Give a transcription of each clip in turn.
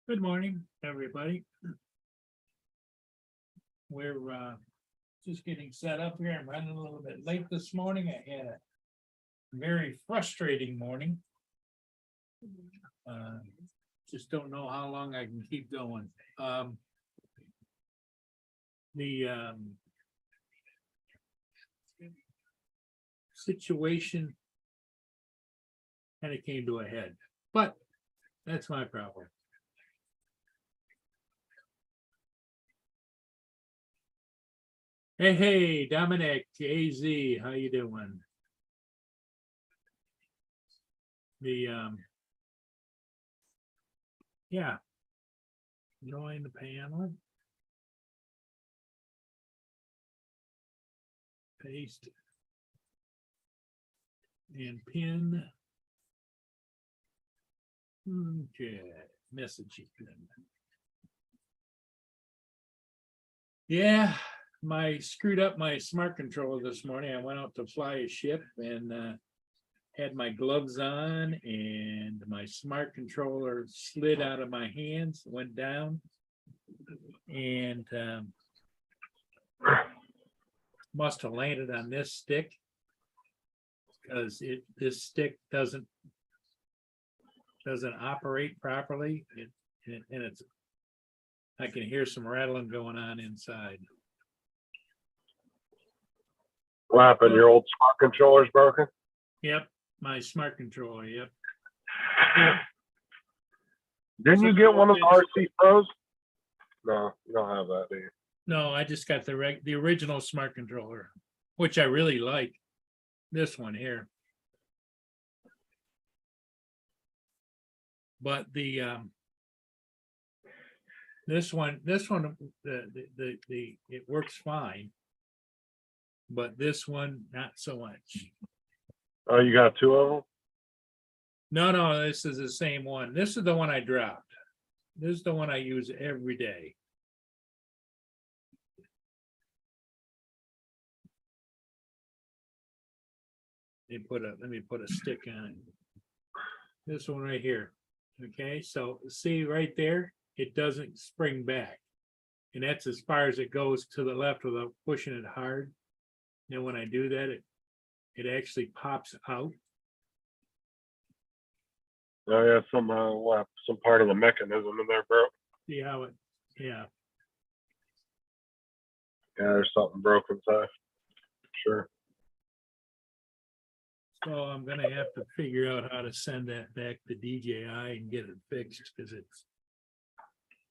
Good morning, everybody. We're just getting set up here. I'm running a little bit late this morning. I had a very frustrating morning. Uh, Just don't know how long I can keep going. The situation kind of came to a head, but that's my problem. Hey, Dominic, AZ, how you doing? The yeah. Join the panel. Paste. And pin. Okay, messaging. Yeah, screwed up my smart controller this morning. I went out to fly a ship and had my gloves on and my smart controller slid out of my hands, went down. And must have landed on this stick because this stick doesn't operate properly. And I can hear some rattling going on inside. What happened? Your old smart controller's broken? Yep, my smart controller, yep. Didn't you get one of the RC Pros? No, you don't have that, do you? No, I just got the original smart controller, which I really like. This one here. But the this one, it works fine. But this one, not so much. Oh, you got two of them? No, this is the same one. This is the one I dropped. This is the one I use every day. Let me put a stick on it. This one right here. Okay, so see right there, it doesn't spring back. And that's as far as it goes to the left without pushing it hard. Then when I do that, it actually pops out. Oh yeah, some part of the mechanism in there broke. See how it, yeah. Yeah, there's something broken inside. Sure. So I'm gonna have to figure out how to send that back to DJI and get it fixed because it's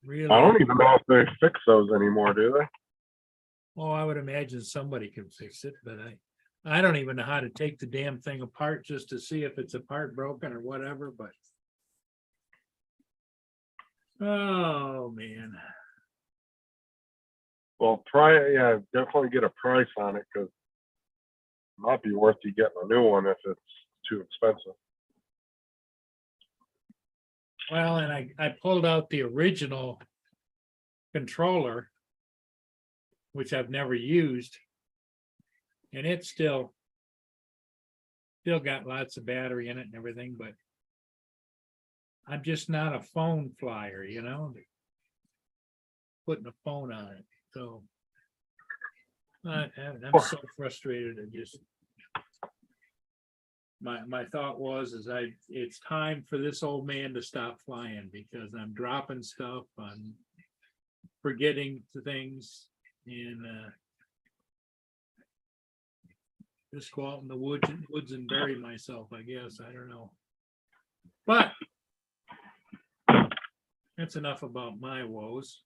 really. I don't even know if they fix those anymore, do they? Oh, I would imagine somebody can fix it, but I don't even know how to take the damn thing apart just to see if it's a part broken or whatever, but. Oh, man. Well, yeah, definitely get a price on it because it might be worth you getting a new one if it's too expensive. Well, and I pulled out the original controller, which I've never used. And it's still got lots of battery in it and everything, but I'm just not a phone flyer, putting a phone on it. So I'm so frustrated. I just my thought was it's time for this old man to stop flying because I'm dropping stuff, I'm forgetting things, and just go out in the woods and bury myself, I guess. I don't know. But that's enough about my woes.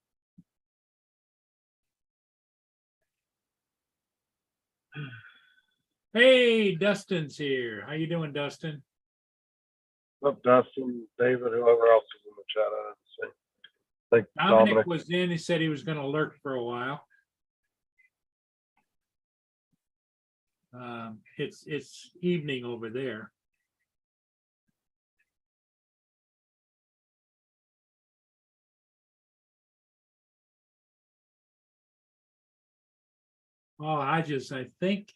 Hey, Dustin's here. How you doing, Dustin? What's up, Dustin, David, whoever else is in the chat? I think Dominic was in. He said he was going to lurk for a while. It's evening over there. Oh, I think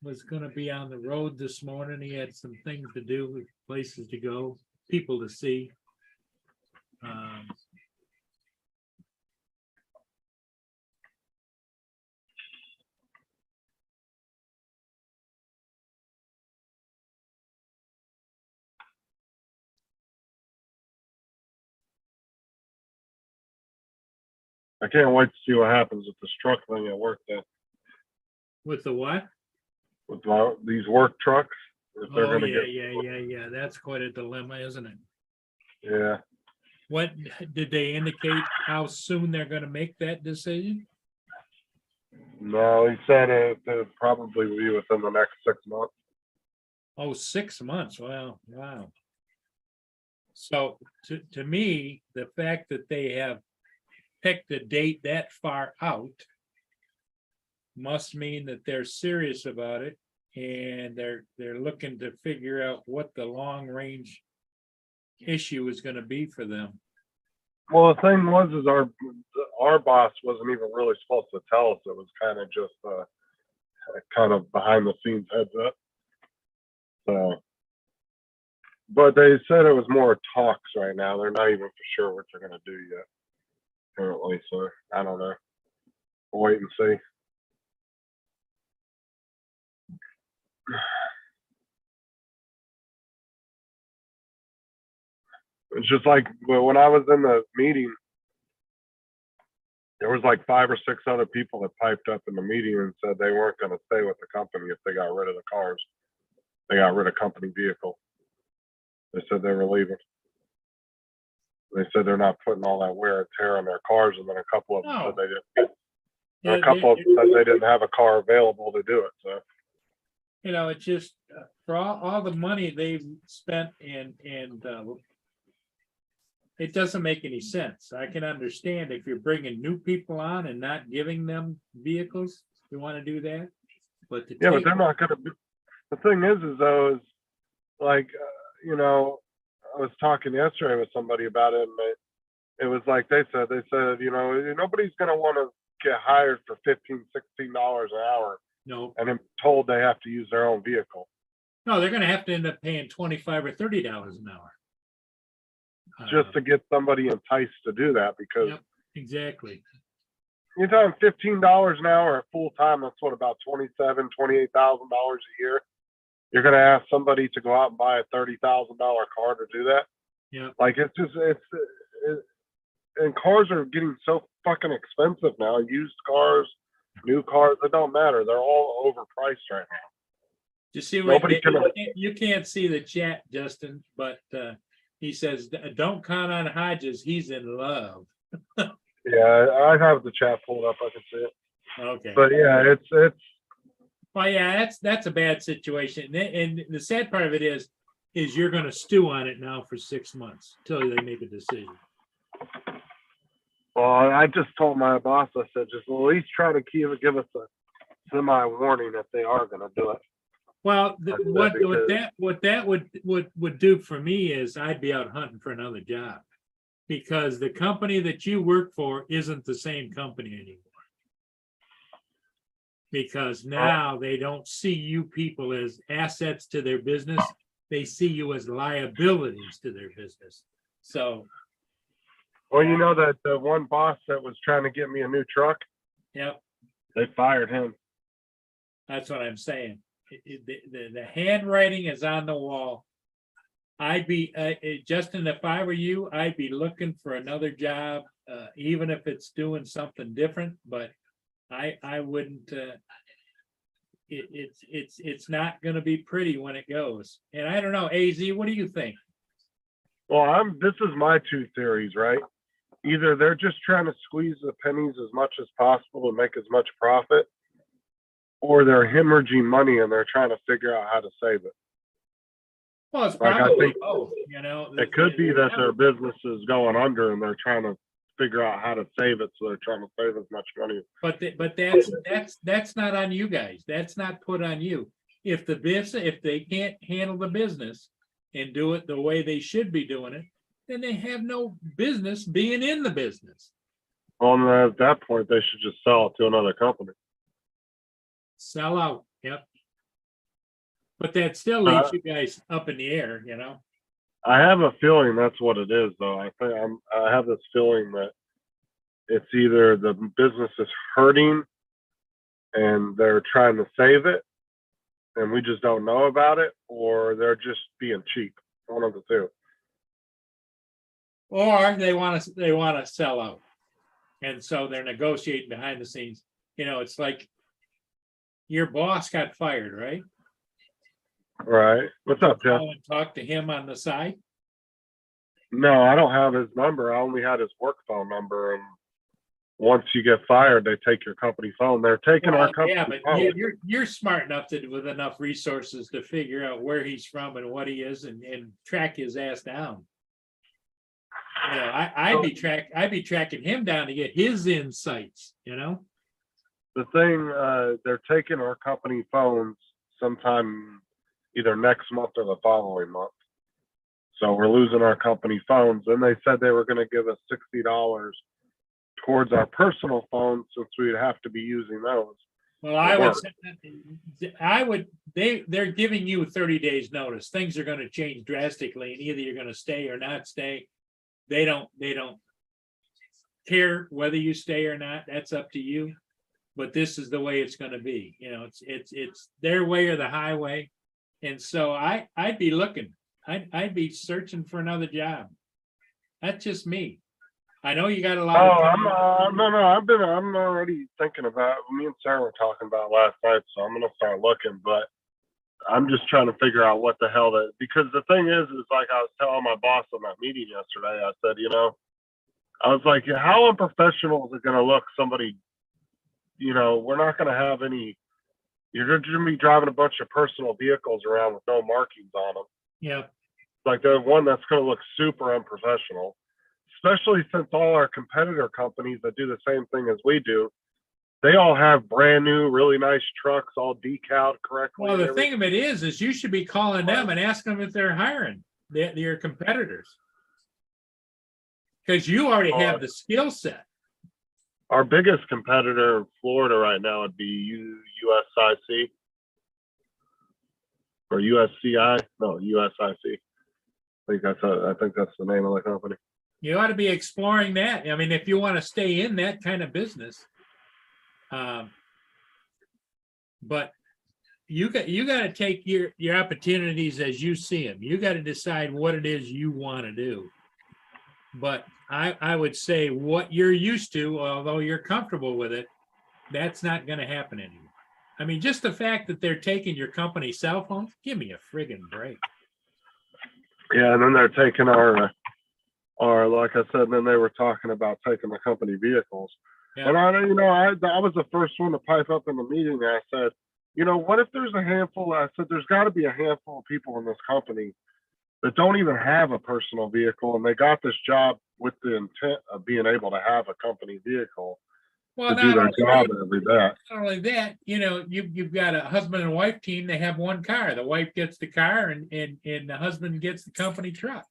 was going to be on the road this morning. He had some things to do, places to go, people to see. I can't wait to see what happens with this truck thing at work then, With the what? with these work trucks. If they're Oh, gonna yeah, get, yeah. That's quite a dilemma, isn't it? yeah. What, did they indicate how soon they're gonna make that decision? No, he said it'd probably be within the next 6 months. Oh, 6 months. Wow. So to me, the fact that they have picked a date that far out must mean that they're serious about it and they're looking to figure out what the long range issue is gonna be for them. Well, the thing was, is our boss wasn't even really supposed to tell us. It was kind of just kind of behind the scenes heads up. So, but they said it was more talks right now. They're not even for sure what they're gonna do yet. Apparently, so I don't know. We'll wait and see. It's just like when I was in the meeting, there was like 5 or 6 other people that piped up in the meeting and said they weren't going to stay with the company if they got rid of the cars. They got rid of company vehicle. They said they were leaving. They said they're not putting all that wear and tear on their cars, and then a couple of them said No. they didn't. Yeah, A couple of them said they didn't have a car available to do it. So it's just for all the money they've spent and it doesn't make any sense. I can understand if you're bringing new people on and not giving them vehicles, you want to do that. But yeah, but they're not going to be. The thing is though, is like I was talking yesterday with somebody about it, and it was like they said nobody's going to want to get hired for $15-16 an hour No, and then told they have to use their own vehicle they're going to have to end up paying $25 or $30 an hour. just to get somebody enticed to do that, because Yep, exactly. you're talking $15 an hour at full time. That's what, about $28,000 a year. You're going to ask somebody to go out and buy a $30,000 car to do that? Yeah. Like and cars are getting so fucking expensive now. Used cars, new cars, it don't matter. They're all overpriced right now. You see, Nobody can. you can't see the chat, Justin, but he says, "Don't count on Hodges. He's in love." Yeah, I have the chat pulled up. I can see it. Okay. But yeah, it's. Well, yeah, that's a bad situation, and the sad part of it is you're going to stew on it now for 6 months till they make a decision. Well, I just told my boss. I said, just at least try to give us a semi-warning if they are going to do it. Well, what because- that would do for me is I'd be out hunting for another job, because the company that you work for isn't the same company anymore. Because now they don't see you people as assets to their business. They see you as liabilities to their business. So, Well, you know that the one boss that was trying to get me a new truck, yep, they fired him. that's what I'm saying. The handwriting is on the wall. I'd be, Justin, if I were you, I'd be looking for another job, even if it's doing something different, but I wouldn't, it's not gonna be pretty when it goes. And I don't know, AZ, what do you think? Well, this is my 2 theories, right? Either they're just trying to squeeze the pennies as much as possible to make as much profit, or they're hemorrhaging money and they're trying to figure out how to save it. Well, it's Like, I probably think both, It could be that their business is going under and they're trying to figure out how to save it, so they're trying to save as much money. But that's not on you guys. That's not put on you. If they can't handle the business and do it the way they should be doing it, then they have no business being in the business. Well, and at that point, they should just sell it to another company. Sell out, yep. But that still leaves you guys up in the air, I have a feeling that's what it is, though. I have this feeling that it's either the business is hurting and they're trying to save it, and we just don't know about it, or they're just being cheap. One of the two. Or they want to sell out. And so they're negotiating behind the scenes. It's like your boss got fired, right? Right. What's up, Jeff? Call and talk to him on the side. No, I don't have his number. I only had his work phone number. And once you get fired, they take your company phone. They're taking our company Yeah, but phone. you're smart enough with enough resources to figure out where he's from and what he is and track his ass down. I'd be tracking him down to get his insights, The thing, they're taking our company phones sometime either next month or the following month. So we're losing our company phones. And they said they were going to give us $60 towards our personal phones since we'd have to be using those. Well, they're giving you 30 days notice. Things are going to change drastically and either you're going to stay or not stay. They don't care whether you stay or not. That's up to you. But this is the way it's going to be. It's their way or the highway. And so I'd be looking. I'd be searching for another job. That's just me. I know you got a lot. I'm already thinking about. Me and Sarah were talking about last night, so I'm gonna start looking. But I'm just trying to figure out what the hell because the thing is like I was telling my boss on that meeting yesterday. I said, I was like, how unprofessional is it gonna look? Somebody, we're not gonna have any. You're gonna be driving a bunch of personal vehicles around with no markings on them. Yeah. Like the one that's going to look super unprofessional, especially since all our competitor companies that do the same thing as we do, they all have brand new, really nice trucks, all decaled correctly. Well, the thing of it is you should be calling them and asking them if they're hiring your competitors. Because you already have the skill set. Our biggest competitor in Florida right now would be USIC or USCI. No, USIC. I think that's the name of the company. You ought to be exploring that. I mean, if you want to stay in that kind of business, but you got to take your opportunities as you see them. You got to decide what it is you want to do. But I would say what you're used to, although you're comfortable with it, that's not going to happen anymore. I mean, just the fact that they're taking your company cell phones, give me a friggin' break. Yeah, and then they're taking our like I said, then they were talking about taking the company vehicles. Yeah. And I was the first one to pipe up in the meeting. I said, what if there's a handful? I said, there's got to be a handful of people in this company that don't even have a personal vehicle, and they got this job with the intent of being able to have a company vehicle to do their job every day. Not only that, you've got a husband and wife team. They have one car. The wife gets the car, and the husband gets the company truck.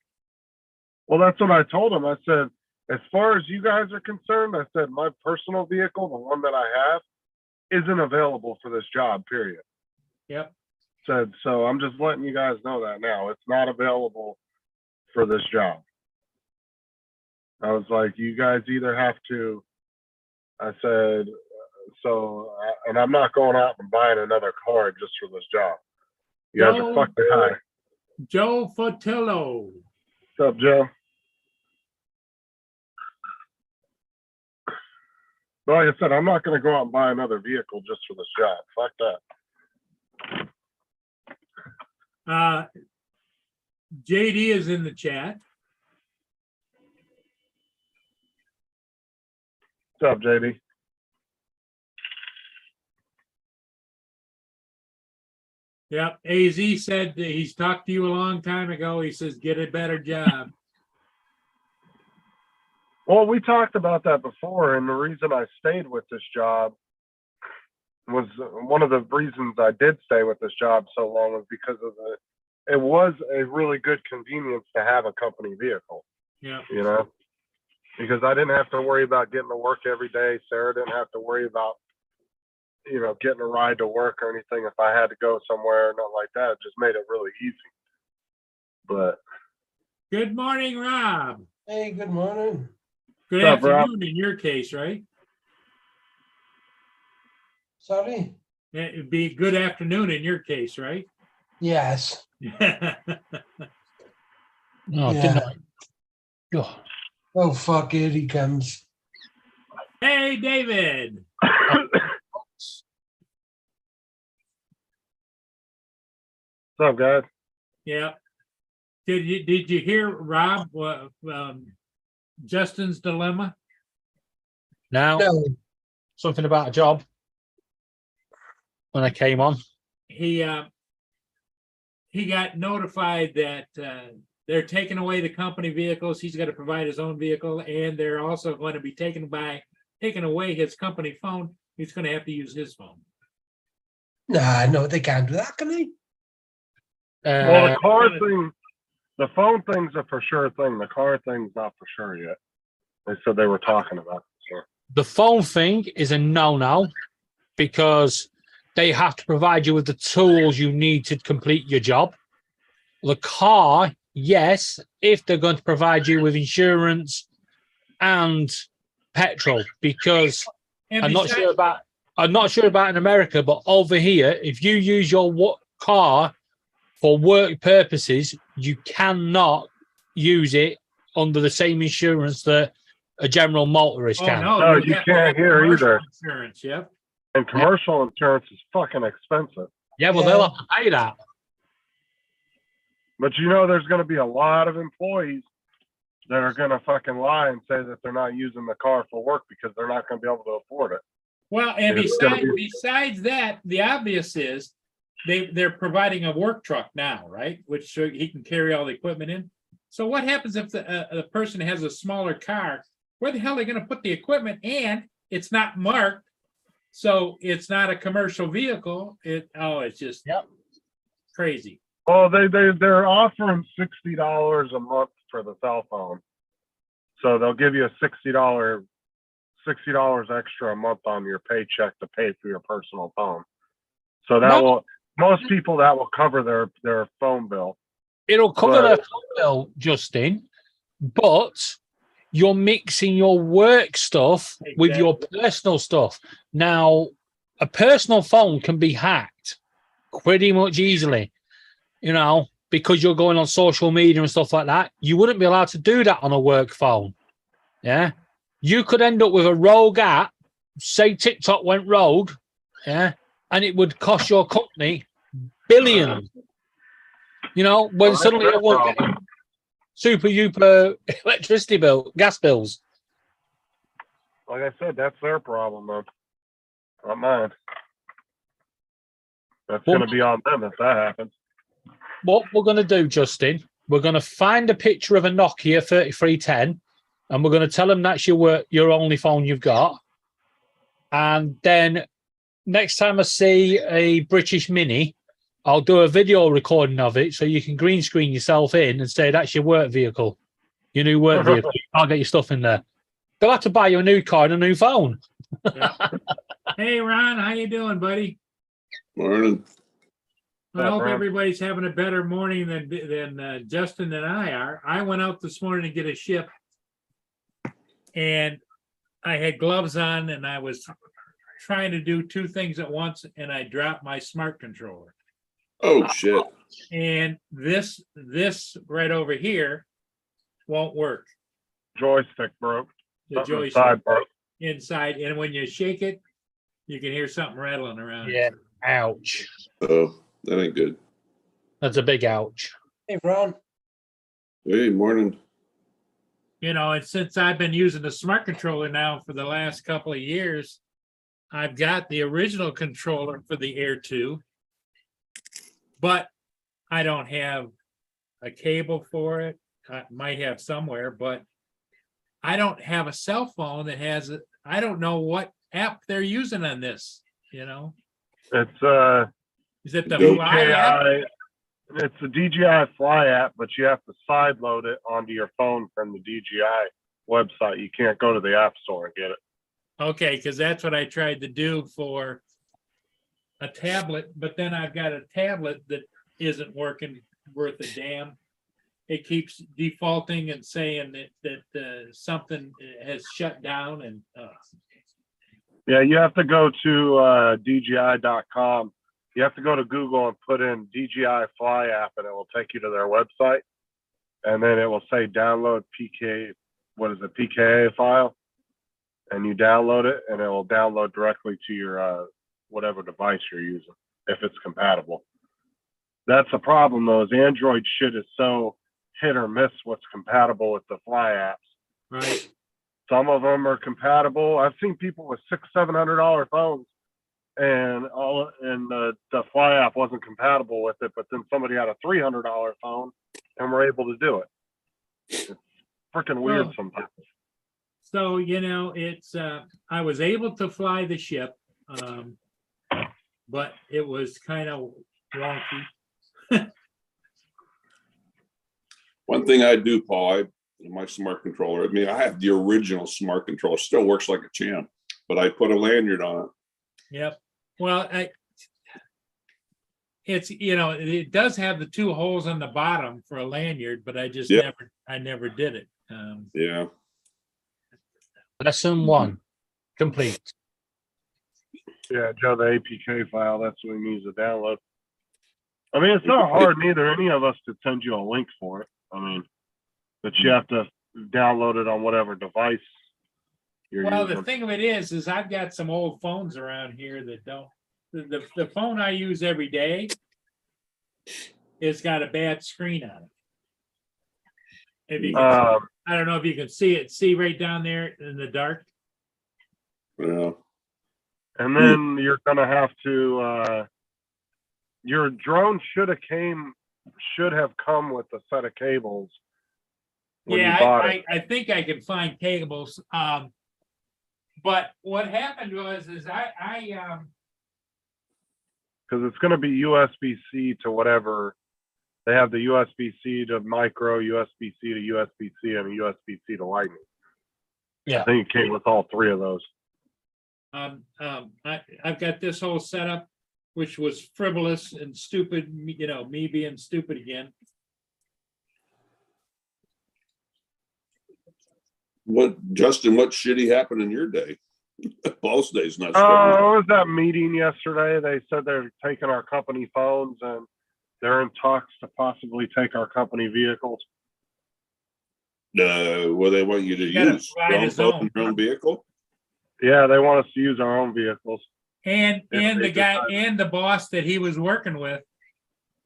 Well, that's what I told him. I said, as far as you guys are concerned, I said my personal vehicle, the one that I have, isn't available for this job. Period. Yep. Said so. I'm just letting you guys know that now. It's not available for this job. I was like, you guys either have to. I said, and I'm not going out and buying another car just for this job. You guys are fucking high. Joe Fotillo. What's up, Joe? Like I said, I'm not going to go out and buy another vehicle just for this job. Fuck that. JD is in the chat. What's up, JD? Yep. AZ said that he's talked to you a long time ago. He says, get a better job. Well, we talked about that before, and the reason I stayed with this job was one of the reasons I did stay with this job so long was because of it was a really good convenience to have a company vehicle. Yeah. Because I didn't have to worry about getting to work every day. Sarah didn't have to worry about, getting a ride to work or anything if I had to go somewhere or nothing like that. It just made it really easy. But good morning, Rob. Hey, good morning. Good afternoon in your case, right? Sorry? It'd be good afternoon in your case, right? Yes. No, good night. Oh, fuck, here he comes. Hey, David. What's up, guys? Yeah. Did you hear Rob, Justin's dilemma? Now, No, something about a job when I came on. He got notified that, they're taking away the company vehicles. He's got to provide his own vehicle, and they're also going to be taking away his company phone. He's going to have to use his phone. nah, no, they can't do that, can they? Well, the Uh, car thing, the phone thing's a for sure thing. The car thing's not for sure yet. They said they were talking about it. So. the phone thing is a no-no because they have to provide you with the tools you need to complete your job. The car, yes, if they're going to provide you with insurance and petrol, because And I'm not besides- sure about in America, but over here, if you use your car for work purposes, you cannot use it under the same insurance that a general motorist Oh, can. no. No, you have to can't have hear commercial either. Insurance, yep. And commercial insurance is fucking expensive. Yeah, well, Yeah. they'll have to pay that. But you know, there's going to be a lot of employees that are going to fucking lie and say that they're not using the car for work because they're not going to be able to afford it. Well, and It's gonna besides that, the obvious is they're providing a work truck now, right? Which he can carry all the equipment in. So what happens if the person has a smaller car? Where the hell are they going to put the equipment? And it's not marked, so it's not a commercial vehicle. It's just Yep. crazy. Well, they're offering $60 a month for the cell phone, so they'll give you a $60 extra a month on your paycheck to pay for your personal phone. So that No. will most people that will cover their phone bill. It'll cover Right. the phone bill, Justin, but you're mixing your work stuff with your personal stuff. Now, a personal phone can be hacked pretty much easily, because you're going on social media and stuff like that. You wouldn't be allowed to do that on a work phone. Yeah. You could end up with a rogue app, say TikTok went rogue, yeah, and it would cost your company billions. When suddenly everyone getting super electricity bill, gas bills. Like I said, that's their problem, though. Not mine. That's Well- going to be on them if that happens. What we're going to do, Justin, we're going to find a picture of a Nokia 3310, and we're going to tell them that's your only phone you've got. And then next time I see a British Mini, I'll do a video recording of it so you can green screen yourself in and say that's your work vehicle, your new work vehicle. I'll get your stuff in there. They'll have to buy you a new car and a new phone. Hey, Ron, how you doing, buddy? Morning. I Yeah, hope Ron. everybody's having a better morning than Justin and I are. I went out this morning to get a ship, and I had gloves on, and I was trying to do two things at once, and I dropped my smart controller. Oh shit. And this right over here won't work. Joystick broke. The Something joystick inside broke. inside, and when you shake it, you can hear something rattling around. Yeah. Ouch. Oh, that ain't good. That's a big ouch. Hey, Ron. Hey, morning. And since I've been using the smart controller now for the last couple of years, I've got the original controller for the Air 2, but I don't have a cable for it. I might have somewhere, but I don't have a cell phone that has it. I don't know what app they're using on this, It's Is it the Go Fly app? DJI. It's a DJI Fly app, but you have to side load it onto your phone from the DJI website. You can't go to the App Store and get it. Okay, because that's what I tried to do for a tablet, but then I've got a tablet that isn't working worth a damn. It keeps defaulting and saying that something has shut down and Yeah, you have to go to DJI.com. You have to go to Google and put in DJI Fly app, and it will take you to their website. And then it will say download PKA file. and you download it, and it will download directly to your whatever device you're using if it's compatible. That's the problem though, is Android shit is so hit or miss what's compatible with the Fly apps. Right. Some of them are compatible. I've seen people with $600-700 phones, and the Fly app wasn't compatible with it. But then somebody had a $300 phone and were able to do it. It's freaking weird Oh. sometimes. So, it's, I was able to fly the ship, but it was kind of wonky. One thing I do, Paul, my smart controller, I mean, I have the original smart controller, still works like a champ, but I put a lanyard on it. Yep. Well, it does have the 2 holes on the bottom for a lanyard, but I just Yeah. never did it. Yeah. Lesson 1 complete. Yeah, Joe, the APK file, that's what he needs to download. I mean, it's not hard neither. Any of us could send you a link for it. I mean, but you have to download it on whatever device you're Well, using. the thing of it is I've got some old phones around here that don't, the phone I use every day it's got a bad screen on it. If you can, I don't know if you can see it. See right down there in the dark. Yeah. And then you're gonna have to. Your drone should have come with a set of cables. When you bought it. I think I can find cables. But what happened was I Because it's going to be USB-C to whatever. They have the USB-C to micro, USB-C to USB-C, and a USB-C to lightning. Yeah. I think it came with all 3 of those. I've got this whole setup, which was frivolous and stupid, me being stupid again. Justin, what shitty happened in your day? Paul's day's not. It was that meeting yesterday. They said they're taking our company phones and they're in talks to possibly take our company vehicles. Well, they want you to gotta use provide your own his phone, own. your own vehicle. Yeah, they want us to use our own vehicles. And Yeah, the they guy decided- and the boss that he was working with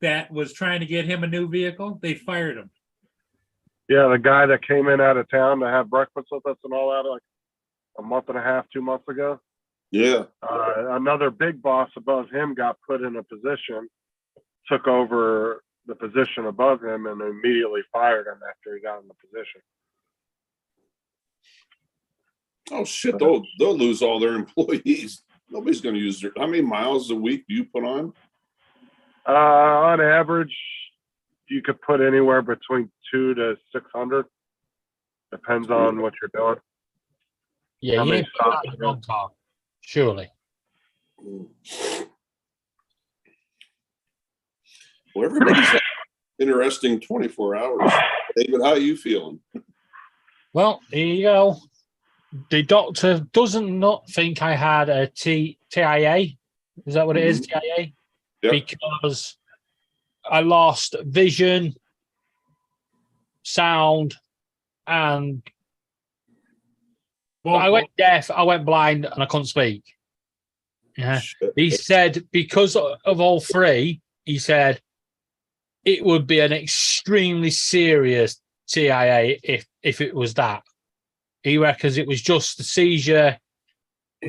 that was trying to get him a new vehicle, they fired him. Yeah, the guy that came in out of town to have breakfast with us and all that, like a month and a half, 2 months ago. Yeah. Another big boss above him got put in a position, took over the position above him, and immediately fired him after he got in the position. Oh shit! They'll lose all their employees. Nobody's going to use their. How many miles a week do you put on? On average, you could put anywhere between 200 to 600. Depends on what you're doing. Yeah, How you many ain't put that stops? in one car, surely. Well, everybody's had interesting 24 hours. David, how are you feeling? Well, here you go. The doctor doesn't not think I had a TIA. Is that what it is? TIA? Yep. Because I lost vision, sound, and I went deaf, I went blind, and I couldn't speak. Yeah. Shit. He said because of all 3, he said it would be an extremely serious TIA if it was that. He reckons it was just the seizure,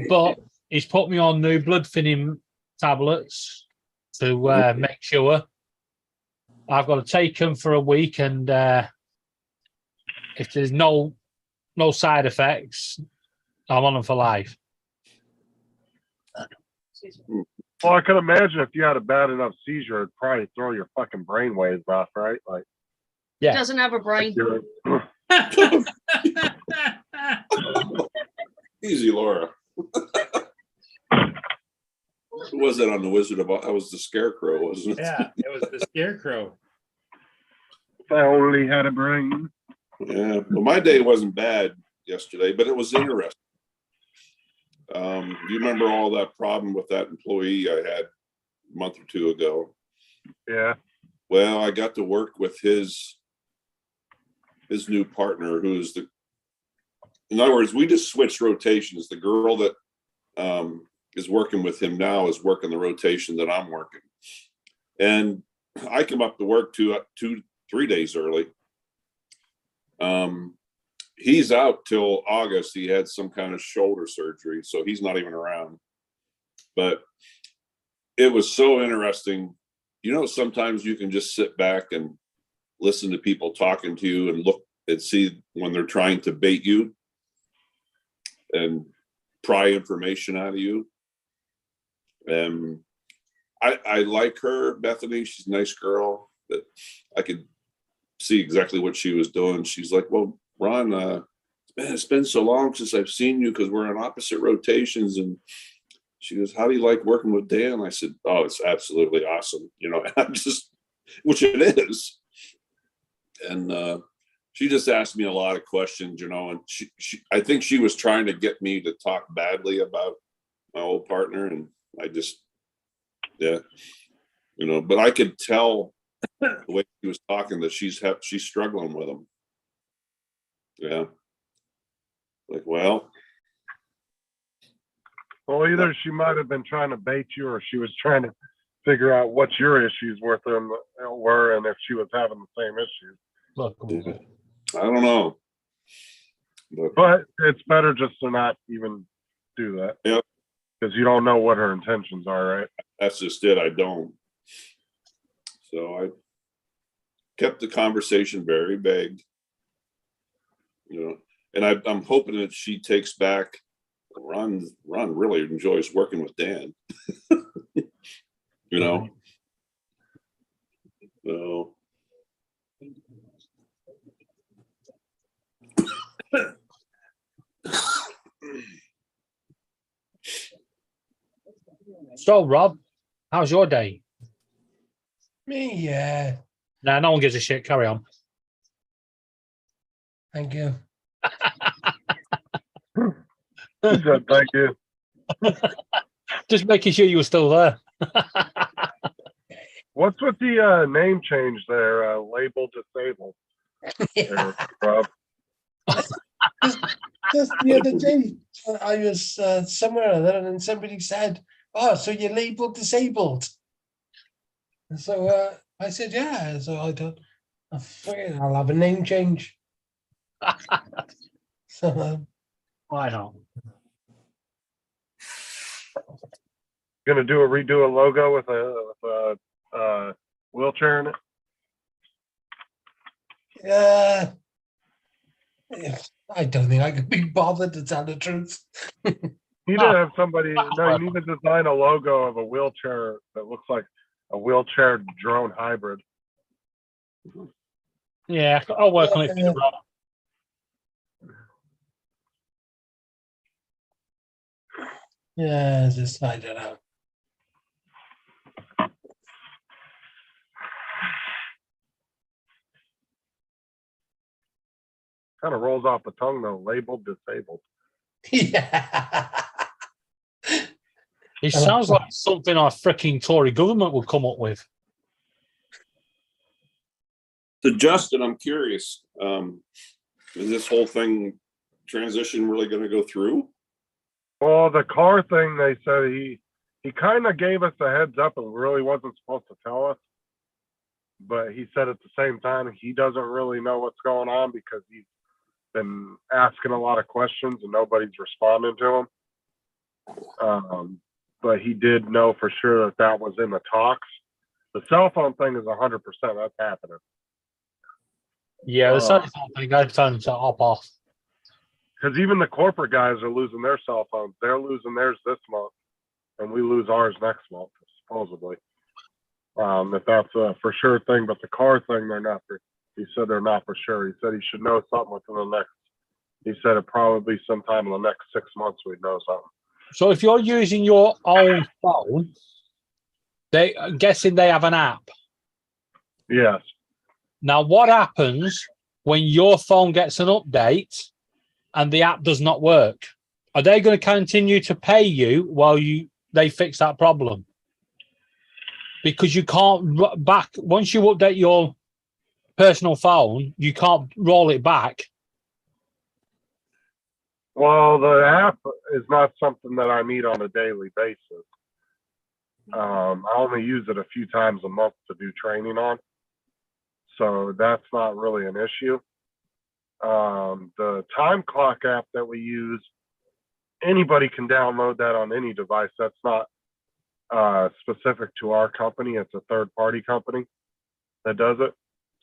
but he's put me on new blood thinning tablets to make sure. I've got to take them for a week, and if there's no side effects, I'm on them for life. Well, I can imagine if you had a bad enough seizure, it'd probably throw your fucking brain waves off, right? Like, Yeah. Doesn't have a brain. you're, Easy, Laura. Who was that on the Wizard of Oz? That was the Scarecrow, wasn't it? Yeah, it was the Scarecrow. if I only had a brain. Yeah. Well, my day wasn't bad yesterday, but it was interesting. You remember all that problem with that employee I had a month or 2 ago? Yeah. Well, I got to work with his new partner, who's the in other words, we just switched rotations. The girl that is working with him now is working the rotation that I'm working. And I come up to work 3 days early. He's out till August. He had some kind of shoulder surgery, so he's not even around. But it was so interesting. You know, sometimes you can just sit back and listen to people talking to you and look and see when they're trying to bait you and pry information out of you. And I like her, Bethany. She's a nice girl, but I could see exactly what she was doing. She's like, well, Ron, man, it's been so long since I've seen you because we're on opposite rotations. And she goes, how do you like working with Dan? I said, oh, it's absolutely awesome. You know, I'm just, which it is. And she just asked me a lot of questions, you know, and I think she was trying to get me to talk badly about my old partner. And I just, yeah, you know, but I could tell the way she was talking that she's struggling with him. Yeah. Like, well, either she might have been trying to bait you, or she was trying to figure out what your issues with them were, and if she was having the same issues. Look, I don't know. But it's better just to not even do that. Yep. Because you don't know what her intentions are, right? That's just it. I don't. So I kept the conversation very vague, you know, and I'm hoping that she takes back. Ron really enjoys working with Dan, you know. So so Rob, how's your day? Me, yeah. Nah, no one gives a shit. Carry on. Thank you. She said, thank you. Just making sure you were still there. What's with the name change there? Labeled disabled. There, Rob. Just the other day, I was somewhere or other, and then somebody said, "Oh, so you're labeled disabled?" And so I said, "Yeah." So I thought, I'll have a name change. So Why not? Gonna redo a logo with a wheelchair in it. yeah, I don't think I could be bothered to tell the truth. You need to have somebody. No, you need to design a logo of a wheelchair that looks like a wheelchair drone hybrid. Yeah, I'll work on it for you, Rob. Yeah, just I don't know. Kind of rolls off the tongue though. Labeled disabled. Yeah. It sounds like something our freaking Tory government would come up with. to Justin, I'm curious, is this whole thing transition really going to go through? Well, the car thing, they said he kind of gave us a heads up and really wasn't supposed to tell us. But he said at the same time, he doesn't really know what's going on because he's been asking a lot of questions and nobody's responding to him. But he did know for sure that that was in the talks. The cell phone thing is 100%. That's happening. Yeah, the cell phone thing, I've time to hop off. Because even the corporate guys are losing their cell phones. They're losing theirs this month, and we lose ours next month, supposedly. If that's a for sure thing, but the car thing, they're not. He said they're not for sure. He said he should know something within the next. He said it probably sometime in the next 6 months we'd know something. So if you're using your own phone, I'm guessing they have an app. Yes. Now, what happens when your phone gets an update and the app does not work? Are they going to continue to pay you while they fix that problem? Because you can't back once you update your personal phone, you can't roll it back. Well, the app is not something that I need on a daily basis. I only use it a few times a month to do training on. So that's not really an issue. The time clock app that we use, anybody can download that on any device. That's not specific to our company. It's a third party company that does it.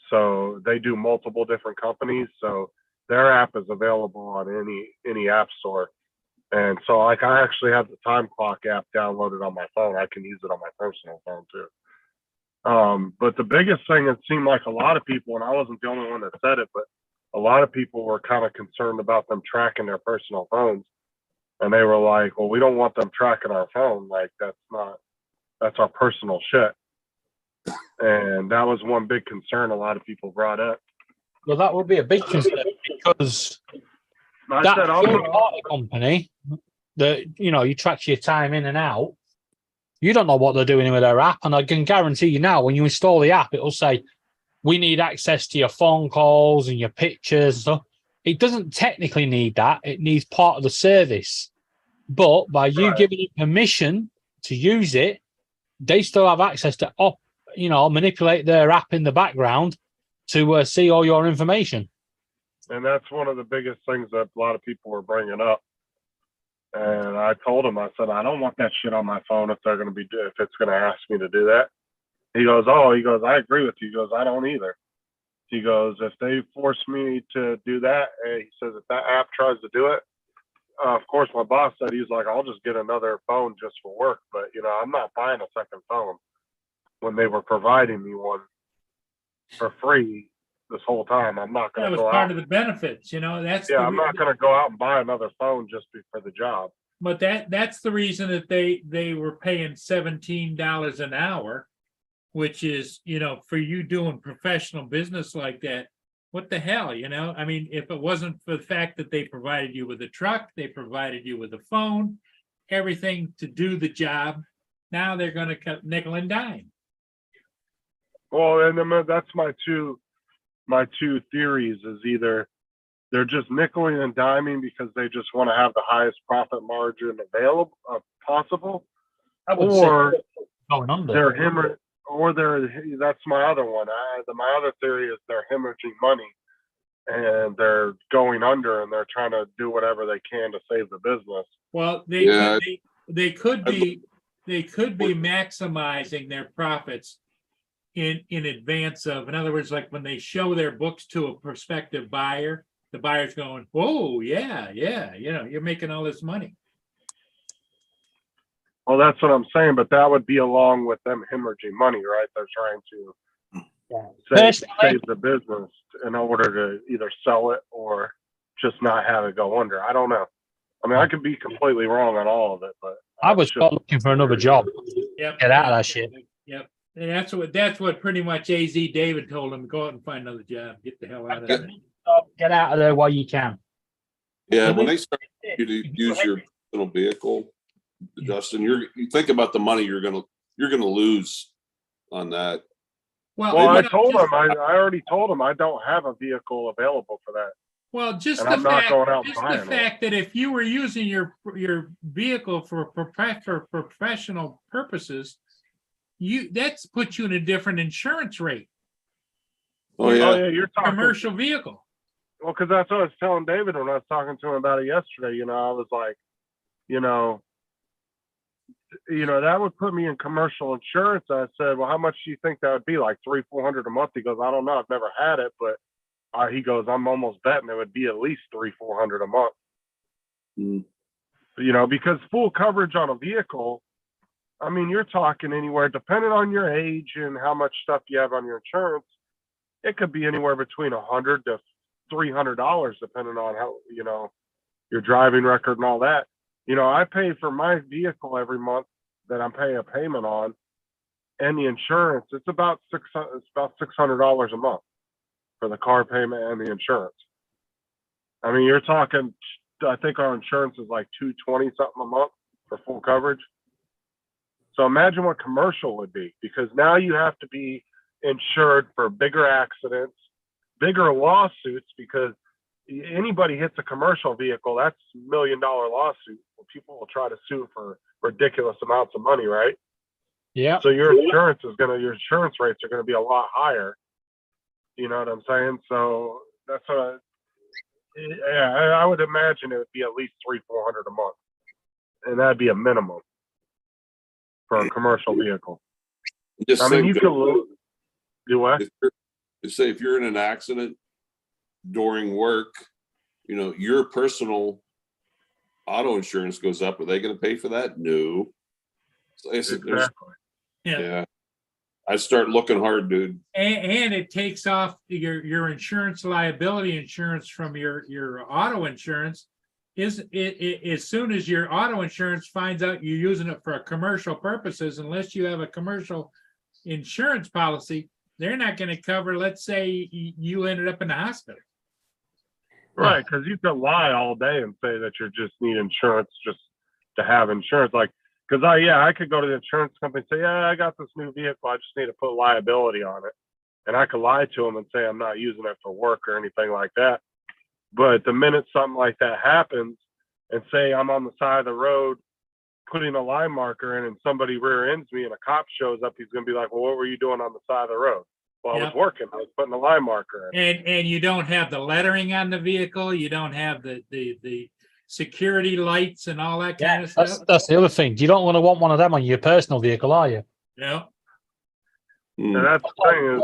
So they do multiple different companies. So their app is available on any app store. And so like I actually have the time clock app downloaded on my phone. I can use it on my personal phone too. But the biggest thing, it seemed like a lot of people, and I wasn't the only one that said it, but a lot of people were kind of concerned about them tracking their personal phones. And they were like, well, we don't want them tracking our phone. Like that's our personal shit. And that was one big concern a lot of people brought up. Well, that would be a big concern because And I that said, third party company that you track your time in and out. You don't know what they're doing with their app, and I can guarantee you now, when you install the app, it'll say, "We need access to your phone calls and your pictures and stuff." It doesn't technically need that; it needs part of the service. But by you Right. giving it permission to use it, they still have access to manipulate their app in the background to see all your information. and that's one of the biggest things that a lot of people were bringing up. And I told him, I said, I don't want that shit on my phone if it's going to ask me to do that. He goes, I agree with you. He goes, I don't either. He goes, if they force me to do that, he says, if that app tries to do it, of course, my boss said, he's like, I'll just get another phone just for work. But, I'm not buying a second phone when they were providing me one for free this whole time. I'm not going That to was go part out. of the benefits, that's. Yeah, the I'm re- not going to go out and buy another phone just for the job. But that's the reason that they were paying $17 an hour, which is, for you doing professional business like that, what the hell, I mean, if it wasn't for the fact that they provided you with a truck, they provided you with a phone, everything to do the job, now they're gonna cut nickel and dime. Well, and then that's my two theories is either they're just nickeling and diming because they just want to have the highest profit margin available possible, or Going under. they're that's my other one. My other theory is they're hemorrhaging money and they're going under and they're trying to do whatever they can to save the business. Well, Yeah. they could be maximizing their profits in advance of, in other words, like when they show their books to a prospective buyer, the buyer's going, "Whoa, yeah, you're making all this money." Well, that's what I'm saying, but that would be along with them hemorrhaging money, right? They're trying to save the business in order to either sell it or just not have it go under. I don't know. I mean, I could be completely wrong on all of it, but I was looking for another job. Yep. Get out of that shit. Yep. And that's what pretty much AZ David told him, go out and find another job, get the hell out of there. Get out of there while you can. Yeah, when they start you to use your personal vehicle, Justin, you think about the money you're gonna lose on that. Well, I told him, I already told him I don't have a vehicle available for that. Well, just And the I'm not fact, going out and just buying the one. fact that if you were using your vehicle for professional purposes, that's put you in a different insurance rate, Oh yeah, you're talking commercial vehicle. Well, because that's what I was telling David when I was talking to him about it yesterday. I was like, that would put me in commercial insurance. I said, well, how much do you think that would be? Like $300-400 a month? He goes, I don't know. I've never had it, but he goes, I'm almost betting it would be at least $300-400 a month. Because full coverage on a vehicle, I mean, you're talking anywhere, depending on your age and how much stuff you have on your insurance, it could be anywhere between $100 to $300, depending on how, your driving record and all that. I pay for my vehicle every month that I'm paying a payment on, and the insurance. It's about $600 a month for the car payment and the insurance. I mean, you're talking. I think our insurance is like $220 something a month for full coverage. So imagine what commercial would be, because now you have to be insured for bigger accidents, bigger lawsuits, because anybody hits a commercial vehicle, that's $1 million lawsuit. People will try to sue for ridiculous amounts of money, right? Yeah. So your insurance rates are gonna be a lot higher. You know what I'm saying? So that's yeah, I would imagine it would be at least 300-400 a month, and that'd be a minimum for a commercial vehicle. Just I mean, you think could do what? if you're in an accident during work, you know, your personal auto insurance goes up. Are they going to pay for that? No. So I said, Exactly. yeah. I start looking hard, dude. And it takes off your insurance liability insurance from your auto insurance. Is it as soon as your auto insurance finds out you're using it for commercial purposes, unless you have a commercial insurance policy, they're not going to cover. Let's say you ended up in the hospital. Right, because you could lie all day and say that you just need insurance just to have insurance. Like, because I could go to the insurance company and say, yeah, I got this new vehicle. I just need to put liability on it. And I could lie to them and say I'm not using it for work or anything like that. But the minute something like that happens, and say I'm on the side of the road putting a line marker in and somebody rear ends me and a cop shows up, he's going to be like, well, what were you doing on the side of the road? Well, I was working. I was putting a line marker in. And you don't have the lettering on the vehicle. You don't have the security lights and all that kind of stuff. That's the other thing. You don't want one of them on your personal vehicle, are you? No. And that's the thing is,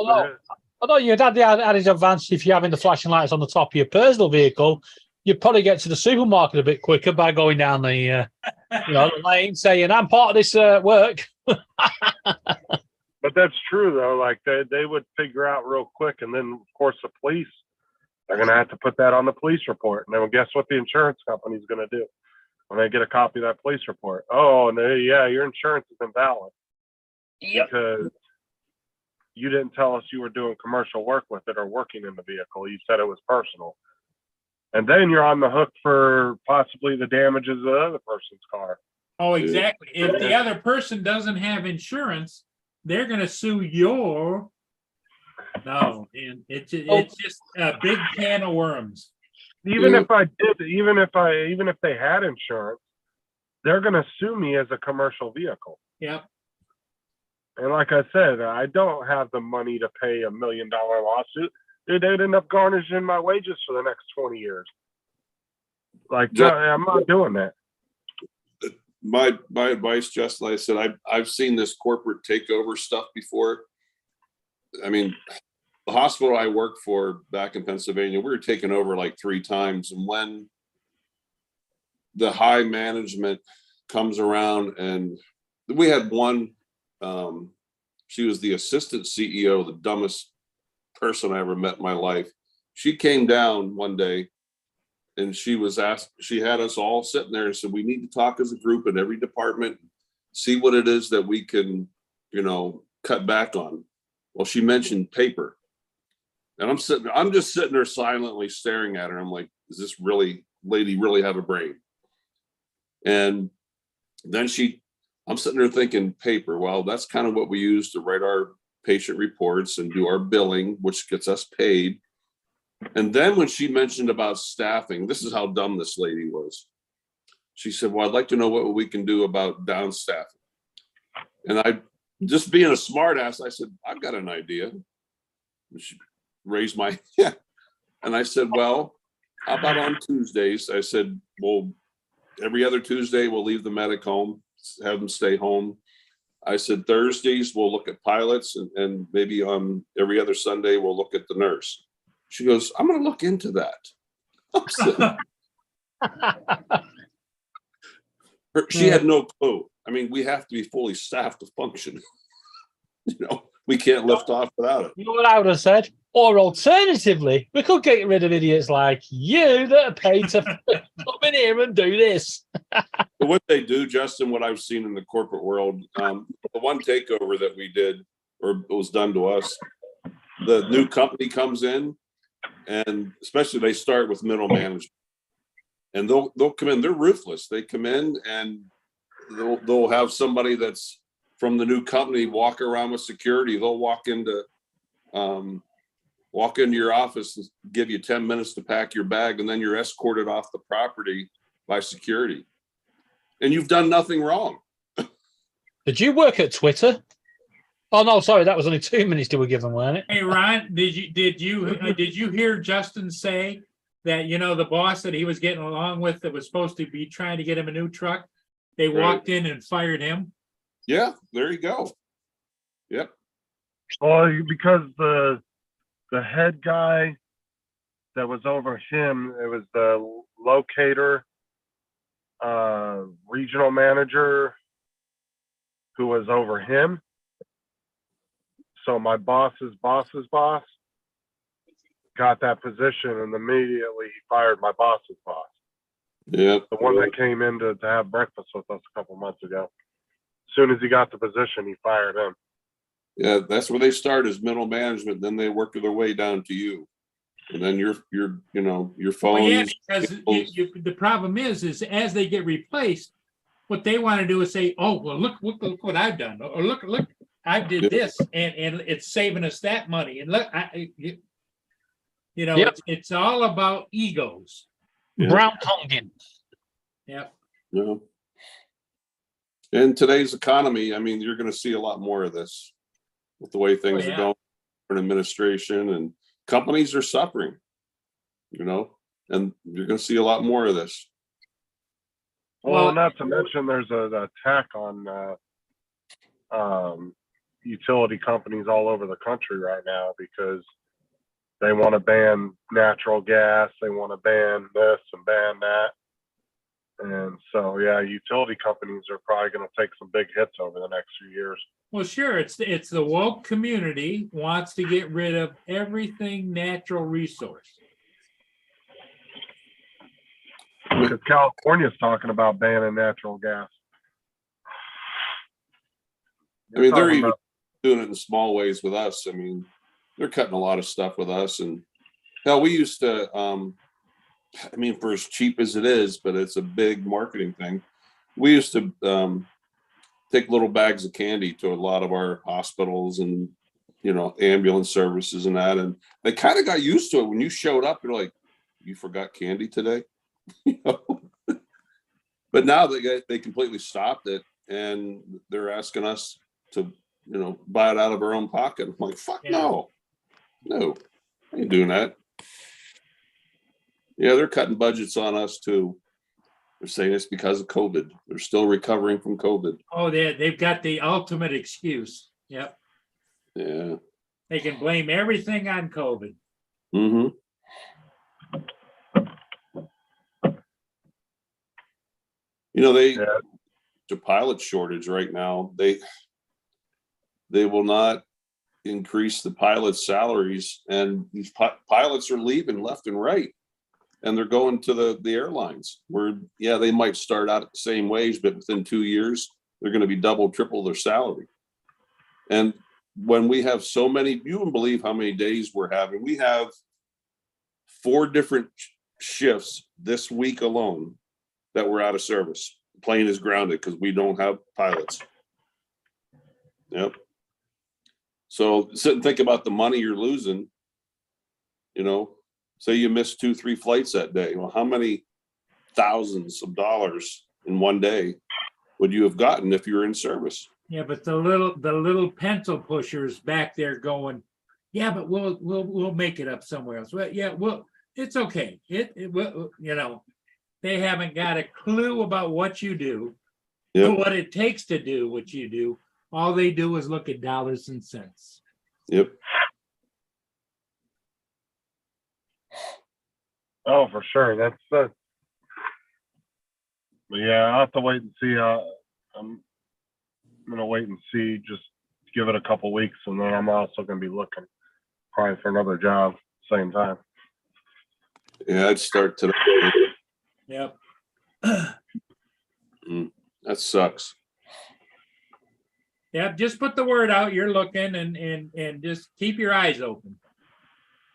Although you'd have the added advantage if you're having the flashing lights on the top of your personal vehicle, you'd probably get to the supermarket a bit quicker by going down the the lane saying, I'm part of this work. but that's true though. Like they would figure out real quick, and then of course the police are going to have to put that on the police report. And then guess what the insurance company's going to do when they get a copy of that police report? Oh, and your insurance is invalid because you didn't tell us you were doing commercial work with it or working in the vehicle. You said it was personal. And then you're on the hook for possibly the damages of the other person's car. Oh, exactly. If the other person doesn't have insurance, they're going to sue your. No, and it's just a big can of worms. Even if they had insurance, they're going to sue me as a commercial vehicle. Yep. And like I said, I don't have the money to pay $1 million lawsuit. Dude, they'd end up garnishing my wages for the next 20 years. Like, I'm not doing that. My advice, Justin, like I said, I've seen this corporate takeover stuff before. I mean, the hospital I worked for back in Pennsylvania, we were taken over like 3 times. And when the high management comes around, and we had one, she was the assistant CEO, the dumbest person I ever met in my life. She came down one day and she had us all sitting there and said, we need to talk as a group in every department, see what it is that we can, cut back on. Well, she mentioned paper. And I'm just sitting there silently staring at her. I'm like, does this lady really have a brain? And then I'm sitting there thinking paper. Well, that's kind of what we use to write our patient reports and do our billing, which gets us paid. And then when she mentioned about staffing, this is how dumb this lady was. She said, well, I'd like to know what we can do about down staffing. And I, just being a smart ass, I said, I've got an idea. And she raised my, yeah. And I said, well, how about on Tuesdays? I said, well, every other Tuesday, we'll leave the medic home, have them stay home. I said, Thursdays, we'll look at pilots, and maybe on every other Sunday, we'll look at the nurse. She goes, I'm going to look into that. She had no clue. I mean, we have to be fully staffed to function. We can't lift off without it. You know what I would have said? Or alternatively, we could get rid of idiots like you that are paid to come in here and do this. But what they do, Justin, what I've seen in the corporate world, the one takeover that we did, or was done to us, the new company comes in, and especially they start with middle management, and they'll come in. They're ruthless. They come in and they'll have somebody that's from the new company walk around with security. They'll walk into walk into your office and give you 10 minutes to pack your bag, and then you're escorted off the property by security. And you've done nothing wrong. Did you work at Twitter? Oh no, sorry, that was only 2 minutes they were given, weren't it? Hey, Ron, did you hear Justin say that, the boss that he was getting along with that was supposed to be trying to get him a new truck, they Right. walked in and fired him? Yeah, there you go. Yep. Well, because the head guy that was over him, it was the locator, regional manager who was over him. So my boss's boss's boss got that position, and immediately he fired my boss's boss, Yeah. the one that came in to have breakfast with us a couple months ago. As soon as he got the position, he fired him. Yeah, that's where they start as middle management. Then they work their way down to you, and then your Well, phones. yeah, because the problem is as they get replaced, what they want to do is say, "Oh, well, look what I've done," or "Look, I did this, and it's saving us that money." And look, Yep. it's all about egos. Yeah. Brown tonguing. Yeah. No. In today's economy, I mean, you're going to see a lot more of this with the way things yeah. are going in administration, and companies are suffering, and you're going to see a lot more of this. Well, Well- not to mention there's an attack on utility companies all over the country right now because they want to ban natural gas, they want to ban this and ban that. And so, yeah, utility companies are probably going to take some big hits over the next few years. Well, sure, it's the woke community wants to get rid of everything natural resource. Because California's talking about banning natural gas. I mean, they're talking even about- doing it in small ways with us. I mean, they're cutting a lot of stuff with us, and hell, we used to. I mean, for as cheap as it is, but it's a big marketing thing. We used to take little bags of candy to a lot of our hospitals and ambulance services and that, and they kind of got used to it. When you showed up, you're like, "You forgot candy today," But now they completely stopped it, and they're asking us to buy it out of our own pocket. I'm like, fuck Yeah. no, I ain't doing that. Yeah, they're cutting budgets on us too. They're saying it's because of COVID. They're still recovering from COVID. Oh, they've got the ultimate excuse. Yep. Yeah. They can blame everything on COVID. Mm-hmm. Yeah. The pilot shortage right now. They will not increase the pilots' salaries, and these pilots are leaving left and right, and they're going to the airlines where, yeah, they might start out at the same wage, but within 2 years they're going to be double, triple their salary. And when we have so many, you wouldn't believe how many days we're having. We have 4 different shifts this week alone that we're out of service. The plane is grounded because we don't have pilots. Yep. So sit and think about the money you're losing. Say you miss 2-3 flights that day. Well, how many thousands of dollars in one day would you have gotten if you were in service? Yeah, but the little pencil pushers back there going, yeah, but we'll make it up somewhere else. Well, yeah, well, it's okay. It will, they haven't got a clue about what you do, Yep. what it takes to do what you do. All they do is look at dollars and cents. Yep. Oh, for sure. That's but yeah, I'll have to wait and see. I'm gonna wait and see. Just give it a couple weeks, and then I'm also gonna be looking probably for another job same time. Yeah, I'd start today. Yep. That sucks. Yep. Just put the word out. You're looking, and just keep your eyes open.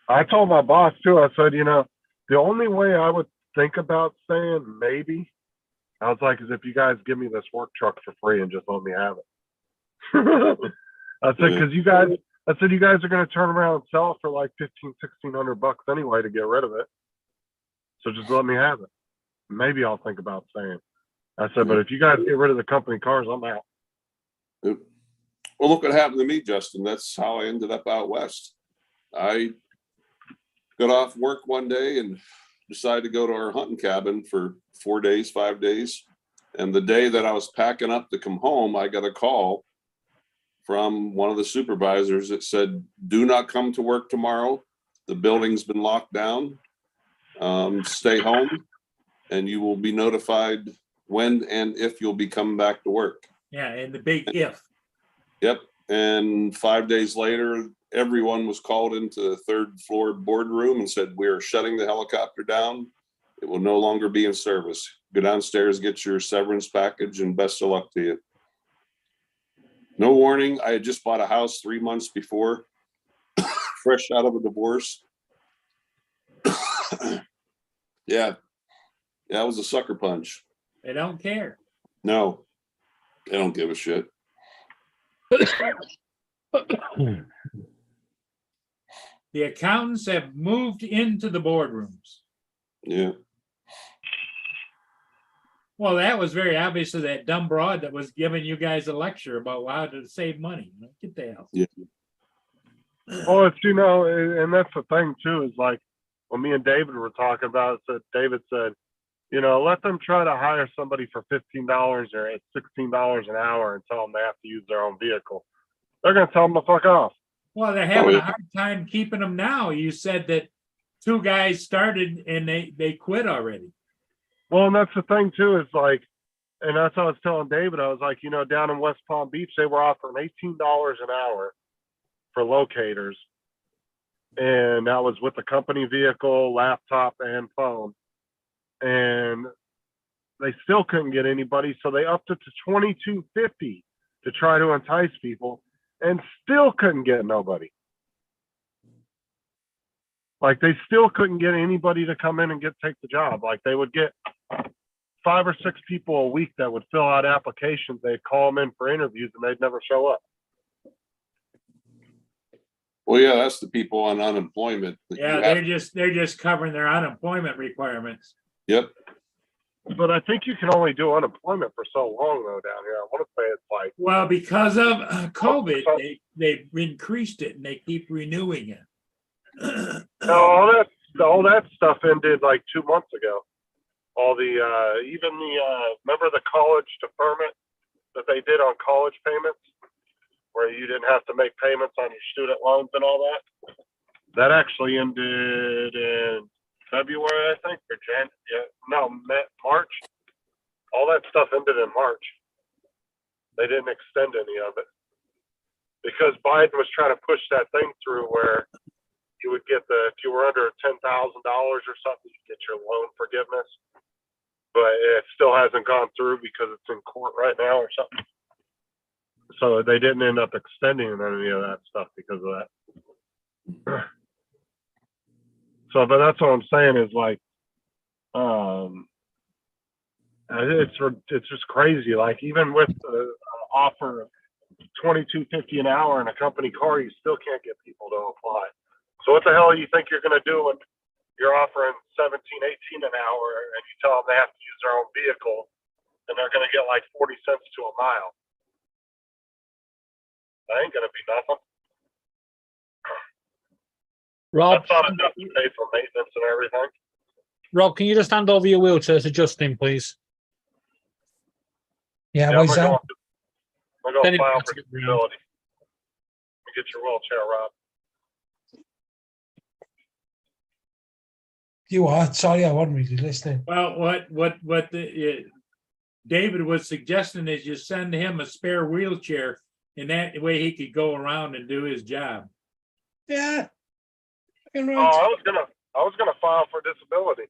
I told my boss too. I said, the only way I would think about saying maybe, I was like, is if you guys give me this work truck for free and just let me have it. I said, because you guys, I said, you guys are going to turn around and sell it for like $1,500-$1,600 anyway to get rid of it. So just let me have it. Maybe I'll think about staying. I said, but if you guys get rid of the company cars, I'm out. Well, look what happened to me, Justin. That's how I ended up out west. I got off work one day and decided to go to our hunting cabin for 4 days, 5 days. And the day that I was packing up to come home, I got a call from one of the supervisors that said, do not come to work tomorrow. The building's been locked down. Stay home and you will be notified when and if you'll be coming back to work. Yeah, and the big if. Yep. And 5 days later, everyone was called into the third floor boardroom and said, we are shutting the helicopter down. It will no longer be in service. Go downstairs, get your severance package, and best of luck to you. No warning. I had just bought a house 3 months before, fresh out of a divorce. Yeah. Yeah, it was a sucker punch. They don't care. No, they don't give a shit. The accountants have moved into the boardrooms. Yeah. Well, that was very obviously that dumb broad that was giving you guys a lecture about how to save money. Get the hell. Yeah. Well, it's, you know, and that's the thing too, is like when me and David were talking about it, so David said, you know, let them try to hire somebody for $15 or at $16 an hour and tell them they have to use their own vehicle. They're going to tell them to fuck off. Well, they're having a hard time keeping them now. You said that 2 guys started and they quit already. Well, and that's the thing too, is like, and that's what I was telling David. I was like, you know, down in West Palm Beach, they were offering $18 an hour for locators. And that was with the company vehicle, laptop, and phone. And they still couldn't get anybody. So they upped it to $22.50 to try to entice people and still couldn't get nobody. Like they still couldn't get anybody to come in and take the job. Like they would get 5 or 6 people a week that would fill out applications. They'd call them in for interviews and they'd never show up. Well, yeah, that's the people on unemployment. Yeah, they're just covering their unemployment requirements. Yep. But I think you can only do unemployment for so long though down here. I want to say it's like, Well, because of COVID, they've increased it and they keep renewing it. no, all that stuff ended like 2 months ago. All the even the remember the college deferment that they did on college payments, where you didn't have to make payments on your student loans and all that. That actually ended in February, I think, or March. All that stuff ended in March. They didn't extend any of it because Biden was trying to push that thing through where you would get if you were under $10,000 or something, you get your loan forgiveness. But it still hasn't gone through because it's in court right now or something. So they didn't end up extending any of that stuff because of that. So, but that's what I'm saying is like, it's just crazy. Like even with the offer of $22.50 an hour in a company car, you still can't get people to apply. So what the hell do you think you're going to do when you're offering $17, $18 an hour and you tell them they have to use their own vehicle and they're going to get like 40 cents to a mile? That ain't going to be nothing. Rob, That's not enough to pay for maintenance and everything. Rob, can you just hand over your wheelchair to Justin, please? Yeah, Yeah, what's that? I'm going Then to it file has for to get round. disability. Get your wheelchair, Rob. You are? Sorry, I wasn't really listening. Well, David was suggesting is you send him a spare wheelchair and that way he could go around and do his job. Yeah. Fucking Oh, right. I was gonna file for disability.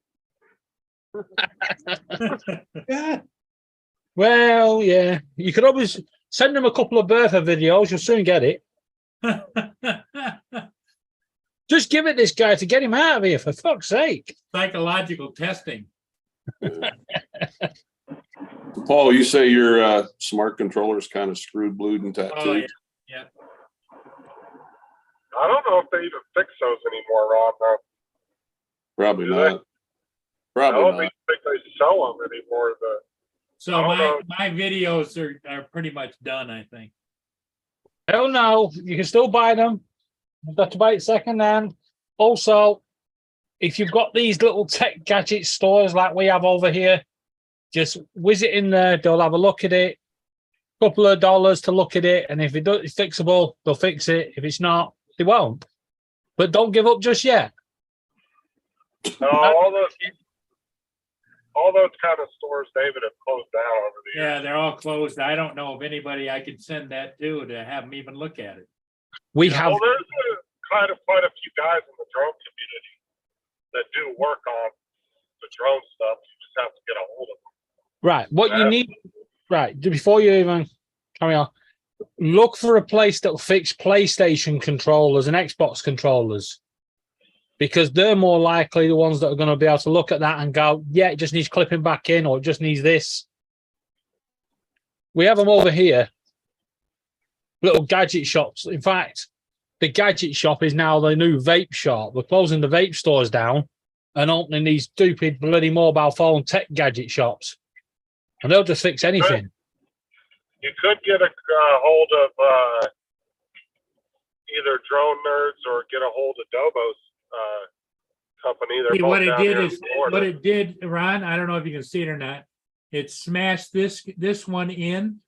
Yeah. Well, yeah. You could always send him a couple of Bertha videos. You'll soon get it. Just give it this guy to get him out of here, for fuck's sake. Psychological testing. Paul, you say your smart controller's kind of screwed, blued, and tattooed. Oh, yeah. I don't know if they even fix those anymore, Ron. Though. Probably Do they? not. I Probably don't not. even think they sell them anymore. So I don't my, know. my videos are pretty much done, I think. Hell no, you can still buy them. You've got to buy it second hand. Also, if you've got these little tech gadget stores like we have over here, just whiz it in there. They'll have a look at it. Couple of dollars to look at it, and if it's fixable, they'll fix it. If it's not, they won't. But don't give up just yet. No, all those kind of stores, David, have closed down over the years. Yeah, they're all closed. I don't know of anybody I could send that to have them even look at it. We have Well, there's quite a few guys in the drone community that do work on the drone stuff. You just have to get a hold of them. right. What you need, right? Before you even carry on, look for a place that'll fix PlayStation controllers and Xbox controllers, because they're more likely the ones that are going to be able to look at that and go, yeah, it just needs clipping back in, or it just needs this. We have them over here, little gadget shops. In fact, the gadget shop is now the new vape shop. We're closing the vape stores down and opening these stupid bloody mobile phone tech gadget shops. And they'll just fix anything. You could get a hold of either Drone Nerds or get a hold of Dobo's company. They're See, both what it down did here in is, Florida. what it did, Ron, I don't know if you can see it or not. It smashed this one in.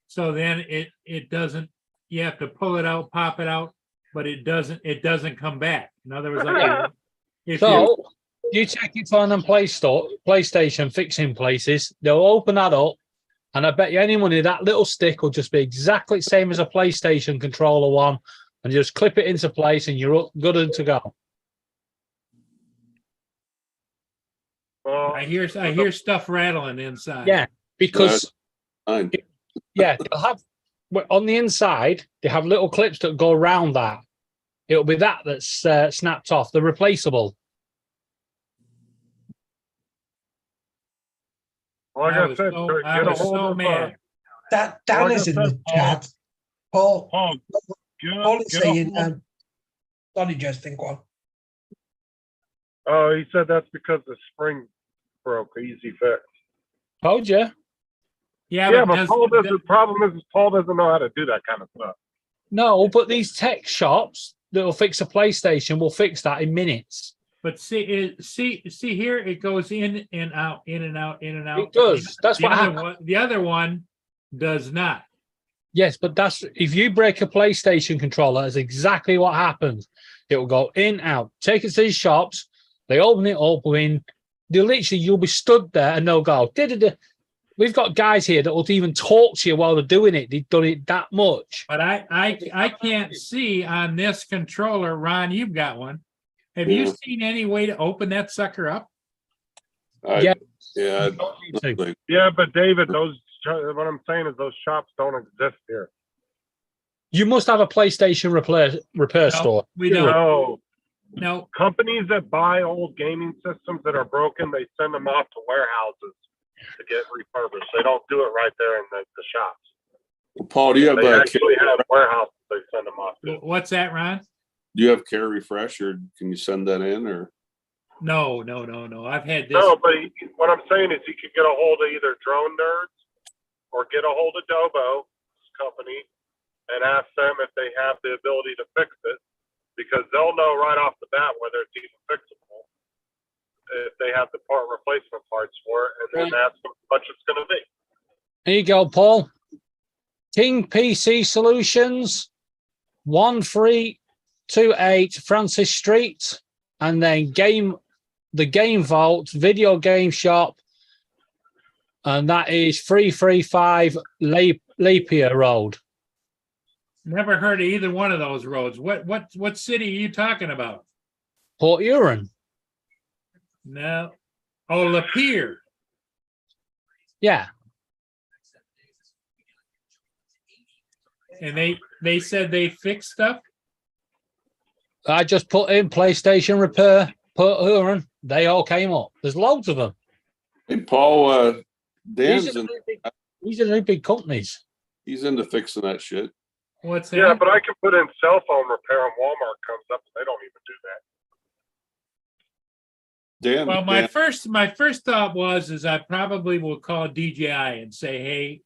So then it doesn't, you have to pull it out, pop it out, but it doesn't come back. In other words, like if you, So you check it on them PlayStation fixing places, they'll open that up, and I bet you any money that little stick will just be exactly the same as a PlayStation controller one, and you just clip it into place and you're good to go. Well, I hear stuff rattling inside. Yeah, because Fine. yeah, they'll have on the inside they have little clips that go around that. It'll be that's snapped off. They're replaceable. like I I was said, so, get I a was hold so of mad. That Dan Like I is in said, the chat. Paul, Paul, Paul is get a saying, hold- sorry, Justin, go on. Oh, he said that's because the spring broke. Easy fix. Told you. Yeah, but Paul doesn't. The problem is Paul doesn't know how to do that kind of stuff. No, but these tech shops that'll fix a PlayStation will fix that in minutes. But see here, it goes in and out, in and out, in and out. It does. That's The what other happens. one, the other one does not. Yes, but that's if you break a PlayStation controller, that's exactly what happens. It will go in, out. Take it to these shops, they open it up you'll be stood there and they'll go, da-da-da. We've got guys here that will even talk to you while they're doing it. They've done it that much. But I can't see on this controller, Ron, you've got one. Have you Yeah. seen any way to open that sucker up? Yeah. Yeah. Yeah, but David, what I'm saying is those shops don't exist here. You must have a PlayStation repair store. We don't. No, No, companies that buy old gaming systems that are broken, they send them off to warehouses to get refurbished. They don't do it right there in the shops. Paul, do you have They actually have warehouses they send them off to. what's that, Ron? do you have Care Refresh, or can you send that in, or? No. I've had this. No, but what I'm saying is you could get a hold of either Drone Nerds or get a hold of Dobo's company and ask them if they have the ability to fix it, because they'll know right off the bat whether it's even fixable if they have the part replacement parts for it, and then ask them how much it's going to be. There you go, Paul. King PC Solutions, 1328 Francis Street, and then the Game Vault Video Game Shop, and that is 335 Lapierre Road. Never heard of either one of those roads. What city are you talking about? Port Huron. No. Oh, Lapeer. Yeah. And they said they fixed stuff. I just put in PlayStation repair, Port Huron. They all came up. There's loads of them. Hey, Paul, These Dan's are in, the new big companies. he's into fixing that shit. What's that? Yeah, but I can put in cell phone repair and Walmart comes up and they don't even do that. Dan, Well, my Dan, first thought is I probably will call DJI and say, hey,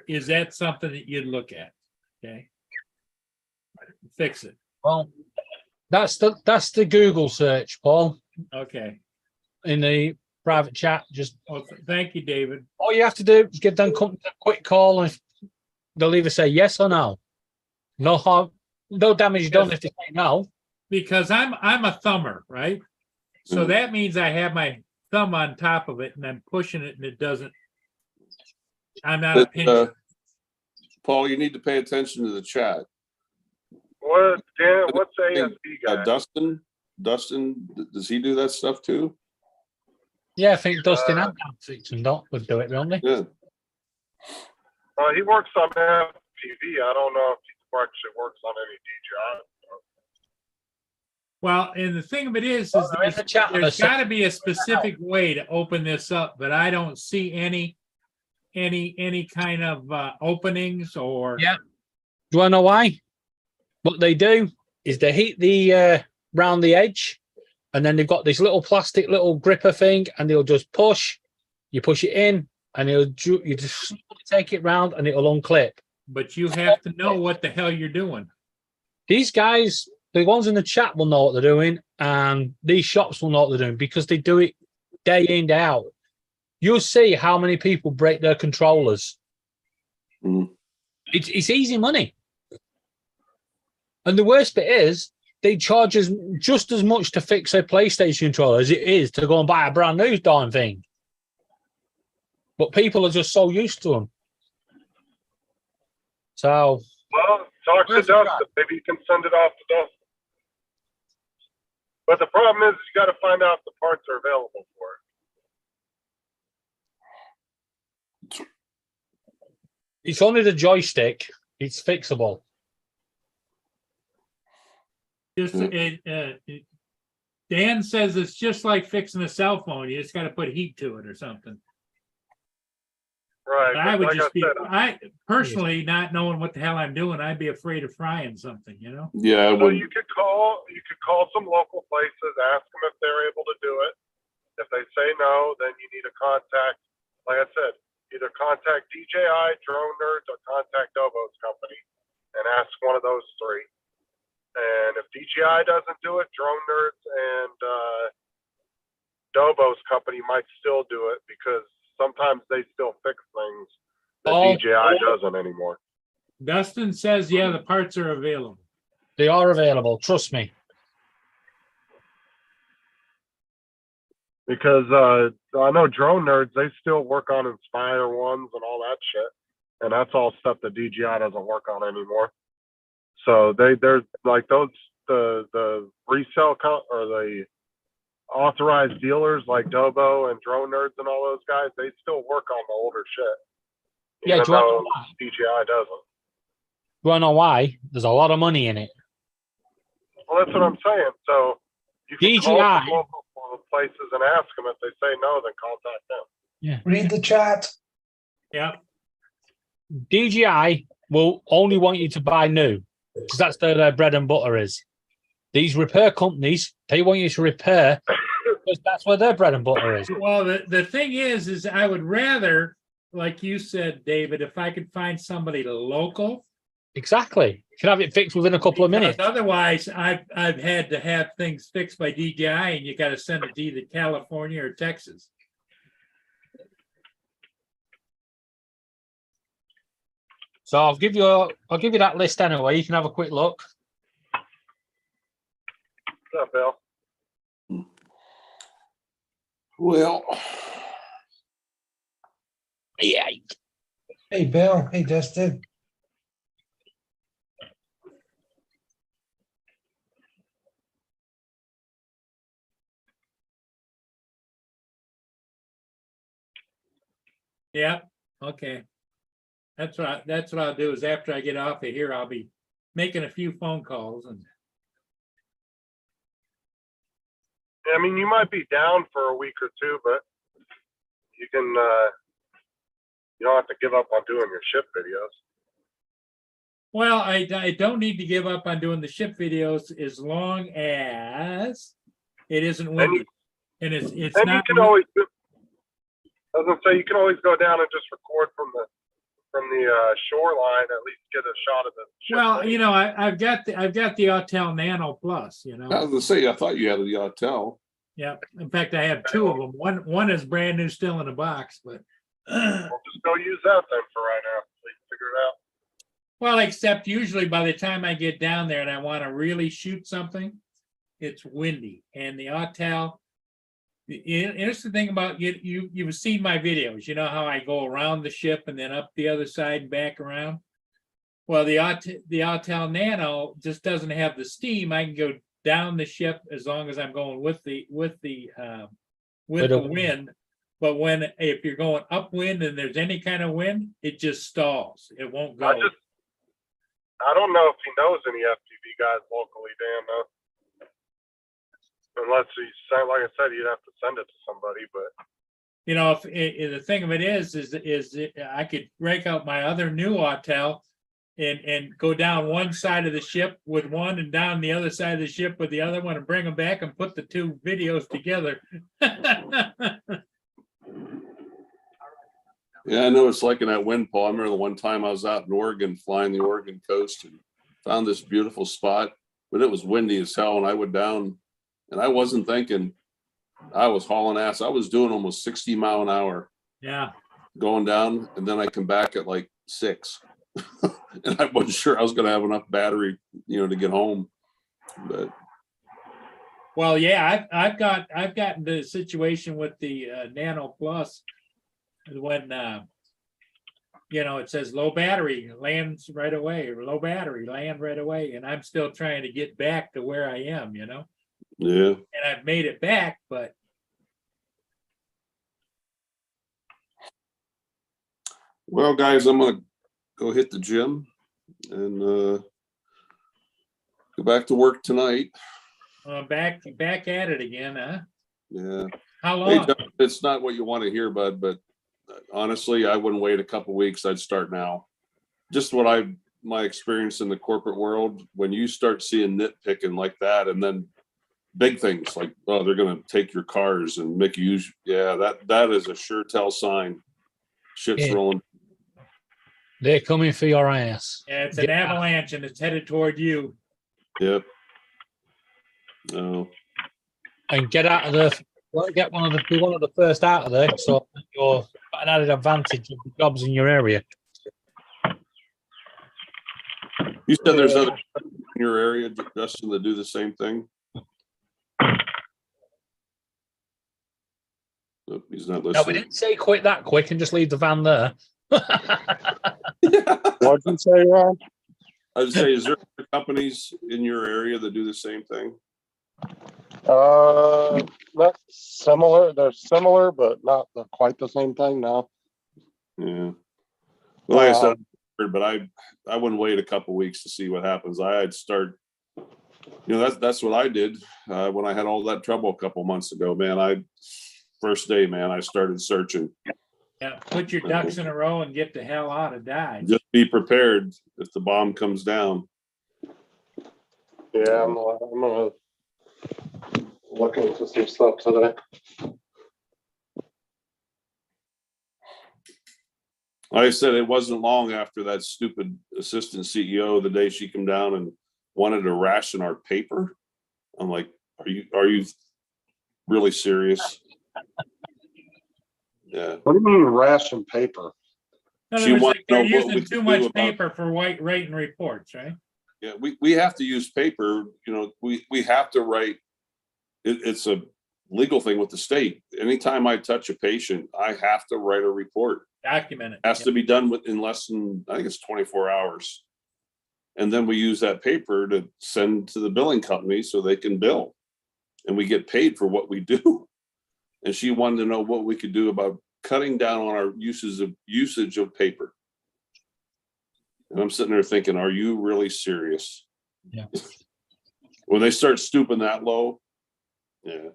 is that something that you'd look at? Okay. Fix it. Well, that's the Google search, Paul, Okay. in the private chat. Just Well, thank you, David. all you have to do is give them a quick call, and they'll either say yes or no. No harm, no damage done if they say no. Because I'm a thumber, right? So Mhm. that means I have my thumb on top of it and I'm pushing it and it doesn't. I'm not a but, pinch. Paul, you need to pay attention to the chat. What, Dan, what's ASP guy? Dustin, does he do that stuff too? Yeah, I think Dustin and Dan would do it, won't they? Yeah. He works on FPV. I don't know if he actually works on any DJI. Well, and the thing of it is Well, they're in the chat and there's they're got to be a specific way to open this up, but I don't see any kind of openings or. Yeah. Do you want to know why? What they do is they heat the round the edge, and then they've got this little plastic little gripper thing, and they'll just push. You push it in, and you just take it round, and it'll unclip. But you have to know what the hell you're doing. These guys, the ones in the chat, will know what they're doing, and these shops will know what they're doing because they do it day in, day out. You'll see how many people break their controllers. Mhm. It's easy money. And the worst bit is they charge us just as much to fix a PlayStation controller as it is to go and buy a brand new darn thing. But people are just so used to them. So, Well, talk to Where's the Dustin. Maybe you can send it off to Dustin. But the problem is you got to find out if the parts are available for it. it's only the joystick. It's fixable. Just Dan says it's just like fixing a cell phone. You just got to put heat to it or something. Right. But I would like just be, said, I personally not knowing what the hell I'm doing, I'd be afraid of frying something, you know? Yeah, so when, you could call some local places, ask them if they're able to do it. If they say no, then you need to contact, like I said, either contact DJI, Drone Nerds, or contact Dobo's company and ask one of those three. And if DJI doesn't do it, Drone Nerds and Dobo's company might still do it because sometimes they still fix things that DJI doesn't anymore. Dustin says, yeah, the parts are available. They are available. Trust me. Because I know Drone Nerds, they still work on Inspire ones and all that shit. And that's all stuff that DJI doesn't work on anymore. So they're like those, the resale or the authorized dealers like Dobo and Drone Nerds and all those guys, they still work on the older shit. Yeah, Even do you wanna know though why? DJI doesn't. You want to know why? There's a lot of money in it. Well, that's what I'm saying. So you can call DJI some local places and ask them. If they say no, then contact them. Read the chat. Yeah. DJI will only want you to buy new because that's their bread and butter is. These repair companies, they want you to repair because that's where their bread and butter is. Well, the thing is I would rather, like you said, David, if I could find somebody local. Exactly. You can have it fixed within a couple of minutes. Because otherwise, I've had to have things fixed by DJI, and you got to send it to either California or Texas. So I'll give you that list anyway. You can have a quick look. What's up, Bill? well, Yeah. Hey, Bill. Hey, Dustin. Yeah, okay. That's what I'll do is after I get off of here, I'll be making a few phone calls and. I mean, you might be down for a week or two, but you can, you don't have to give up on doing your ship videos. Well, I don't need to give up on doing the ship videos as long as it isn't And windy. you, And it's and you not, can always, I was gonna say, you can always go down and just record from the shoreline, at least get a shot of the ship. well, you know, I've got the Autel Nano Plus, you I know. was gonna say, I thought you had a Yachtel. Yeah, in fact, I have two of them. One is brand new, still in a box, but We'll just go use that then for right now. So you can figure it out. well, except usually by the time I get down there and I want to really shoot something, it's windy. And the Autel, the interesting thing about you've seen my videos. You know how I go around the ship and then up the other side and back around. Well, the Autel Nano just doesn't have the steam. I can go down the ship as long as I'm going with the wind. But if you're going upwind and there's any kind of wind, it just stalls. It won't go. I don't know if he knows any FPV guys locally, Dan, though. Unless he sent, like I said, you'd have to send it to somebody, but You know, if the thing of it is I could break out my other new Autel and go down one side of the ship with one and down the other side of the ship with the other one and bring them back and put the two videos together. Yeah, I know it's like in that wind, Paul. I remember the one time I was out in Oregon, flying the Oregon coast, and found this beautiful spot, but it was windy as hell. And I went down, and I wasn't thinking. I was hauling ass. I was doing almost 60 mile an hour Yeah. going down, and then I come back at like 6, and I wasn't sure I was going to have enough battery, to get home. But Well, yeah, I've gotten the situation with the Nano Plus when it says low battery lands right away, or low battery land right away, and I'm still trying to get back to where I am, yeah, and I've made it back, but well, guys, I'm gonna go hit the gym and go back to work tonight. back at it again, huh? Yeah. How Hey, long? John, it's not what you want to hear, bud, but honestly, I wouldn't wait a couple weeks. I'd start now. Just my experience in the corporate world, when you start seeing nitpicking like that, and then big things like, oh, they're going to take your cars and make you use, that is a sure tell sign. Shit's Yeah. rolling. They're coming for your ass. Yeah, it's an Get out. avalanche and it's headed toward you. Yep. No. And get out of there. Get be one of the first out of there, so you're got an added advantage of the jobs in your area. You said there's other in your area, Justin, that do the same thing. Nope, he's not No, we listening. didn't say quit that quick and just leave the van there. what'd you say, Ron? I would say, is there other companies in your area that do the same thing? Not similar. They're similar, but not quite the same thing. No. Yeah. Well, like I said, but I wouldn't wait a couple weeks to see what happens. I'd start. That's what I did when I had all that trouble a couple months ago. Man, first day, man, I started searching. Yeah, put your ducks in a row and get the hell out of Dodge. Just be prepared if the bomb comes down. Yeah, I'm gonna look into some stuff today. Like I said, it wasn't long after that stupid assistant CEO, the day she came down and wanted to ration our paper. I'm like, are you really serious? Yeah. What do you mean ration paper? In other She words, wants like, they're to know what we using can too do much about- paper for writing reports, right? Yeah, we have to use paper. We have to write. It's a legal thing with the state. Anytime I touch a patient, I have to write a report. Document it. Has to be done in less than, I think it's 24 hours. And then we use that paper to send to the billing company so they can bill. And we get paid for what we do. And she wanted to know what we could do about cutting down on our usage of paper. And I'm sitting there thinking, are you really serious? Yeah. When they start stooping that low, yeah.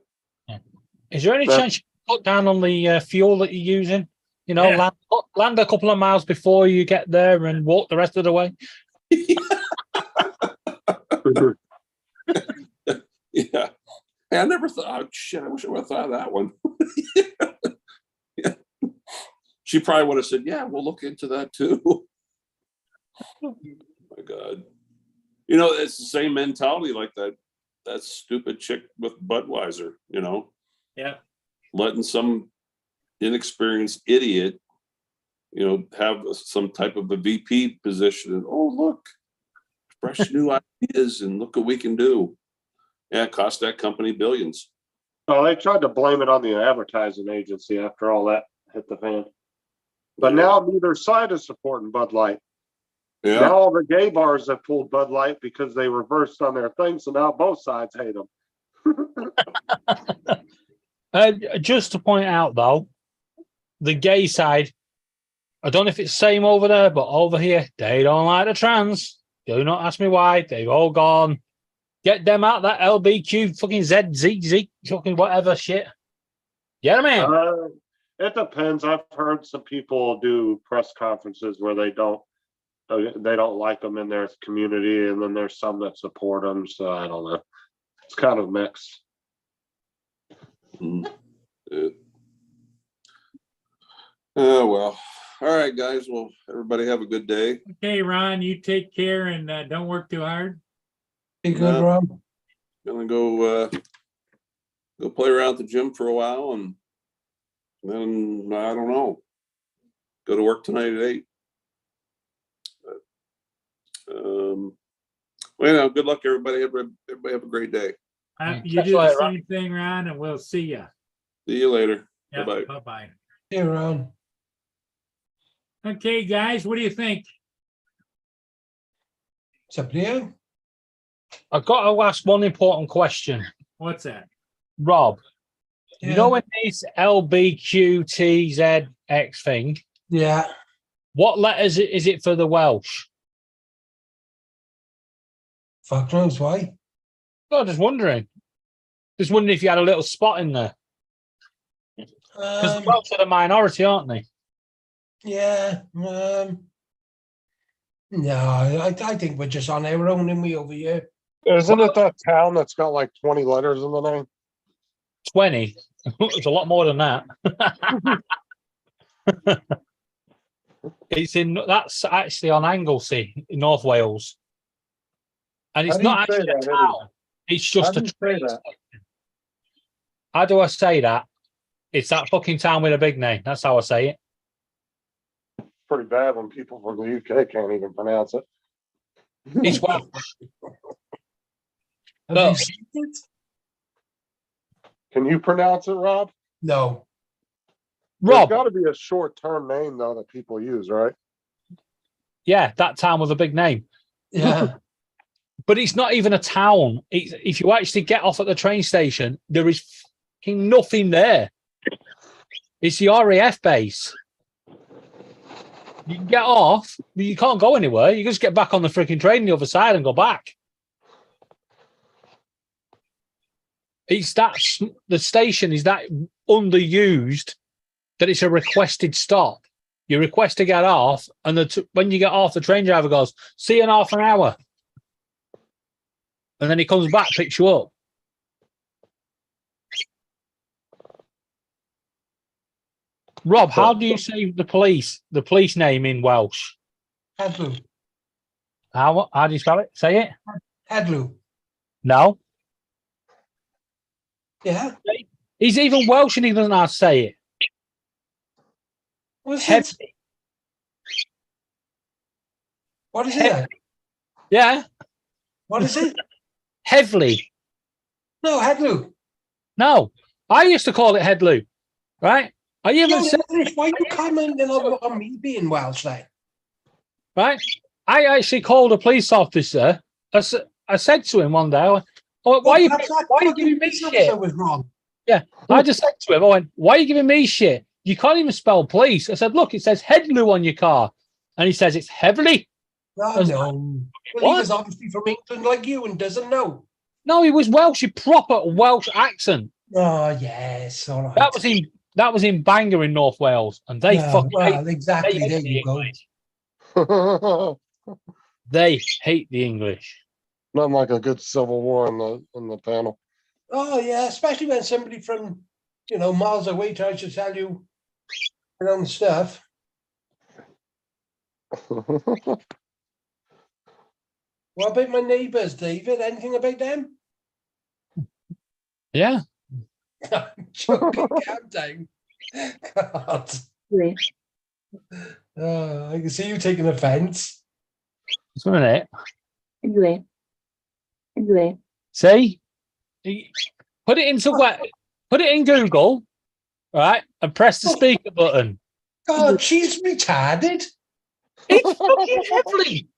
Is there any That- chance you can cut down on the fuel that you're using? Yeah. Land a couple of miles before you get there and walk the rest of the way. Yeah. Hey, I never thought, oh, shit, I wish I would have thought of that one. Yeah. She probably would have said, yeah, we'll look into that too. Oh my God. You know, it's the same mentality like that stupid chick with Budweiser, you know, Yeah. letting some inexperienced idiot, you know, have some type of a VP position and, oh, look, fresh new ideas and look what we can do. Yeah, it cost that company billions. Well, they tried to blame it on the advertising agency after all that hit the fan. But now neither side is supporting Bud Light. Yeah. Now all the gay bars have pulled Bud Light because they reversed on their thing, so now both sides hate them. Just to point out, though, the gay side, I don't know if it's the same over there, but over here, they don't like the trans. Do not ask me why. They've all gone. Get them out, that LBQ, fucking ZZZ, fucking whatever shit. Get them in. It depends. I've heard some people do press conferences where they don't like them in their community, and then there's some that support them. So I don't know. It's kind of mixed. Oh, well. All right, guys. Well, everybody have a good day. Okay, Ron, you take care and don't work too hard. Be good, Ron. Gonna go play around at the gym for a while, and then I don't know. Go to work tonight at 8. Well, you know, good luck, everybody. Everybody have a great day. You That's do the right, Ron. same thing, Ron, and we'll see you. See you later. Yeah, Bye-bye. bye-bye. Hey, Ron. Okay, guys, what do you think? It's up to you. I've got to ask one important question. What's that? Rob, Yeah. you know when this LBQTZX thing, Yeah. what letters is it for the Welsh? Fuck knows why. Oh, just wondering. Just wondering if you had a little spot in there. Because the Welsh are the minority, aren't they? Yeah. No, I think we're just on our own, and we over here. Isn't it that town that's got like 20 letters in the name? 20. It's a lot more than that. That's actually on Anglesey in North Wales. And it's How do you not say actually a that, town. It's just How a do you say train that? station. How do I say that? It's that fucking town with a big name. That's how I say it. Pretty bad when people from the UK can't even pronounce it. It's Welsh. Have No. you seen it? Can you pronounce it, Rob? No. There's Rob, got to be a short-term name though that people use, right? yeah, that town with a big name. Yeah. But it's not even a town. If you actually get off at the train station, there is fucking nothing there. It's the RAF base. You can get off, but you can't go anywhere. You just get back on the freaking train the other side and go back. It's that the station is that underused that it's a requested stop. You request to get off, and when you get off, the train driver goes, "See you in half an hour," and then he comes back, picks you up. Rob, how do you say the police name in Welsh? Headloo. How do you spell it? Say it. Headloo. No. Yeah. He's even Welsh and he doesn't know how to say it. What's it? Heavily. What is it? Yeah. What is it? Heavily. No, Headloo. No. I used to call it Headloo. Right? I even Yo, said, English, why are you commenting on me being Welsh then? right? I actually called a police officer. I said to him one day, I went, "Oh, why are you giving me shit?" I was wrong. I just said to him, I went, "Why are you giving me shit? You can't even spell police." I said, "Look, it says Headloo on your car." And he says, "It's heavily." Oh, no. Well, What? he was obviously from England like you and doesn't know. No, he was Welsh, a proper Welsh accent. Oh, yes. All right. That was in Bangor in North Wales. And they Yeah, fucking well, exactly. they There hate you the go. English. They hate the English. Nothing like a good civil war in the panel. Oh yeah, especially when somebody from, miles away tries to tell you their own stuff. What about my neighbours, David? Anything about them? Yeah. Joking, calm down. God. Agree. I can see you taking offence. Just a minute. Agree. Agree. See? Put it into put it in Google, right? And press the speaker button. God, she's retarded. It's fucking heavily.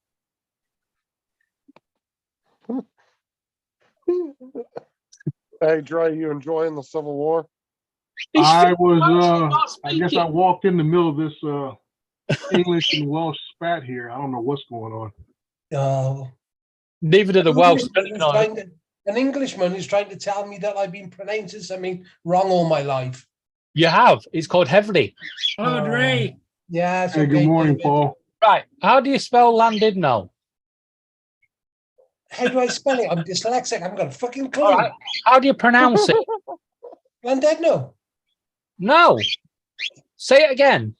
Hey, Dre, you enjoying the Civil War? I guess I I walked in the middle of this English and Welsh spat here. I don't know what's going on. Oh. Neither did the Welsh. An Englishman is trying to tell me that I've been pronouncing something wrong all my life. You have. It's called heavily. Oh, Dre, Yeah. it's Hey, good okay, morning, David. Paul. Right. How do you spell Landidno? How do I spell it? I'm dyslexic. I haven't got a fucking clue. All right. How do you pronounce it? Landegno. No. Say it again.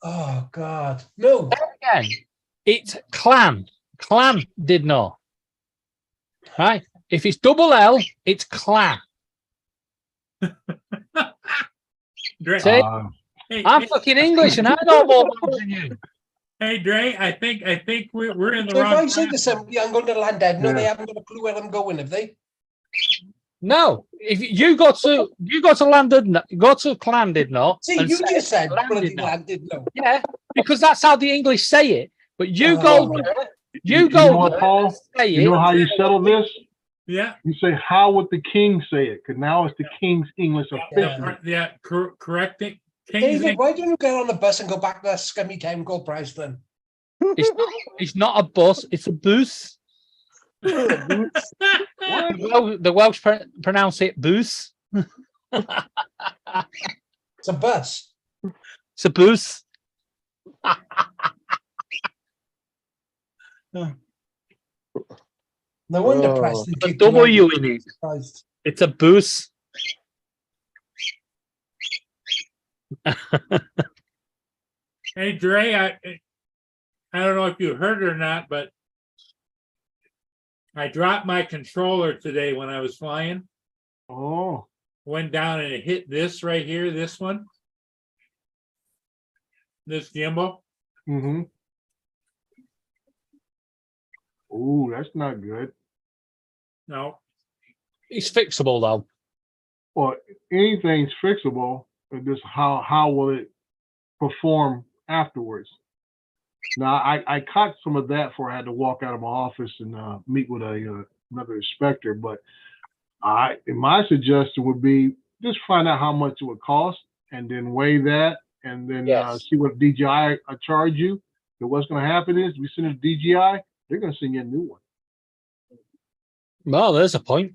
Oh God. No. Say it again. It's clan. Clan did not. Right. If it's double L, it's clan. Dre, See? hey, I'm hey, fucking English and I know more words than you. hey, Dre, I think we're in the So if wrong. I say to class. somebody, I'm going to Landegno, Yeah. they haven't got a clue where I'm going, have they? No. If you go to Llandudno, go to Llandudno. See, and you say just said bloody Llandudno. Landegno. Yeah, because that's how the English say it. But you Oh. go there, you know go what, there, Paul? say You know it. how you settle this? Yeah, You say, how would the king say it? Because now it's the king's English officially. yeah, correcting. David, why don't you get on a bus and go back to that scummy town called Preston? It's not a bus, it's a booth. What? The Welsh pronounce it booth. It's a bus. It's a booth. No wonder Oh. Preston A kicked you out. W in it. Christ. It's a booth. Hey, Dre, I don't know if you heard it or not, but I dropped my controller today when I was flying. Oh, Went down and it hit this right here, this one. This gimbal. mm-hmm. Ooh, that's not good. No, It's fixable though. Well, anything's fixable. But just how will it perform afterwards? Now, I caught some of that before I had to walk out of my office and meet with another inspector. But my suggestion would be just find out how much it would cost, and then weigh that, and then Yes. see what DJI charge you. But what's going to happen is we send it to DJI, they're going to send you a new one. Well, there's a point.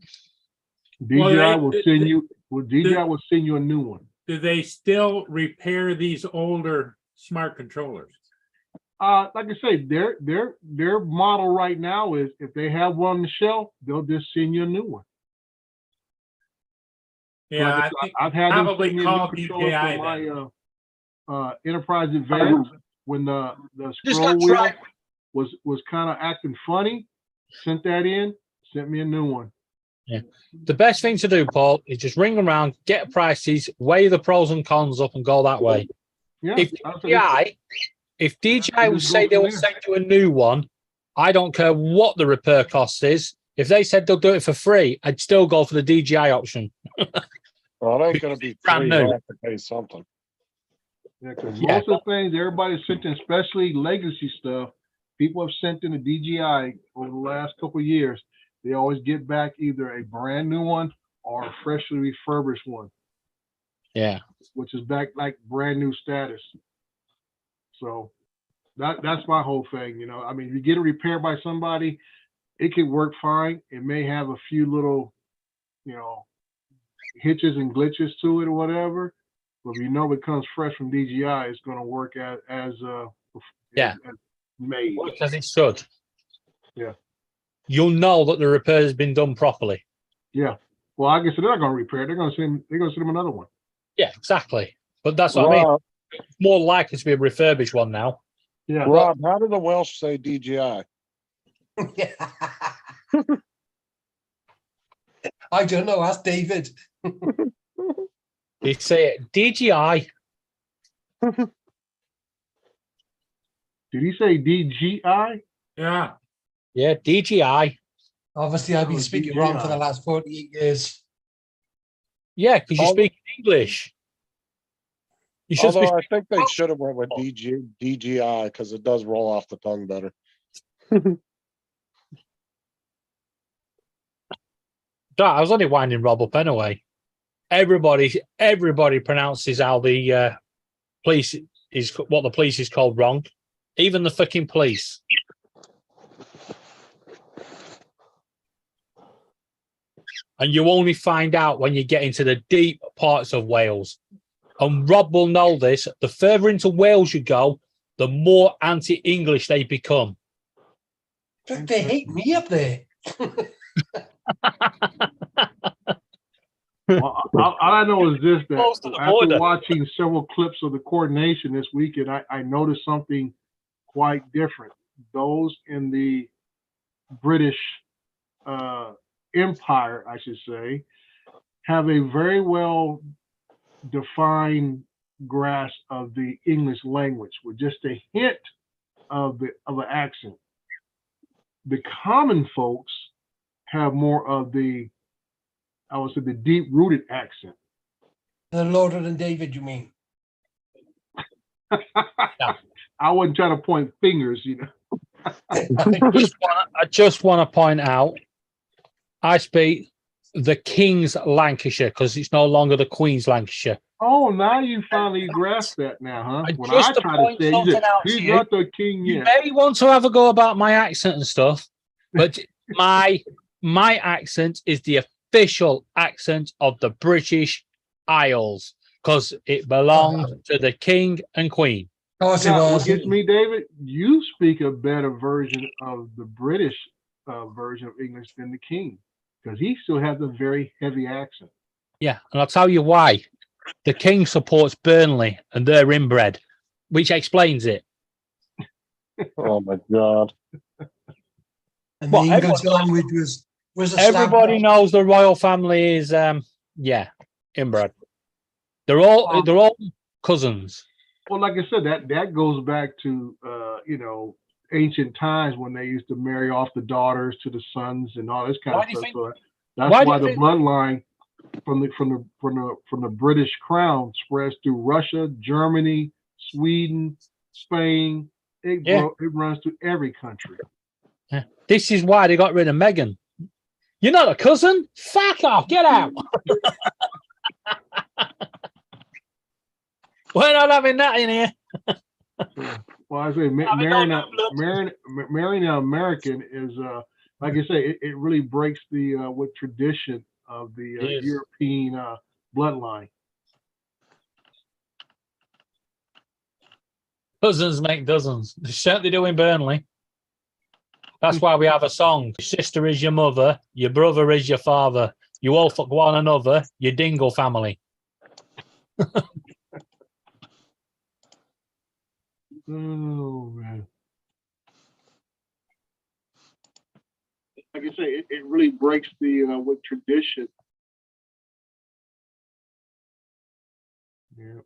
DJI will send you. Well, DJI will send you a new one. do they still repair these older smart controllers? Like I say, their model right now is if they have one on the shelf, they'll just send you a new one. Yeah, Like I I said, think I've had them probably send me a call new controller DJI for my Enterprise Advance when the Just scroll got wheel tried. was kind of acting funny. Sent that in, sent me a new one. The best thing to do, Paul, is just ring around, get prices, weigh the pros and cons up, and go that way. Yeah, If DJI will just say go they from will there. send you a new one, I don't care what the repair cost is. If they said they'll do it for free, I'd still go for the DJI option. Well, it ain't gonna be Brand free. new. You'll have to pay something. Yeah, because Yeah. most of the things everybody sent in, especially legacy stuff, people have sent in a DJI over the last couple of years. They always get back either a brand new one or a freshly refurbished one, Yeah. which is back like brand new status. So that's my whole thing. You know, I mean, if you get it repaired by somebody, it could work fine. It may have a few little, hitches and glitches to it or whatever. But if you know it comes fresh from DJI, it's going to work as Yeah. made. Work as it should. Yeah. you'll know that the repair has been done properly. Yeah. Well, I guess they're not going to repair. They're going to send him another one. Yeah, exactly. But that's what I mean. Rob, It's more likely to be a refurbished one now. Yeah. Rob, how do the Welsh say DGI? I don't know. Ask David. They say DGI. Did he say DGI? Yeah, Yeah, DGI. Obviously, I've been Oh, speaking wrong for DGI. the last 48 years. Yeah, because you Although- speak English. You should Although speak. I think they should have went with DGI because it does roll off the tongue better. I was only winding Rob up anyway. Everybody pronounces how the police is what the police is called wrong. Even the fucking police. And you only find out when you get into the deep parts of Wales. And Rob will know this. The further into Wales you go, the more anti-English they become. But they hate me up there. Well, all I know is this, Close to that the after border. watching several clips of the coordination this weekend, I noticed something quite different. Those in the British Empire, I should say, have a very well defined grasp of the English language with just a hint of an accent. The common folks have more of the, I would say, the deep-rooted accent. The Lord and David, you mean? I wasn't trying to point fingers, you know. I just want to point out, I speak the King's Lancashire because it's no longer the Queen's Lancashire. Oh, now you finally grasp that now, huh? And When just I to try point to say, something out to he's you, not the king You yet. may want to have a go about my accent and stuff, but my accent is the official accent of the British Isles because it belongs to the King and Queen. Of course it Now, was. what gets me, David, you speak a better version of the British version of English than the king, because he still has a very heavy accent. Yeah, and I'll tell you why. The King supports Burnley and they're inbred, which explains it. Oh my God. And Well, the English everyone- language was a Everybody stamp. knows the royal family is inbred. They're all cousins. Well, like I said, that goes back to ancient times when they used to marry off the daughters to the sons and all this kind Why of do you stuff. think- So that's why do why you the think- bloodline from the British crown spreads through Russia, Germany, Sweden, Spain. It runs through every country. This is why they got rid of Meghan. You're not a cousin? Fuck off, get out. We're not having that in here. Well, I say marrying an American is like I say, it really breaks the with tradition of the Yes. European bloodline. Cousins make dozens. They certainly do in Burnley. That's why we have a song. Your sister is your mother. Your brother is your father. You all fuck one another. Your dingle family. Oh man! Like I say, it really breaks the with tradition. Yeah.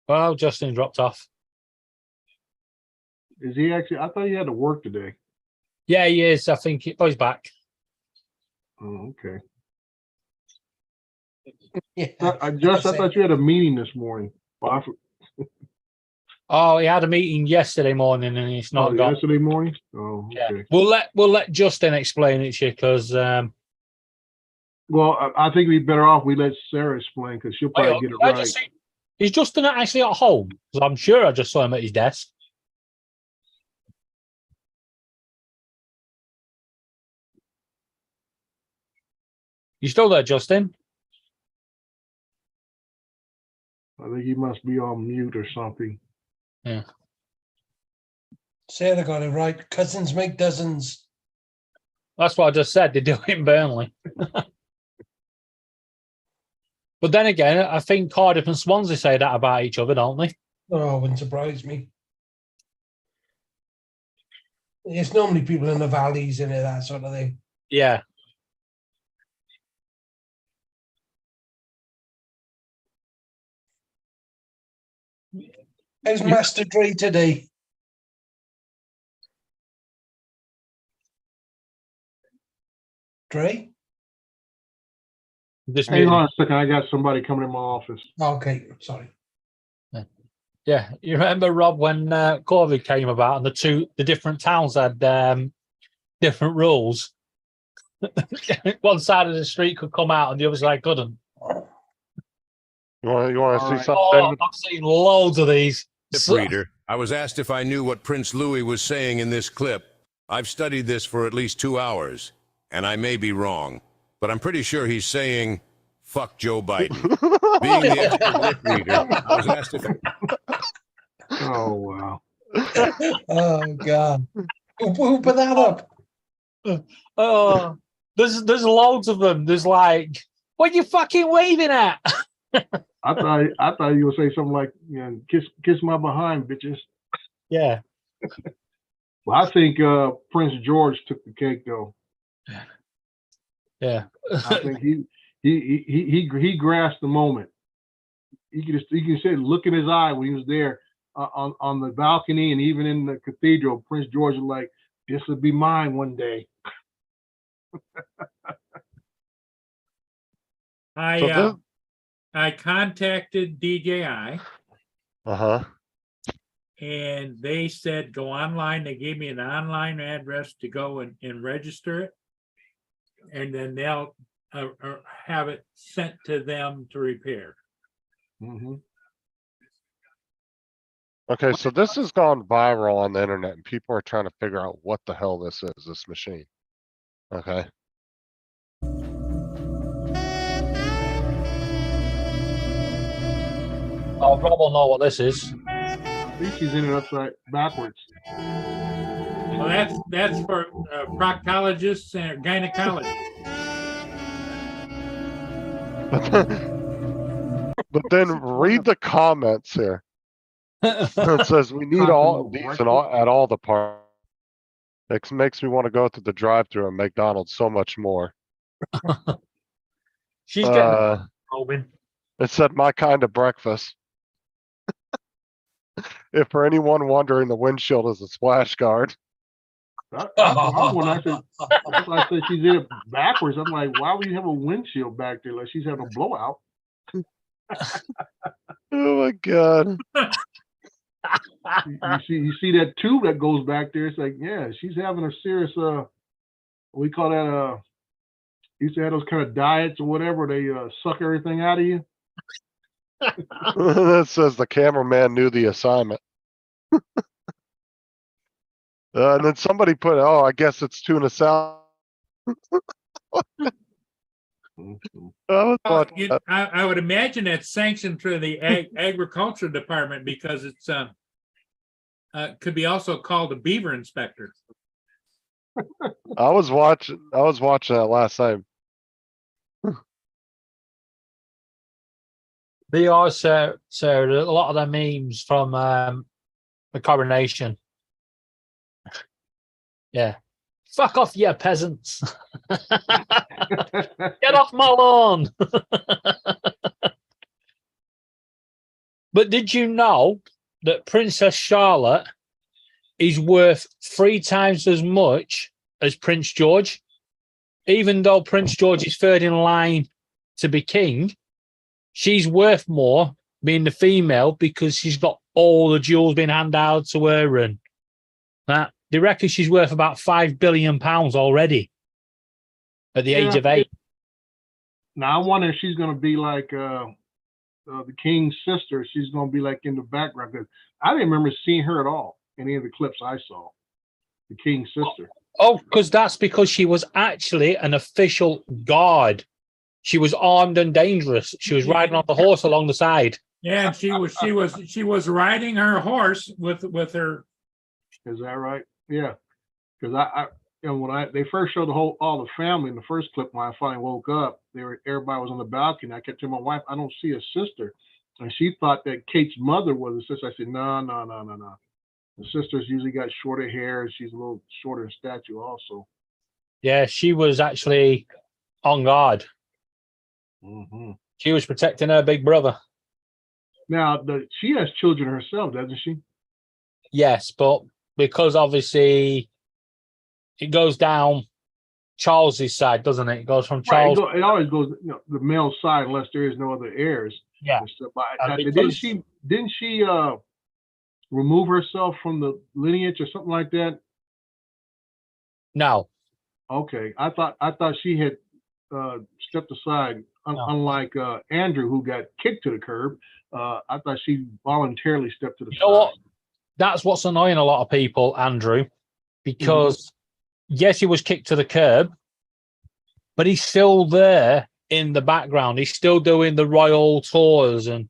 Well, Justin dropped off. Is he actually? I thought he had to work today. Yeah, he is. I think he's back. Oh, okay. Yeah. I thought you had a meeting this morning. Well, Oh, he had a meeting yesterday morning and it's not gone. yesterday morning. Oh, Yeah. okay. We'll let Justin explain it to you because Well, I think we'd be better off we let Sarah explain because she'll probably get it right. is Justin actually at home? 'Cause I'm sure I just saw him at his desk. You still there, Justin? I think he must be on mute or something. Sarah got it right. Cousins make dozens. That's what I just said. They do it in Burnley. But then again, I think Cardiff and Swansea say that about each other, don't they? Oh, wouldn't surprise me. It's normally people in the valleys and that sort of thing. Yeah. How's Master Dre today? Dre? Just Hang on a second. I got somebody coming in my office. Okay, sorry. Yeah, you remember, Rob, when COVID came about and the different towns had different rules. One side of the street could come out and the other side couldn't. You want to All see right. something? Oh, David? I've seen loads of these. Clip reader. I was asked if I knew what Prince Louis was saying in this clip. I've studied this for at least 2 hours, and I may be wrong, but I'm pretty sure he's saying, fuck Joe Biden. Being the expert lip reader, I was asked if... Oh, wow. Oh God. Who put that up? Oh, there's loads of them. There's like, what you fucking waving at? I thought you were gonna say something like, you know, kiss my behind, bitches. Yeah. Well, I think Prince George took the cake though. Yeah. I think he grasped the moment. You can say look in his eye when he was there on the balcony and even in the cathedral. Prince George was like, "This will be mine one day." I contacted DJI Uh-huh. and they said go online. They gave me an online address to go and register it. And then they'll have it sent to them to repair. Mm-hmm. Okay, so this has gone viral on the internet and people are trying to figure out what the hell this is, this machine. Okay. Oh, Rob will know what this is. I think she's in it upside backwards. Well, that's for proctologists and gynecologists. But then read the comments here. It says we need all these and all at all the parts. It makes me want to go to the drive-thru at McDonald's so much more. She's getting Robin. It said my kind of breakfast. If for anyone wondering, the windshield is a splash guard. When I said she's in it backwards, I'm like, why would you have a windshield back there? Like she's having a blowout. Oh my god. You see that tube that goes back there. It's like, yeah, she's having a serious we call that used to have those kind of diets or whatever, they suck everything out of you. That says the cameraman knew the assignment. And then somebody put, oh, I guess it's tuna salad. I would imagine that's sanctioned through the agriculture department because it's could be also called a beaver inspector. I was watching that last night. They are, Sarah, a lot of their memes from the coronation. Yeah. Fuck off, you peasants. Get off my lawn. But did you know that Princess Charlotte is worth 3 times as much as Prince George? Even though Prince George is third in line to be king, she's worth more being the female because she's got all the jewels being handed out to her and that. They reckon she's worth about £5 billion already at the age of 8. Now I wonder if she's gonna be like the king's sister. She's gonna be like in the background because I didn't remember seeing her at all in any of the clips I saw. The king's sister. Oh, because she was actually an official guard. She was armed and dangerous. She was riding on the horse along the side. Yeah, and she was riding her horse with her. Is that right? Yeah. Because when they first showed all the family in the first clip, when I finally woke up, everybody was on the balcony. I kept telling my wife, I don't see a sister, and she thought that Kate's mother was a sister. I said, no. The sister's usually got shorter hair. She's a little shorter in stature also. Yeah, she was actually on guard. Mm-hmm. She was protecting her big brother. Now, she has children herself, doesn't she? Yes, but because obviously it goes down Charles's side, doesn't it? It goes from Right. Charles. It always goes, the male side unless there is no other heirs. Yeah. And stuff. But And didn't she remove herself from the lineage or something like that? No. Okay, I thought she had stepped aside, No. unlike Andrew, who got kicked to the curb. I thought she voluntarily stepped to the You side. know what? That's what's annoying a lot of people, Andrew, because yes, he was kicked to the curb, but he's still there in the background. He's still doing the royal tours, and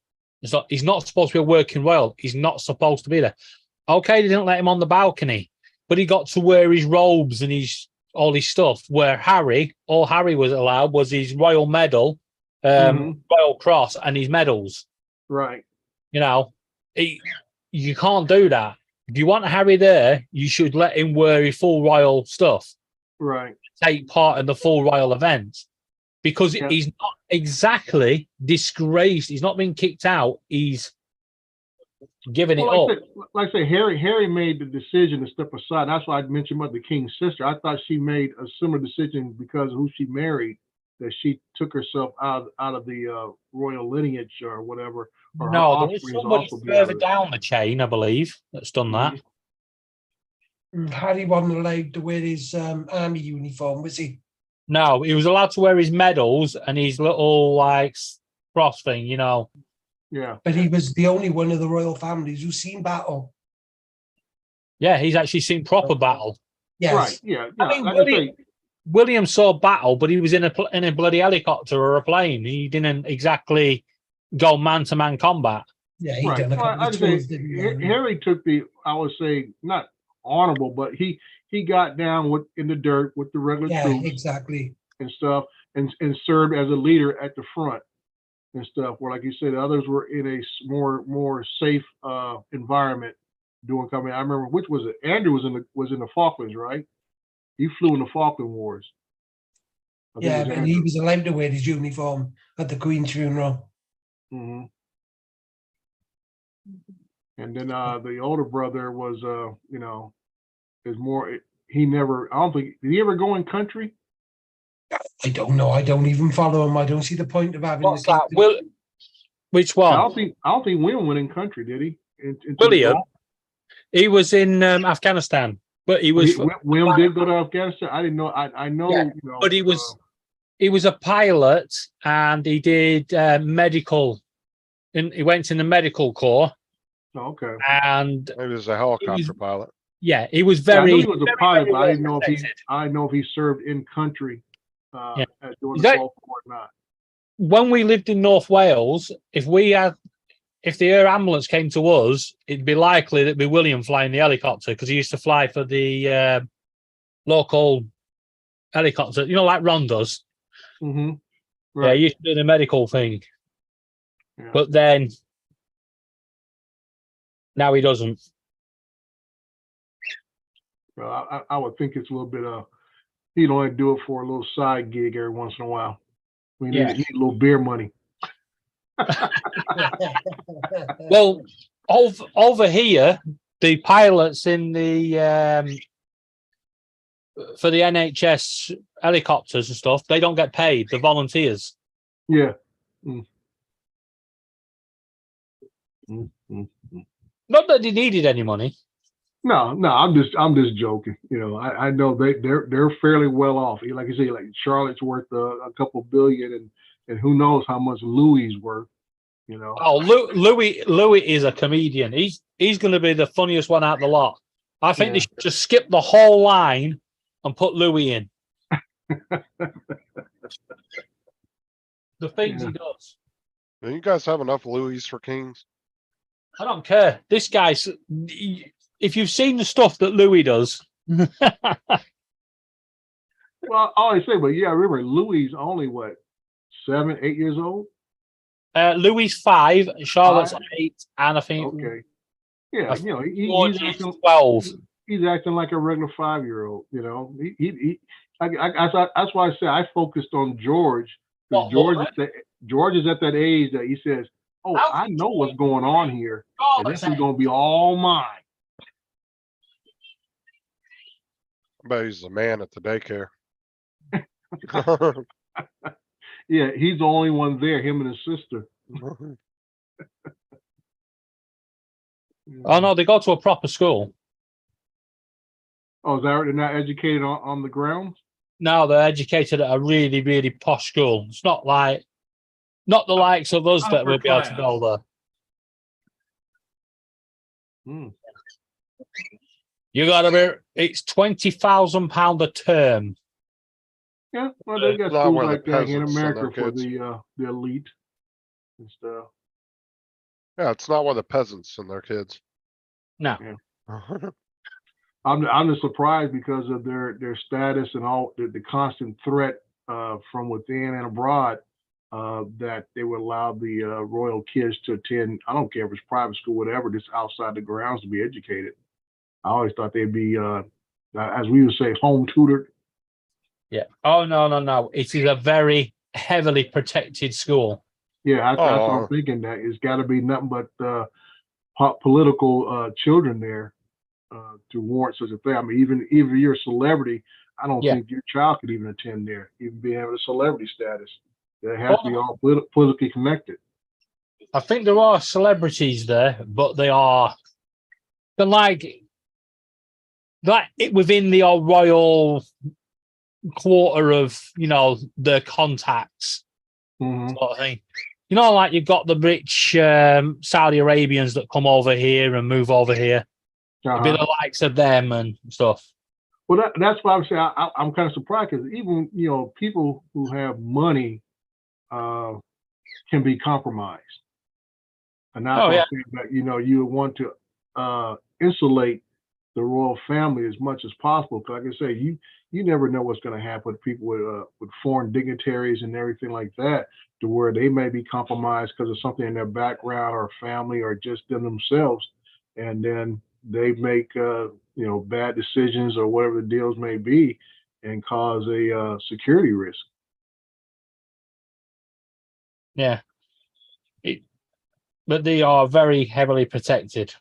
he's not supposed to be a working royal. He's not supposed to be there. Okay, they didn't let him on the balcony, but he got to wear his robes and all his stuff. Where all Harry was allowed was his royal medal, royal cross, and his medals. Right. You know, you can't do that. If you want Harry there, you should let him wear his full royal stuff. Right. Take part in the full royal event, because Yeah. he's not exactly disgraced. He's not been kicked out. He's giving it up. Like I say, Harry made the decision to step aside. That's why I mentioned about the king's sister. I thought she made a similar decision because of who she married, that she took herself out of the royal lineage or whatever. Or her No, there was offspring is somebody also further beyond down the chain, I believe, that's done that. Harry wasn't allowed to wear his army uniform, was he? No, he was allowed to wear his medals and his little like cross thing, you know. Yeah. But he was the only one of the royal families who's seen battle. Yeah, he's actually seen proper battle. Yes. Right. Yeah. I mean, Like I say, William saw battle, but he was in a bloody helicopter or a plane. He didn't exactly go man-to-man combat. Yeah, he right. done a Well, couple of I'd say tours, didn't he? Harry took I would say, not honorable, but he got down in the dirt with the regular Yeah, troops exactly. and stuff, and served as a leader at the front and stuff. Where, like you said, others were in a more safe environment doing coming. I remember, which was it? Andrew was in the Falklands, right? He flew in the Falkland Wars. I think it Yeah, was but Andrew. he was allowed to wear his uniform at the Queen's funeral. hmm And then the older brother was, is more. He never. I don't think. Did he ever go in country? I don't know. I don't even follow him. I don't see the point of having What's the that? Which I one? don't think William went in country, did he? Into William? the- He was in Afghanistan, but he was. William did go to Afghanistan. I didn't know. I know. Yeah, but he was a pilot, and he did medical. He went in the medical corps, okay. and Maybe as a helicopter pilot. yeah, he was Yeah, I very. knew he was a very, pilot, very but I didn't know well-protected. I know if he served in country Yeah. during Is the that- Gulf War or not. When we lived in North Wales, if the air ambulance came to us, it'd be likely that it'd be William flying the helicopter, because he used to fly for the local helicopter, like Ron does. Mm-hmm. Yeah, he used to do the medical thing. Yeah. But then now he doesn't. Well, I would think it's a little bit he'd only do it for a little side gig every once in a while. We need a little beer money. Well, over here, the pilots in the for the NHS helicopters and stuff, they don't get paid. The volunteers. Yeah. Not that they needed any money. No, I'm just joking. I know they're fairly well off. Like you say, like Charlotte's worth a couple billion, and who knows how much Louis worth. Oh, Louis is a comedian. He's going to be the funniest one out of the lot. I think they should just skip the whole line and put Louis in. The things he does. Do you guys have enough Louis for Kings? I don't care. This guy's. If you've seen the stuff that Louis does, Well, I always say, but yeah, remember Louis only what 7, 8 years old. Louis 5, Charlotte's 5? 8, and I think Okay. Yeah, I you know, George he's is acting 12. he's acting like a regular 5-year-old. You know, that's why I say I focused on George because What, Laura? George is at that age that he says, "Oh, I know what's going on here, and this is going to be all mine." I bet he's the man at the daycare. Yeah, he's the only one there. Him and his sister. Oh no, they go to a proper school. Oh, is that right? They're not educated on the grounds? No, they're educated at a really, really posh school. It's not the likes of us that Upper will be able to class. go there. Hmm. You gotta be. It's £20,000 a term. Yeah, well, they got Not schools where the like that in peasants send their America for kids. the elite and stuff. Yeah, it's not where the peasants and their kids. No. I'm just surprised because of their status and all the constant threat from within and abroad that they would allow the royal kids to attend. I don't care if it's private school, whatever, just outside the grounds to be educated. I always thought they'd be, as we would say, home tutored. Yeah. Oh no. It is a very heavily protected school. Yeah, that's what I'm Oh. thinking. That it's got to be nothing but political children there to warrant such a thing. I mean, even if you're a celebrity, I don't Yeah. think your child could even attend there, even being having a celebrity status. It has to be all politically connected. I think there are celebrities there, but they're like it within the royal quarter of their contacts Mhm. sort of thing. Like you've got the rich Saudi Arabians that come over here and move over here. A bit Uh-huh. of likes of them and stuff. Well, that's why I'm saying I'm kind of surprised because even people who have money can be compromised, and that's Oh, what yeah. I'm saying that you would want to insulate the royal family as much as possible. Because like I say, you never know what's going to happen with people with foreign dignitaries and everything like that, to where they may be compromised because of something in their background or family or just them themselves, and then they make bad decisions or whatever the deals may be, and cause a security risk. Yeah. But they are very heavily protected.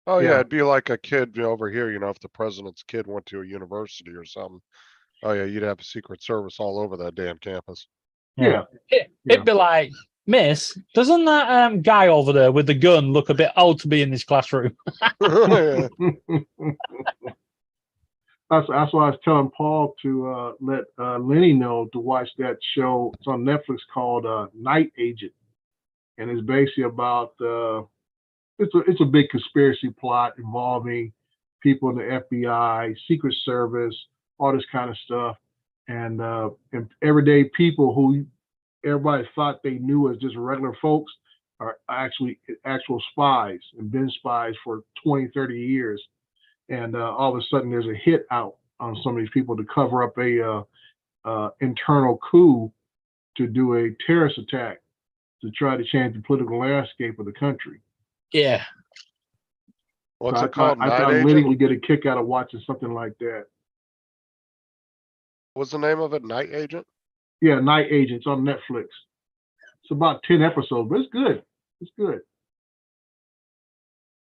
Oh yeah, Yeah. it'd be like a kid over here, if the president's kid went to a university or something. Oh yeah, you'd have a Secret Service all over that damn campus. Yeah. It'd be like, Miss, doesn't that guy over there with the gun look a bit old to be in this classroom? Yeah. That's why I was telling Paul to let Lenny know to watch that show. It's on Netflix called Night Agent, and it's basically about it's a big conspiracy plot involving people in the FBI, Secret Service, all this kind of stuff, and everyday people who everybody thought they knew as just regular folks are actually actual spies and been spies for 20, 30 years. And all of a sudden there's a hit out on some of these people to cover up a internal coup to do a terrorist attack to try to change the political landscape of the country. Yeah. What's So it called? I Night thought Agent? Liddy would get a kick out of watching something like that. What's the name of it? Night Agent? Yeah, Night Agents on Netflix. It's about 10 episodes, but it's good. It's good.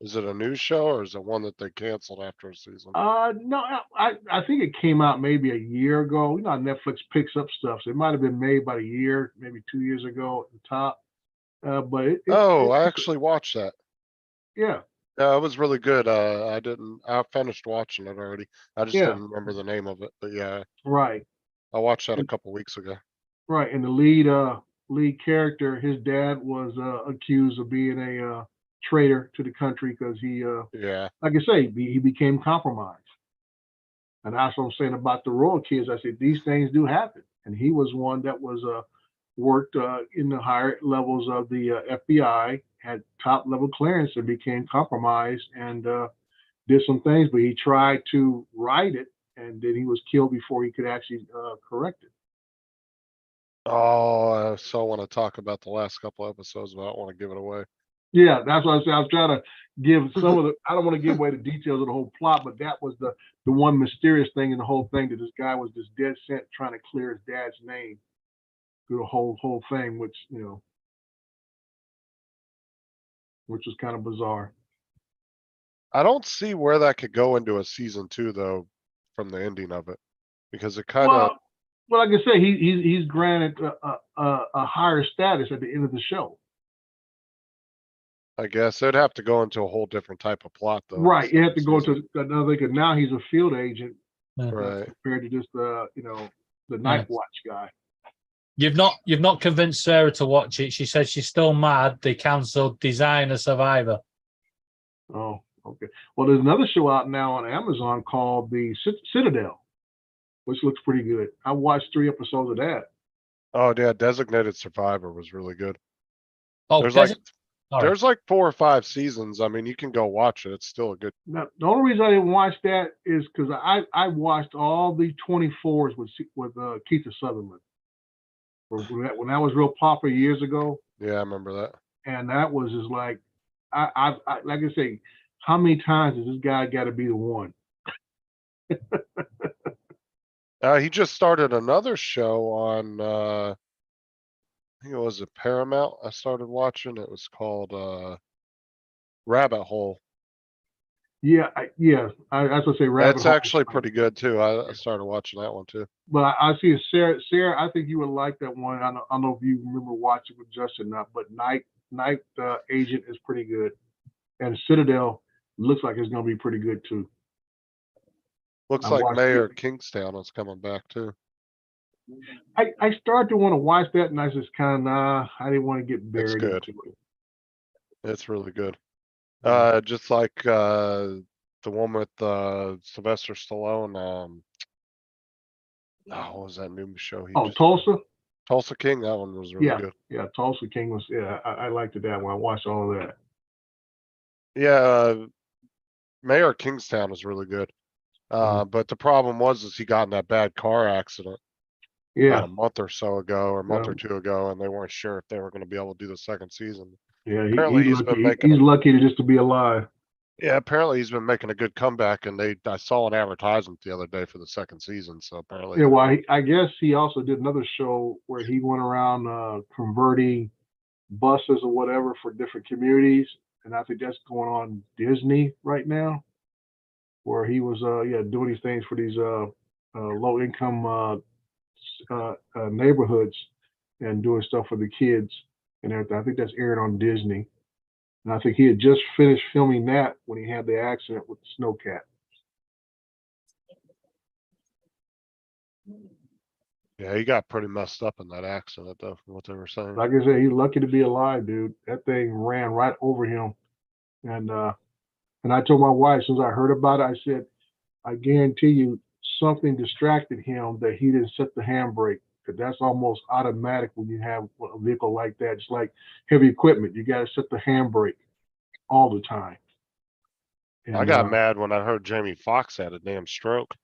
Is it a news show or is it one that they canceled after a season? No, I think it came out maybe a year ago. You know how Netflix picks up stuff, so it might have been made about a year, maybe 2 years ago at the top. But I actually watched that. yeah, Yeah, it was really good. I finished watching it already. I just Yeah. didn't remember the name of it. But yeah, right, I watched that a couple weeks ago. right. And the lead character, his dad was accused of being a traitor to the country because he, Yeah. like I say, he became compromised. And that's what I'm saying about the royal kids. I said these things do happen, and he was one that was worked in the higher levels of the FBI, had top level clearance, and became compromised and did some things. But he tried to right it, and then he was killed before he could actually correct it. Oh, I so want to talk about the last couple episodes, but I don't want to give it away. Yeah, that's what I was trying to give some of the. I don't want to give away the details of the whole plot, but that was the one mysterious thing in the whole thing, that this guy was just dead set trying to clear his dad's name through the whole thing, which which was kind of bizarre. I don't see where that could go into a season 2 though, from the ending of it, because it kind of. Well, like I say, he's granted a higher status at the end of the show. I guess it'd have to go into a whole different type of plot though. Right, you have to go season. to another, because now he's a field agent Right. compared to just the night watch guy. You've not convinced Sarah to watch it. She said she's still mad they cancelled Designer Survivor. Oh, okay. Well, there's another show out now on Amazon called The Citadel, which looks pretty good. I watched 3 episodes of that. Oh yeah, Designated Survivor was really good. Oh, There's Desert- like sorry. there's like 4 or 5 seasons. I mean, you can go watch it. It's still a good. Now, the only reason I didn't watch that is because I watched all the 24s with Keith Sutherland. When that was real popular years ago, Yeah, I remember that. and that was just like, I like I say, how many times has this guy got to be the one? He just started another show on. I think it was a Paramount. I started watching. It was called Rabbit Hole. Yeah, I was gonna say Rabbit That's Hole. actually pretty good too. I started watching that one too. But I see Sarah. Sarah, I think you would like that one. I don't know if you remember watching with Justin or not, but Night Agent is pretty good, and Citadel looks like it's gonna be pretty good too. Looks I like watched Mayor it. Kingstown is coming back too. I started to want to watch that, and I just kind of I didn't want to get buried good. into it. It's really good. Yeah. Just like the one with Sylvester Stallone. What was that new show? Tulsa. Tulsa King. That one was really good. Yeah, Tulsa King was. Yeah, I liked it that one. I watched all of that. Yeah, Mayor Kingstown was really good. But the problem was he got in that bad car accident Yeah, about a month or so ago, or a month Yeah. or 2 ago, and they weren't sure if they were going to be able to do the second season. yeah. Apparently He's he's been lucky. making He's lucky just to be alive. Yeah, apparently he's been making a good comeback, and I saw an advertisement the other day for the second season. So apparently, Yeah, well, I guess he also did another show where he went around converting buses or whatever for different communities, and I think that's going on Disney right now, where he was doing these things for these low income neighborhoods and doing stuff for the kids and everything. I think that's aired on Disney, and I think he had just finished filming that when he had the accident with the snowcat. yeah, he got pretty messed up in that accident, though, from what they were saying. Like I said, he's lucky to be alive, dude. That thing ran right over him. And I told my wife, since I heard about it, I said, I guarantee you something distracted him that he didn't set the handbrake. Because that's almost automatic when you have a vehicle like that. It's like heavy equipment. You got to set the handbrake all the time. And, I got mad when I heard Jamie Foxx had a damn stroke.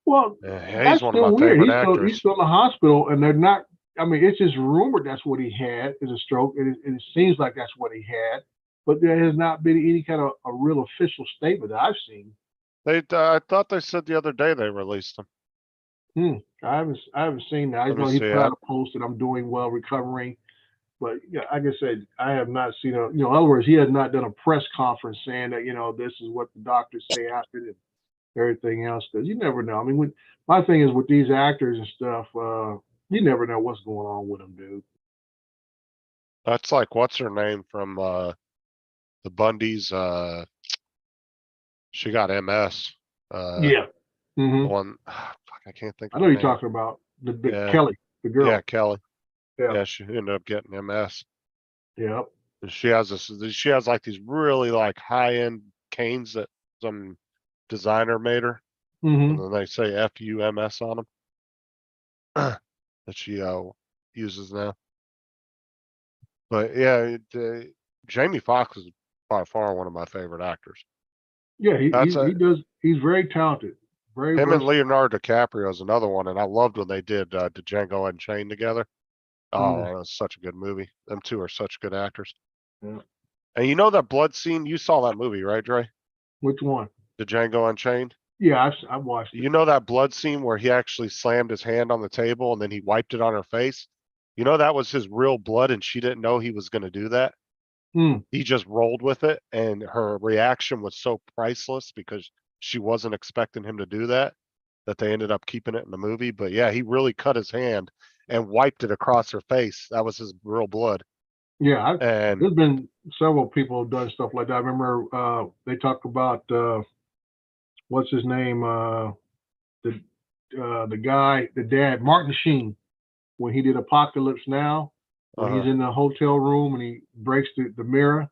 Well, Yeah, that's he's one of still my weird. favorite He's actors. still in the hospital, and they're not. I mean, it's just rumored that's what he had is a stroke, and it seems like that's what he had. But there has not been any kind of a real official statement that I've seen. I thought they said the other day they released him. I haven't seen that. I Let me know he see. put out a post that I'm doing well, recovering. But yeah, like I said, I have not seen in other words, he has not done a press conference saying that, this is what the doctors say happened and everything else. Because you never know. I mean, my thing is with these actors and stuff, you never know what's going on with them, dude. That's like what's her name from the Bundys. She got MS. Yeah. Mm-hmm. One. Fuck, I can't think. I Of know her you're name. talking about the Yeah. Kelly, the girl. Yeah, Kelly. Yeah. Yeah, she ended up getting MS. Yep. And she has like these really like high end canes that some designer made her, Mm-hmm. and then they say FUMS on them that she uses now. But yeah, Jamie Foxx is by far one of my favorite actors. Yeah, he That's does. He's very talented. Very Him and versatile. Leonardo DiCaprio is another one, and I loved when they did Django Unchained together. Oh, Mm. that was such a good movie. Them two are such good actors. Yeah. And you know that blood scene? You saw that movie, right, Dre? Which one? The Django Unchained. Yeah, I watched it. You know that blood scene where he actually slammed his hand on the table and then he wiped it on her face? You know that was his real blood, and she didn't know he was going to do that. Mm. He just rolled with it, and her reaction was so priceless because she wasn't expecting him to do that, that they ended up keeping it in the movie. But yeah, he really cut his hand and wiped it across her face. That was his real blood. Yeah, And there's been several people who've done stuff like that. I remember they talk about what's his name, the guy, the dad, Martin Sheen, when he did Apocalypse Now, when he's in the hotel room and he breaks the mirror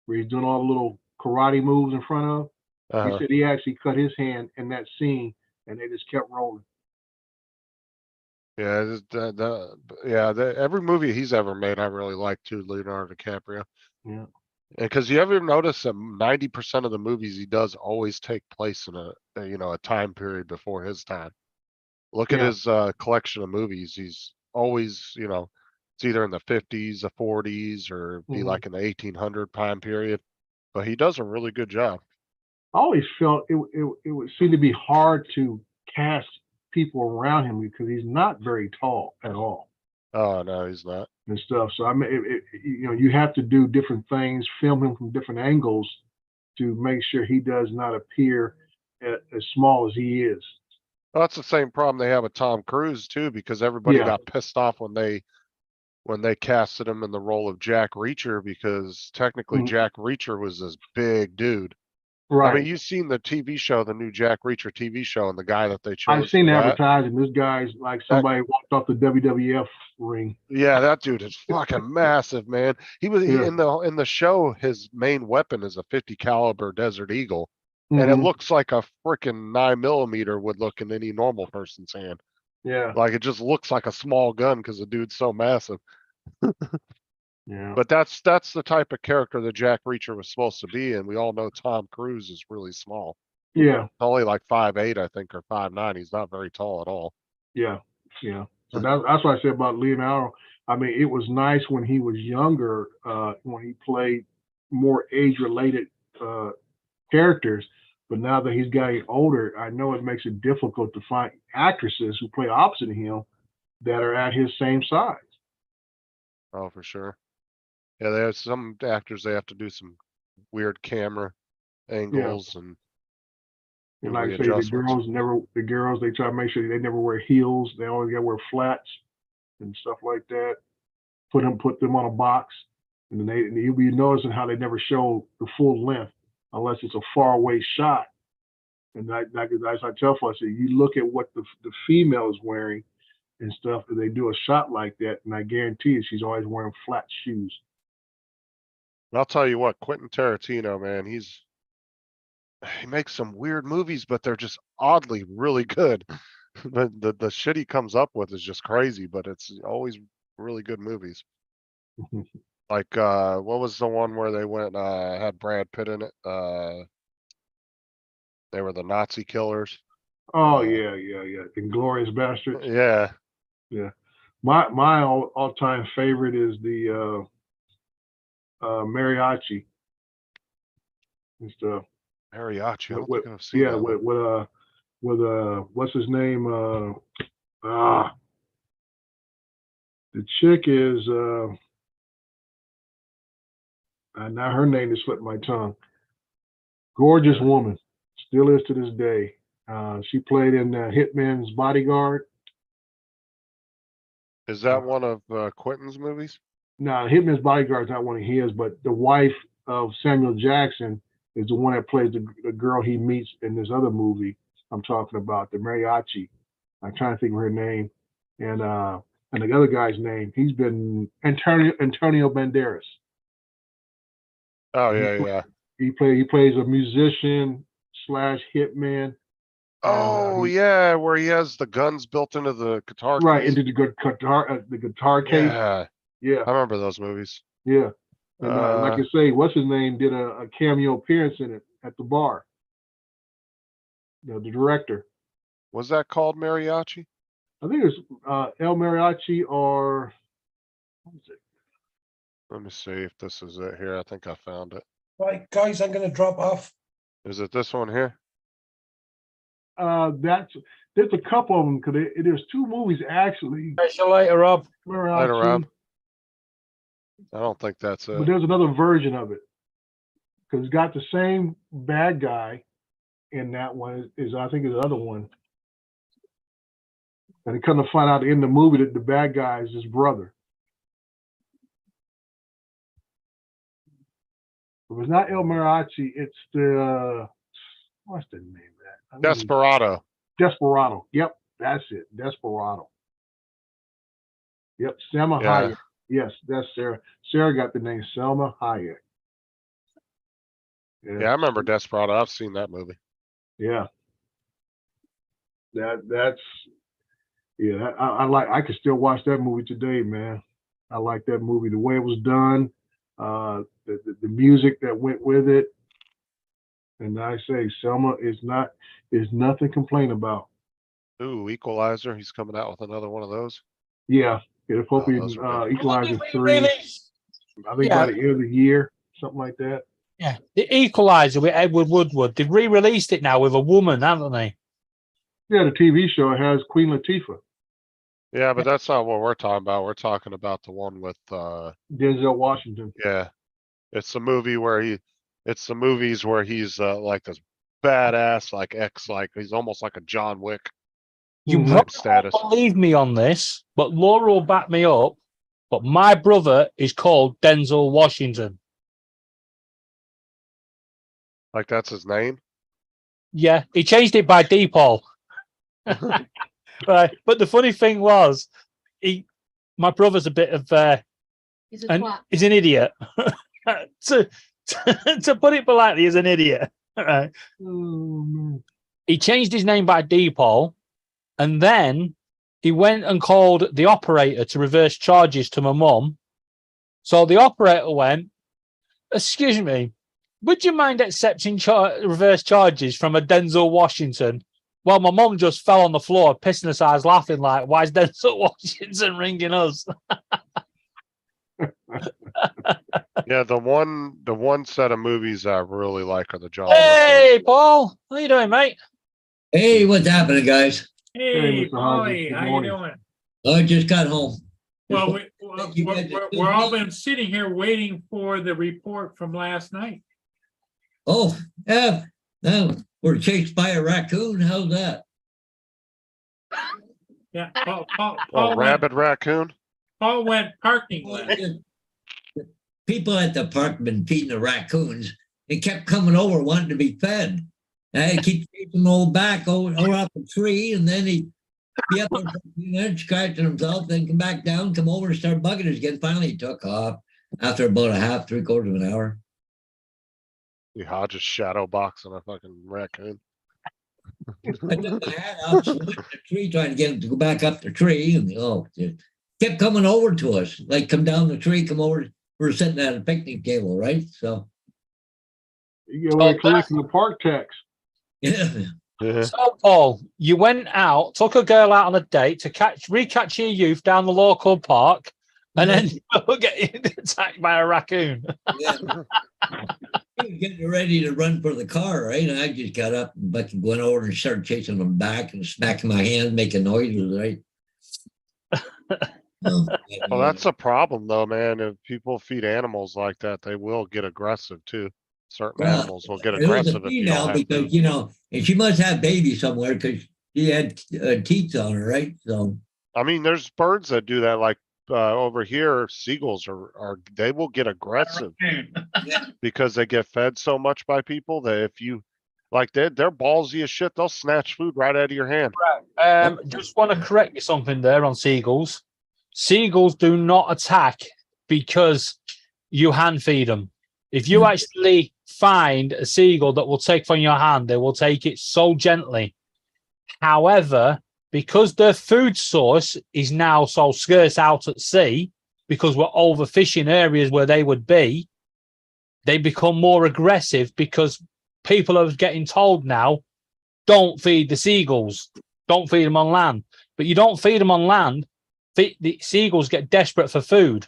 where he's doing all the little karate moves in front of. He said he actually cut his hand in that scene, and they just kept rolling. yeah, every movie he's ever made, I really like too, Leonardo DiCaprio. Yeah. Because you ever notice that 90% of the movies he does always take place in a time period before his time. Look at Yeah. his collection of movies. He's always, it's either in the 50s, the 40s, or be Mhm. like in the 1800 time period. But he does a really good job. I always felt it would seem to be hard to cast people around him because he's not very tall at all Oh no, he's not. and stuff. So I mean, you have to do different things, film him from different angles to make sure he does not appear as small as he is. Well, that's the same problem they have with Tom Cruise too, because everybody got pissed off when they casted him in the role of Jack Reacher, because technically Mhm. Jack Reacher was this big dude. Right. I mean, you've seen the TV show, the new Jack Reacher TV show, and the guy that they chose. I've seen for the that. advertising. This guy's like somebody walked off the WWF ring. Yeah, that dude is fucking massive, man. He was Yeah. in the show. His main weapon is a 50 caliber Desert Eagle, and it Mhm. looks like a freaking 9mm would look in any normal person's hand. Yeah. Like it just looks like a small gun because the dude's so massive. Yeah. But that's the type of character that Jack Reacher was supposed to be, and we all know Tom Cruise is really small. Yeah. Only like 5'8", I think, or 5'9". He's not very tall at all. Yeah. Yeah. So that's what I said about Leonardo. I mean, it was nice when he was younger, when he played more age-related characters. But now that he's getting older, I know it makes it difficult to find actresses who play opposite of him that are at his same size. Oh, for sure. Yeah, there's some actors, they have to do some weird camera angles and And like I say, the girls, they try to make sure they never wear heels. They always got to wear flats and stuff like that. Put them on a box, and then you'll be noticing how they never show the full length unless it's a far away shot. And as I tell folks, you look at what the female is wearing and stuff, and they do a shot like that, and I guarantee you, she's always wearing flat shoes. And I'll tell you what, Quentin Tarantino, man, he makes some weird movies, but they're just oddly really good. The shit he comes up with is just crazy, but it's always really good movies. Like what was the one where they went had Brad Pitt in it? They were the Nazi killers. Oh yeah. Inglourious Basterds. Yeah. Yeah. My all-time favorite is the Mariachi and stuff. Mariachi. I don't think I've seen Yeah, that one. with what's his name? The chick is now her name is slipped my tongue. Gorgeous woman, still is to this day. She played in Hitman's Bodyguard. Is that one of Quentin's movies? No, Hitman's Bodyguard is not one of his, but the wife of Samuel Jackson is the one that plays the girl he meets in this other movie I'm talking about, the Mariachi. I'm trying to think of her name. And the other guy's name, he's been Antonio Banderas. Oh yeah. He plays a musician / hitman. Oh yeah, where he has the guns built into the guitar. Right, case. into the guitar case. Yeah. I remember those movies. Yeah. And like I say, what's his name did a cameo appearance in it at the bar. The director. Was that called Mariachi? I think it's El Mariachi or what was it? Let me see if this is it here. I think I found it. Right, guys, I'm going to drop off. Is it this one here? There's a couple of them because there's two movies actually. Catch you later, Rob. Later, Rob. I don't think that's But it. there's another version of it because it's got the same bad guy in that one is I think is the other one. And they come to find out in the movie that the bad guy is his brother. If it's not El Mariachi, it's the what's the name of that? Desperado. Desperado. Yep, that's it. Desperado. Yep, Selma Yeah. Hayek. Yes, that's Sarah. Sarah got the name Selma Hayek. Yeah, I remember Desperado. I've seen that movie. Yeah. That's yeah, I could still watch that movie today, man. I like that movie, the way it was done, the music that went with it. And I say Selma is nothing to complain about. Ooh, Equalizer. He's coming out with another one of those. Yeah, it'll probably those are good. Equalizer 3. I think by the end of the year, something like that. Yeah, the Equalizer with Edward Woodward. They've re-released it now with a woman, haven't they? Yeah, the TV show has Queen Latifah, Yeah, but that's not what we're talking about. We're talking about the one with Denzel Washington. yeah. It's the movie where it's the movies where he's like this badass, like he's almost like a John Wick. You Mhm. probably Status. won't believe me on this, but Laura will back me up. But my brother is called Denzel Washington. Like that's his name. Yeah, he changed it by DePaul. Right, but the funny thing was, my brother's a bit of He's a and twat. he's an idiot. to put it politely, he's an idiot. Right. Oh, man. He changed his name by DePaul, and then he went and called the operator to reverse charges to my mum. So the operator went, "Excuse me, would you mind accepting reverse charges from a Denzel Washington?" Well, my mum just fell on the floor, pissing her size, laughing like, "Why is Denzel Washington ringing us?" Yeah, the one set of movies I really like are the John Wick Hey, ones. Paul, how you doing, mate? Hey, what's happening, guys? Hey, Mr. Hodges, Paulie, good how you morning. doing? I just got home. Well, You guys are we're all been sitting here waiting for the report from last night. Oh, yeah. Now we're chased by a raccoon. How's that? Yeah, A Paul rabid raccoon. went parking lot. The people at the park have been feeding the raccoons. They kept coming over wanting to be fed. And I keep chasing them all back over off the tree, and then he'd be up there for a few minutes, scratching himself, then come back down, come over and start bugging us again. Finally, he took off after about a half, 3/4 of an hour. The Hodges shadow boxing a fucking raccoon. I took my hat out, swung at the tree, trying to get him to go back up the tree, and just kept coming over to us, like come down the tree, come over. We're sitting at a picnic table, right? So, You get away collecting the park tax. yeah. Yeah. So, Paul, you went out, took a girl out on a date to recapture your youth down the local park, and then you get attacked by a raccoon. Yeah. He was getting ready to run for the car, right? And I just got up and fucking went over and started chasing him back and smacking my hand, making noises, right? Well, that's a problem though, man. If people feed animals like that, they will get aggressive too. Certain Well, animals will get it was a aggressive if you don't female have because, food. and she must have babies somewhere because she had teeth on her, right? So, I mean, there's birds that do that. Like over here, seagulls are they will get aggressive because they get fed so much by people that if you like they're ballsy as shit, they'll snatch food right out of your hand. Just want to correct you something there on seagulls. Seagulls do not attack because you hand feed them. If you actually find a seagull that will take from your hand, they will take it so gently. However, because their food source is now so scarce out at sea, because we're overfishing areas where they would be, they become more aggressive because people are getting told now, don't feed the seagulls. don't feed them on land. But you don't feed them on land, the seagulls get desperate for food.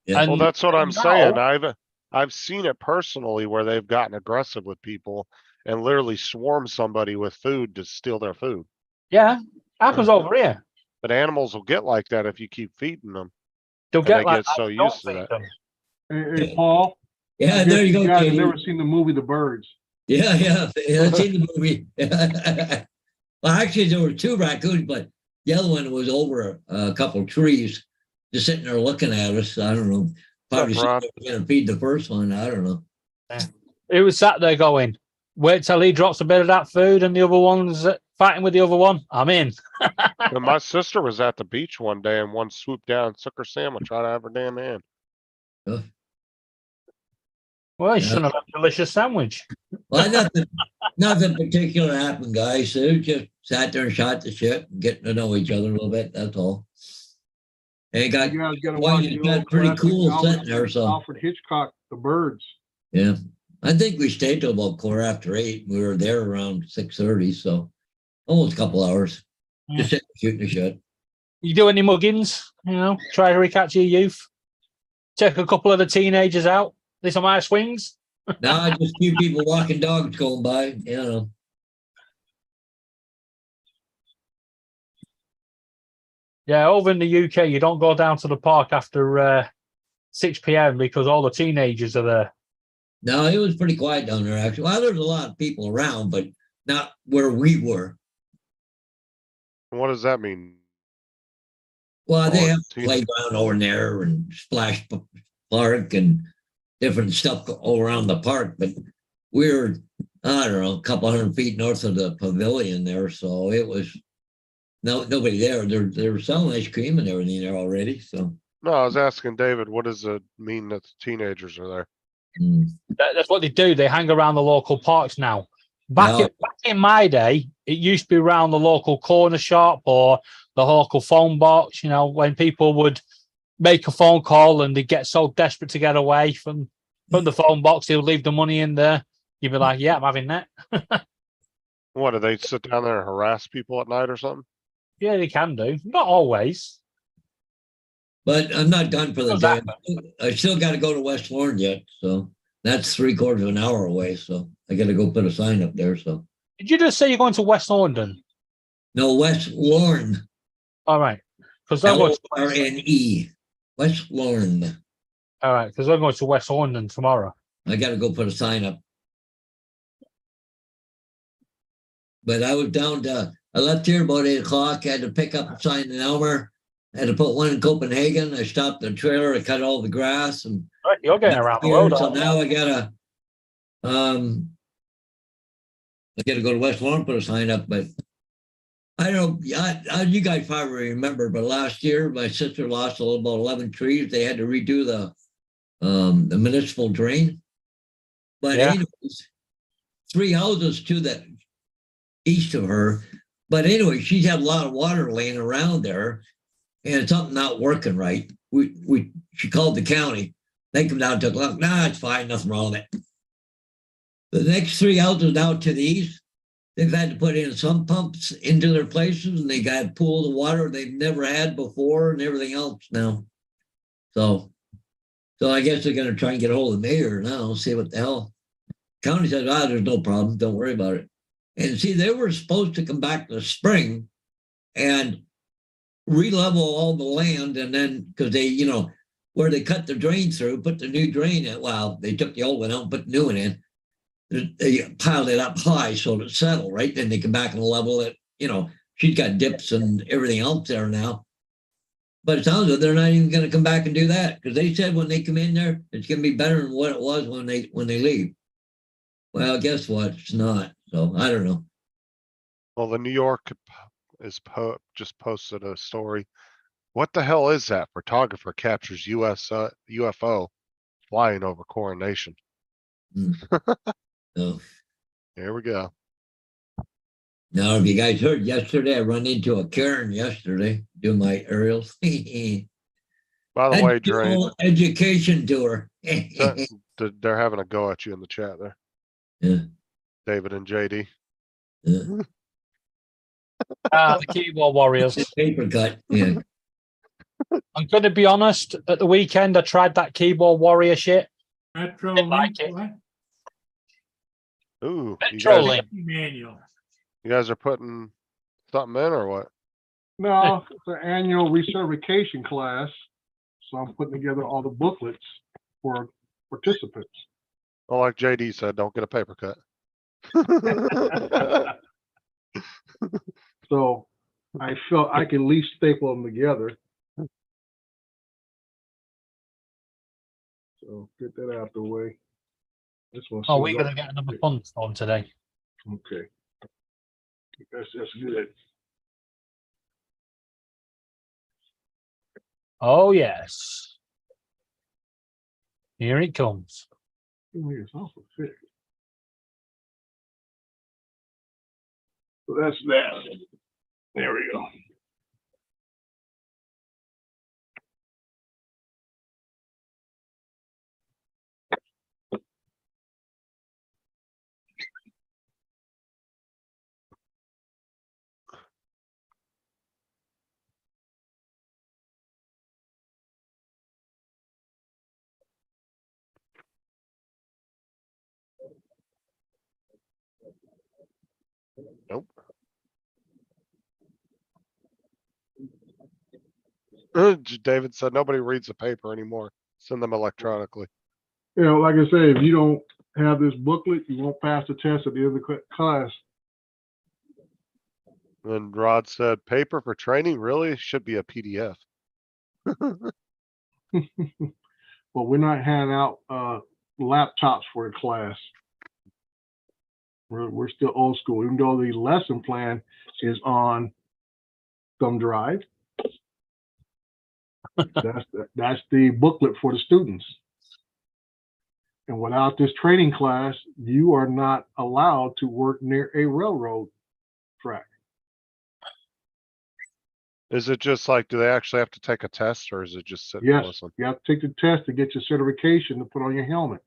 Yeah. Well, that's what I'm now- saying. I've seen it personally where they've gotten aggressive with people and literally swarm somebody with food to steal their food. Yeah, happens over here. But animals will get like that if you keep feeding them. They'll And get they like get that, so you don't used to feed that. them. Hey, Paul. Yeah, I there guess you go, guys have Katie. never seen the movie The Birds. Yeah, yeah, I've seen the movie. Well, actually, there were 2 raccoons, but the other one was over a couple of trees, just sitting there looking at us. I don't know. Probably What's up, Rod? going to feed the first one. I don't know. It was sat there going, wait till he drops a bit of that food and the other one's fighting with the other one. I'm in. And my sister was at the beach one day and one swooped down, took her sandwich out of her damn hand. Well, you Yeah. shouldn't have had a delicious sandwich. Well, nothing particular happened, guys. They just sat there and shot the shit, getting to know each other a little bit. That's all. And got You guys gotta Why watch you the got old pretty classic cool sitting there, so. Alfred Hitchcock, The Birds. Yeah, I think we stayed till about 8:15. We were there around 6:30, so almost a couple hours. Just sitting shooting the shit. You do any muggins? You know, try to recapture your youth. Take a couple of the teenagers out. Do some ice swings. Now just a few people walking dogs going by, you know. Yeah, over in the UK, you don't go down to the park after 6 p.m. because all the teenagers are there. No, it was pretty quiet down there, actually. Well, there's a lot of people around, but not where we were. What does that mean? Well, they Oh, have teen- playground over there and splash park and different stuff all around the park, but we're, I don't know, a couple 100 feet north of the pavilion there, so it was nobody there. They're selling ice cream and everything there already, so. No, I was asking David, what does it mean that the teenagers are there? That's what they do. They hang around the local parks now. Back in my day, it used to be around the local corner shop or the local phone box. You know, when people would make a phone call and they get so desperate to get away from the phone box, they would leave the money in there. You'd be like, "Yeah, I'm having that." What, do they sit down there and harass people at night or something? Yeah, they can do. Not always. But I'm not done for the How's day. I still got to go to West Lawn yet, so that's 3/4 of an hour away. So I got to go put a sign up there. So Did you just say you're going to West London? no, West Lorne, All right, because I'm going to LRNE, West Lorne. all right, because I'm going to West London tomorrow. I got to go put a sign up. But I was down to, I left here about 8 o'clock. I had to pick up a sign in Elmer. I had to put one in Copenhagen. I stopped the trailer. I cut all the grass and Right, you're getting around the world. so aren't you? now I gotta go to West Lawn, put a sign up, but I don't know, you guys probably remember, but last year my sister lost about 11 trees. They had to redo the municipal drain. But Yeah. anyways, 3 houses to the east of her. But anyway, she's had a lot of water laying around there and something not working right. She called the county. They come down and took a look. Nah, it's fine, nothing wrong with it. The next 3 houses out to the east, they've had to put in some pumps into their places and they got pools of water they've never had before and everything else now. So I guess they're gonna try and get a hold of the mayor now, see what the hell. County says, there's no problem, don't worry about it. And see, they were supposed to come back this spring and re-level all the land and then, because they, where they cut the drain through, put the new drain in. Well, they took the old one out and put the new one in. They piled it up high so it settled, right? Then they come back and level it. She's got dips and everything else there now. But it sounds like they're not even going to come back and do that because they said when they come in there, it's going to be better than what it was when they leave. Well, guess what? It's not. So I don't know. Well, the New York is just posted a story. What the hell is that? Photographer captures US UFO flying over Coronation. So Here we go. now, if you guys heard yesterday, I run into a Karen yesterday doing my aerials. By the way, Drain, Education tour. they're having a go at you in the chat there. Yeah. David and JD. Yeah. The keyboard warriors. Paper cut, yeah. I'm going to be honest. At the weekend, I tried that keyboard warrior shit. Metro Didn't like Link, it. what? Ooh, Metro Link. Manual. you guys are putting something in or what? No, it's an annual recertification class. So I'm putting together all the booklets for participants. Well, like JD said, don't get a paper cut. So I felt I could at least staple them together. So get that out the way. This one. Oh, we're going to get another fun storm today. Okay. That's good. Oh, yes. Here it comes. It's awful thick. So that's that. There we go. Nope. David said nobody reads the paper anymore. Send them electronically. You know, like I say, if you don't have this booklet, you won't pass the test at the end of the class. And Rod said, paper for training really should be a PDF. But we're not handing out laptops for the class. We're still old school, even though the lesson plan is on thumb drive. That's the booklet for the students. And without this training class, you are not allowed to work near a railroad track. Is it just like, do they actually have to take a test or is it just sit and Yes, listen? you have to take the test to get your certification to put on your helmet.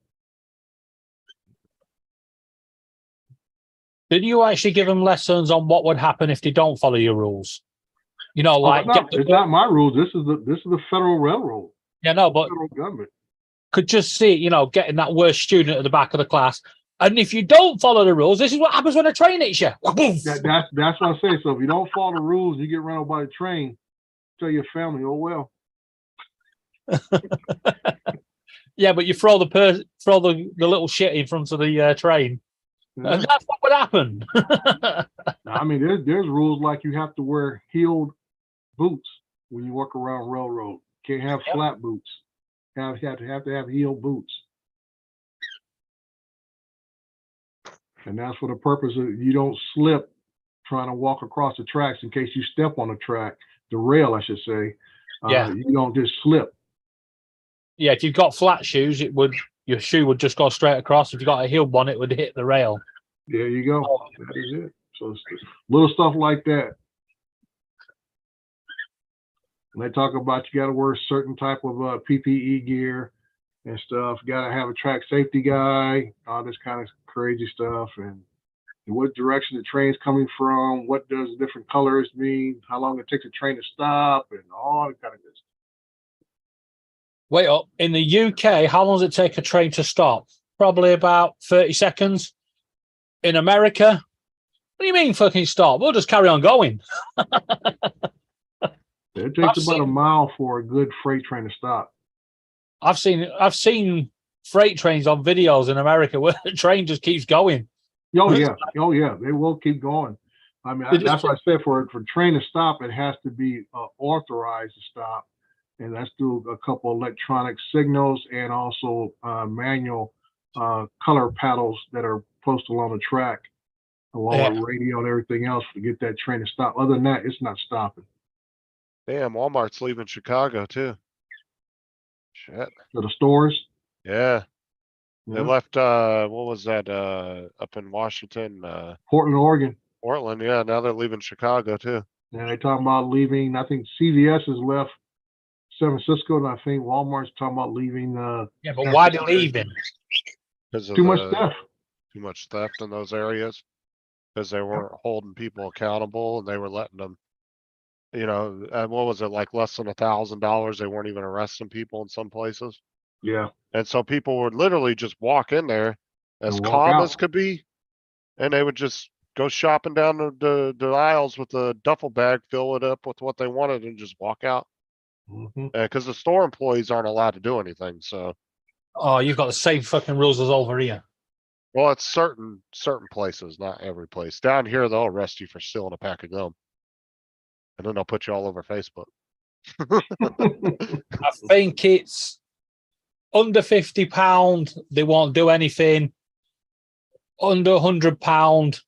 Did you actually give them lessons on what would happen if they don't follow your rules? You know, like It's not my rules. This is the Federal Railroad, yeah, no, but federal government. could just see, you know, getting that worst student at the back of the class. And if you don't follow the rules, this is what happens when a train hits you. That's what I say. So if you don't follow the rules, you get run over by the train. Tell your family, oh well. Yeah, but you throw the little shit in front of the train, and that's what would happen. I mean, there's rules like you have to wear heeled boots when you walk around railroad. Can't have flat boots. You have to have heeled boots. And that's for the purpose of you don't slip trying to walk across the tracks in case you step on the track, the rail, I should say. Yeah. You don't just slip. Yeah, if you've got flat shoes, your shoe would just go straight across. If you got a heeled one, it would hit the rail. There you go. That is it. So it's little stuff like that. And they talk about you got to wear a certain type of PPE gear and stuff. You got to have a track safety guy, all this kind of crazy stuff, and what direction the train's coming from, what does the different colors mean, how long it takes a train to stop, and all that kind of good stuff. Wait up. In the UK, how long does it take a train to stop? Probably about 30 seconds. In America, what do you mean fucking stop? We'll just carry on going. It takes about a mile for a good freight train to stop. I've seen freight trains on videos in America where the train just keeps going. Oh yeah, they will keep going. I mean, that's what I said. For train to stop, it has to be authorized to stop, and that's through a couple electronic signals and also manual color paddles that are posted along the track, along with radio and everything else to get that train to stop. Other than that, it's not stopping. Damn, Walmart's leaving Chicago too. Shit. So the stores. Yeah. They left, what was that, up in Washington, Portland, Oregon. Portland, yeah, now they're leaving Chicago too. And they talking about leaving, I think CVS has left San Francisco, and I think Walmart's talking about leaving. Yeah, but why they leaving? Because of Too much theft. Too much theft in those areas. because they weren't holding people accountable and they were letting them, and what was it, like less than $1,000? They weren't even arresting people in some places. Yeah. And so people would literally just walk in there as And walk calm as out. could be, and they would just go shopping down the aisles with a duffel bag, fill it up with what they wanted, and just walk out. Mhm. Because the store employees aren't allowed to do anything. So, Oh, you've got the same fucking rules as over here. well, it's certain places, not every place. Down here, they'll arrest you for stealing a pack of gum, and then they'll put you all over Facebook. I think it's under £50, they won't do anything. Under £100,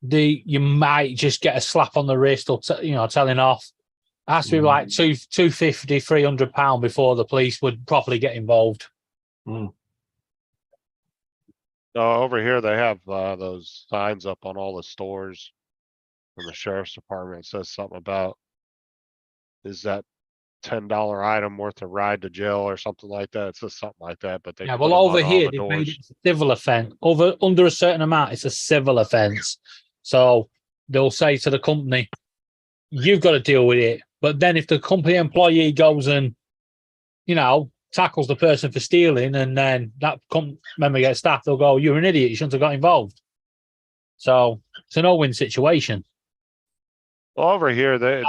you might just get a slap on the wrist or telling off. It has to be like £250, £300 before the police would properly get involved. No, over here they have those signs up on all the stores from the sheriff's department. It says something about, is that $10 item worth a ride to jail or something like that? It says something like that, but they Yeah, put well, them over on all here the they've made doors. it a civil offence. Under a certain amount, it's a civil offence. So they'll say to the company, "You've got to deal with it." But then if the company employee goes and tackles the person for stealing, and then that member gets staffed, they'll go, "You're an idiot. You shouldn't have got involved." So it's a no-win situation. Well, over here, they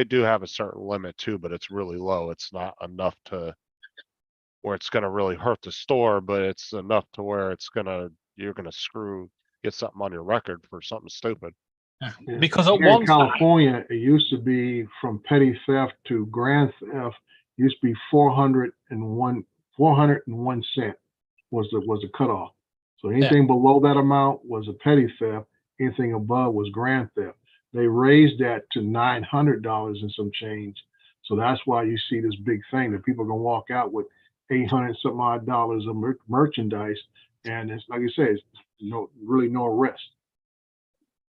do have a certain limit too, but it's really low. It's not enough to where it's gonna really hurt the store, but it's enough to where you're gonna get something on your record for something stupid. Because at Here in one time, California, it used to be from petty theft to grand theft, used to be 401 cent was the cutoff. So anything below that amount was a petty theft, anything above was grand theft. They raised that to $900 and some change. So that's why you see this big thing that people are gonna walk out with 800 some odd dollars of merchandise, and it's like you say, it's really no arrest.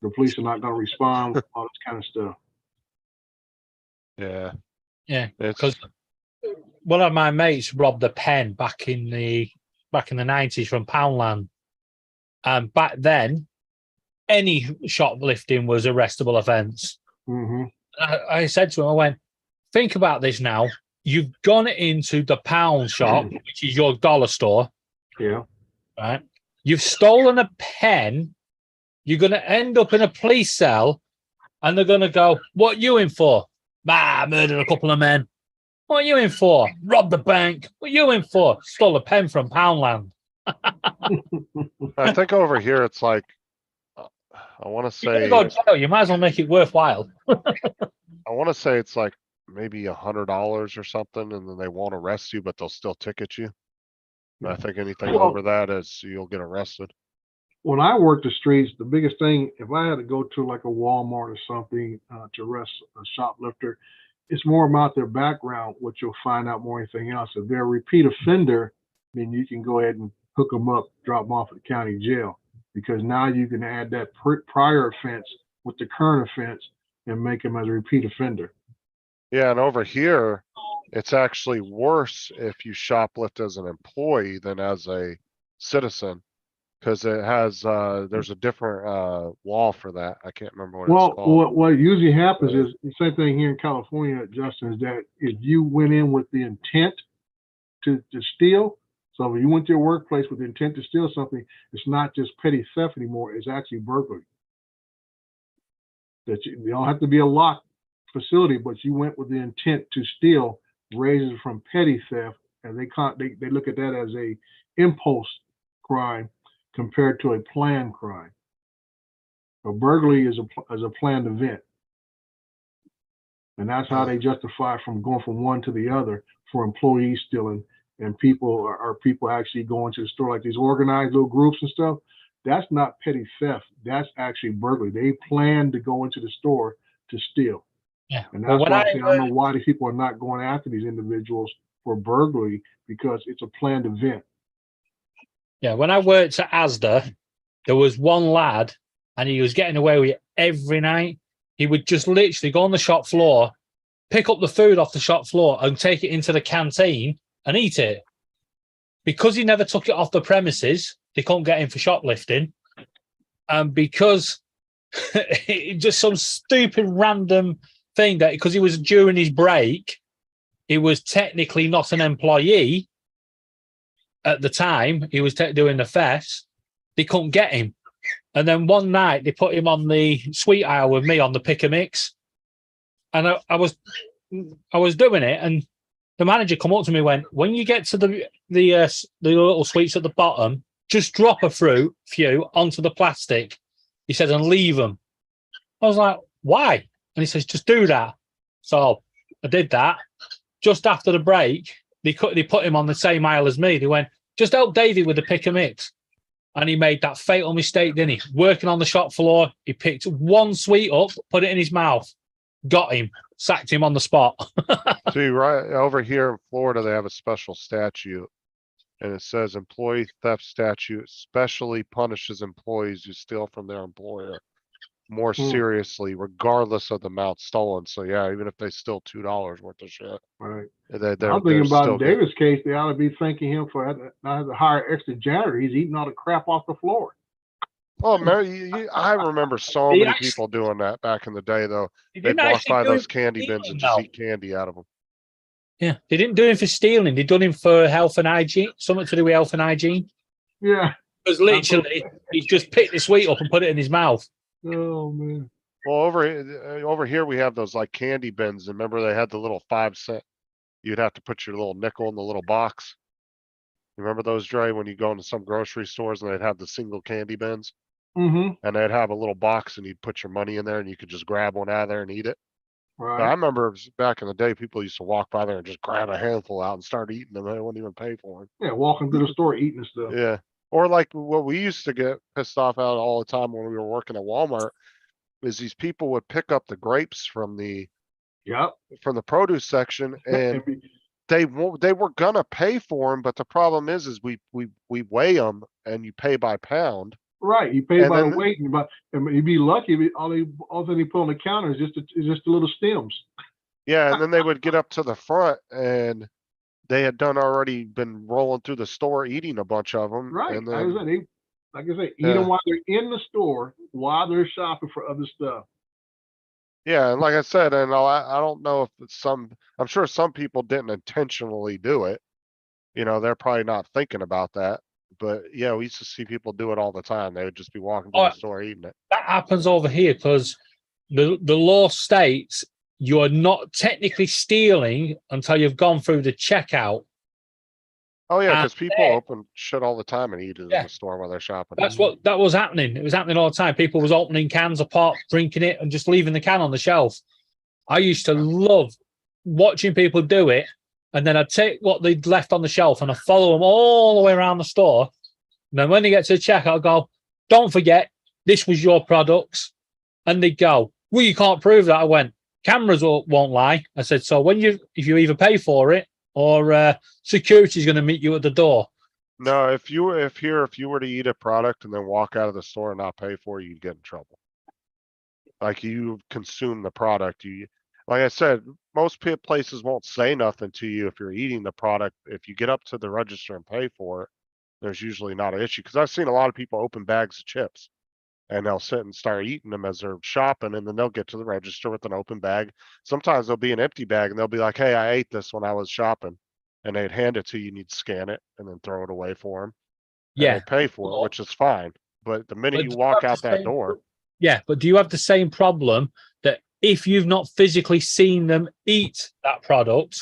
The police are not going to respond, all this kind of stuff. Yeah. yeah, It's because one of my mates robbed a pen back in the 90s from Poundland, and back then, any shoplifting was arrestable offence. Hmm. I said to him, I went, "Think about this now. You've gone into the pound shop, which is your dollar store, Yeah. right? You've stolen a pen. You're going to end up in a police cell, and they're going to go, 'What are you in for?' 'I murdered a couple of men.' 'What are you in for?' 'Robbed the bank.' 'What are you in for?' 'Stole a pen from Poundland.' I think over here it's like, I want to You're going say, to go to jail. You might as well make it worthwhile. I want to say it's like maybe $100 or something, and then they won't arrest you, but they'll still ticket you. And I think anything Well- over that is you'll get arrested. When I worked the streets, the biggest thing, if I had to go to like a Walmart or something to arrest a shoplifter, it's more about their background, which you'll find out more than anything else. If they're a repeat offender, then you can go ahead and hook them up, drop them off at the county jail, because now you can add that prior offense with the current offense and make them as a repeat offender. Yeah, and over here, it's actually worse if you shoplift as an employee than as a citizen. Cause it has, there's a different, law for that. I can't remember what it's Well, called. what usually happens is the same thing here in California, Justin, is that if you went in with the intent to steal, so if you went to your workplace with the intent to steal something, it's not just petty theft anymore, it's actually burglary. That you don't have to be a locked facility, but you went with the intent to steal, raises from petty theft, and they look at that as a impulse crime compared to a planned crime. A burglary is a planned event. And that's how they justify from going from one to the other for employees stealing, and people actually going to the store, like these organized little groups and stuff. That's not petty theft. That's actually burglary. They plan to go into the store to steal. Yeah. And Well, that's when why I don't know why these people are not going after these individuals for burglary, because it's a planned event. Yeah, when I worked at Asda, there was one lad, and he was getting away with it every night. He would just literally go on the shop floor, pick up the food off the shop floor, and take it into the canteen and eat it. Because he never took it off the premises, they couldn't get him for shoplifting. And because just some stupid random thing that because he was during his break, he was technically not an employee at the time. He was doing the fest. They couldn't get him. And then one night they put him on the sweet aisle with me on the pick and mix. And I was doing it, and the manager come up to me and went, when you get to the little sweets at the bottom, just drop a few onto the plastic. He said, and leave them. I was like, why? And he says, just do that. So I did that. Just after the break, they put him on the same aisle as me. They went, just help Davey with the pick and mix. And he made that fatal mistake, didn't he? Working on the shop floor, he picked one sweet up, put it in his mouth, got him, sacked him on the spot. See, right over here in Florida, they have a special statute. And it says employee theft statute specially punishes employees who steal from their employer more seriously, regardless of the amount stolen. So yeah, even if they steal $2 worth of shit. Right. They're I'm thinking about still in Davis' case, they ought to be thanking him for not having to hire extra janitor. He's eating all the crap off the floor. Oh, man, I remember so He many actually- people doing that back in the day, though. He They'd didn't walk actually by do those it for candy bins stealing, and just though. eat candy out of them. Yeah, they didn't do him for stealing. They done him for health and hygiene, something to do with health and hygiene. Yeah. Because literally, he just picked the sweet up and put it in his mouth. Oh man. Well, over here, we have those like candy bins. And remember, they had the little 5 cent. You'd have to put your little nickel in the little box. You remember those, Dre, when you go into some grocery stores and they'd have the single candy bins? Mm-hmm. And they'd have a little box and you'd put your money in there and you could just grab one out of there and eat it. But I Right. remember back in the day, people used to walk by there and just grab a handful out and start eating them. They wouldn't even pay for them. Yeah, walking through the store eating and stuff. Yeah. Or like what we used to get pissed off at all the time when we were working at Walmart is these people would pick up the grapes from the Yep. produce section and they were gonna pay for them, but the problem is we weigh them and you pay by pound. Right. You pay And by the then- weight, and you'd be lucky if all they put on the counter is just the little stems. Yeah, and then they would get up to the front and they had already been rolling through the store eating a bunch of them. Right. And Like I then, said, like I say, eat Yeah. them while they're in the store, while they're shopping for other stuff. yeah, and like I said, and I don't know if it's I'm sure some people didn't intentionally do it. You know, they're probably not thinking about that. But yeah, we used to see people do it all the time. They would just be walking through Oh, the store eating it. That happens over here because the law states you are not technically stealing until you've gone through the checkout. Oh yeah, And because people open shit all the time and eat it in Yeah. the store while they're shopping. That was happening. It was happening all the time. People was opening cans of pop, drinking it, and just leaving the can on the shelf. I used to love watching people do it, and then I'd take what they'd left on the shelf and I'd follow them all the way around the store. And then when they get to the checkout, I'd go, "Don't forget, this was your products." And they'd go, "Well, you can't prove that." I went, "Cameras won't lie." I said, "So if you either pay for it or security's going to meet you at the door." No, if you were to eat a product and then walk out of the store and not pay for it, you'd get in trouble. Like you consume the product, like I said, most places won't say nothing to you if you're eating the product. If you get up to the register and pay for it, there's usually not an issue. Because I've seen a lot of people open bags of chips and they'll sit and start eating them as they're shopping, and then they'll get to the register with an open bag. Sometimes there'll be an empty bag and they'll be like, "Hey, I ate this when I was shopping." And they'd hand it to you, and you'd scan it and then throw it away for them. Yeah. They pay for it, which is fine. But the minute But you do walk have out the that same- door, Yeah, but do you have the same problem that if you've not physically seen them eat that product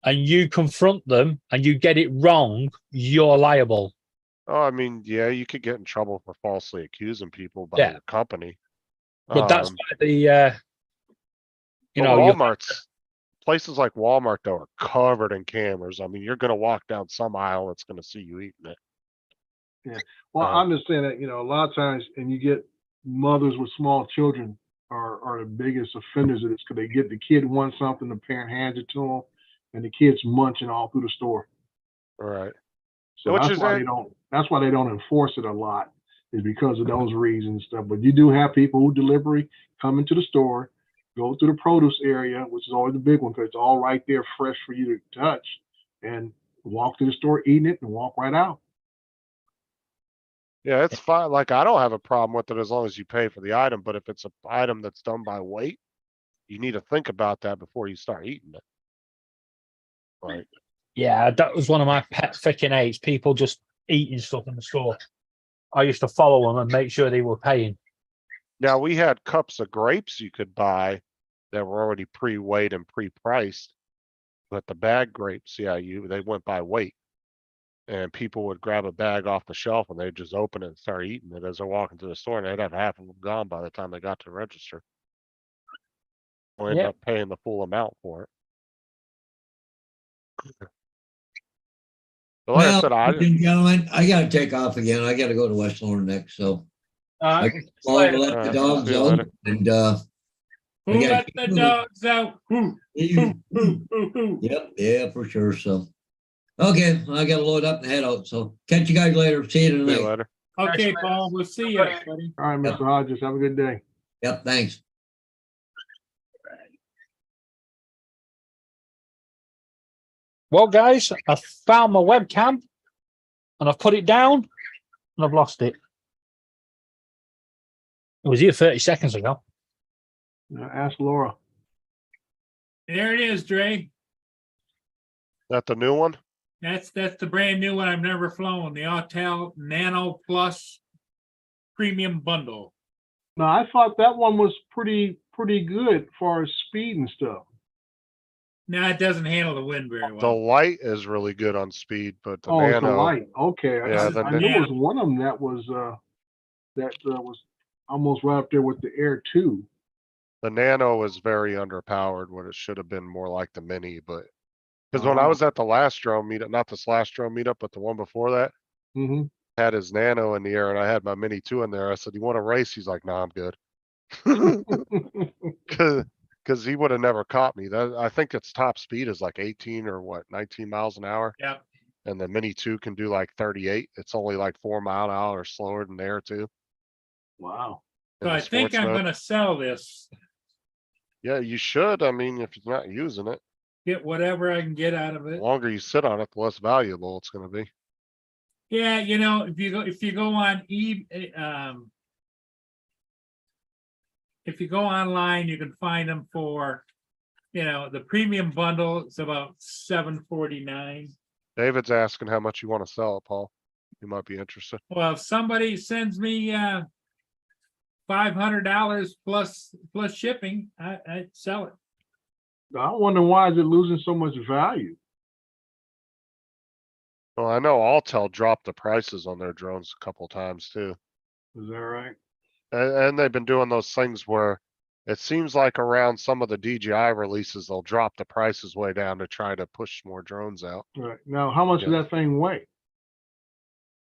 and you confront them and you get it wrong, you're liable? oh, I mean, yeah, you could get in trouble for falsely accusing people by Yeah. your company. But that's Um, why you but know, you places like Walmart though are covered in cameras. I mean, you're gonna walk down some aisle that's gonna see you eating it. Well, I understand that, a lot of times, and you get mothers with small children are the biggest offenders of this because they get the kid wants something, the parent hands it to them, and the kid's munching all through the store. All right. So Which that's is why they don't enforce it a lot, is because of those reasons and stuff. But you do have people who delivery come into the store, go through the produce area, which is always the big one because it's all right there fresh for you to touch, and walk to the store eating it and walk right out. Yeah, it's fine. Like, I don't have a problem with it as long as you pay for the item, but if it's an item that's done by weight, you need to think about that before you start eating it. Like, Yeah, that was one of my pet freaking hates. People just eating stuff in the store. I used to follow them and make sure they were paying. now we had cups of grapes you could buy that were already pre-weighed and pre-priced. But the bag grapes, yeah, they went by weight. And people would grab a bag off the shelf and they'd just open it and start eating it as they're walking to the store, and they'd have half of them gone by the time they got to the register. Or end Yep. up paying the full amount for it. But like I Well, said, ladies and gentlemen, I gotta take off again. I gotta go to West Lawn next, so. I got to let the dogs see you out later. and, Who I got- let the dogs out? Who? Yep, yeah, for sure, so. Okay, I gotta load up and head out, so catch you guys later. See you See you tonight. later. Okay, Paul, we'll see you, buddy. All right, Mr. Hodges, have a good day. Yep, thanks. Well, guys, I found my webcam and I've put it down and I've lost it. It was here 30 seconds ago. Ask Laura. There it is, Dre. That the new one? That's the brand new one I've never flown, the Autel Nano Plus Premium Bundle. Now, I thought that one was pretty good as far as speed and stuff. Now it doesn't handle the wind very The well. light is really good on speed, but the Oh, it's the nano, light. Okay. Yeah, I knew it was one of them that was almost right up there with the Air 2. the nano is very underpowered when it should have been more like the mini, but. Cause when I was at the last drone meetup, not this last drone meetup, but the one before that, Mm-hmm. had his nano in the air and I had my mini 2 in there. I said, "You want to race?" He's like, "No, I'm good." Cause he would have never caught me. That I think its top speed is like 18 or what, 19 miles an hour. Yeah. And the mini 2 can do like 38. It's only like 4 mile an hour slower than the Air 2. Wow. So I think I'm gonna sell this, Yeah, you should. I mean, if you're not using it, get whatever I can get out of the it. longer you sit on it, the less valuable it's gonna be. Yeah, you know, if you go on if you go online, you can find them for, the premium bundle is about $749. David's asking how much you want to sell it, Paul. You might be interested. Well, if somebody sends me $500 plus shipping, I'd sell it. I wonder why is it losing so much value? Well, I know Altel dropped the prices on their drones a couple times too. Is that right? And they've been doing those things where it seems like around some of the DJI releases, they'll drop the prices way down to try to push more drones out. Right. Now, how much does Yeah. that thing weigh?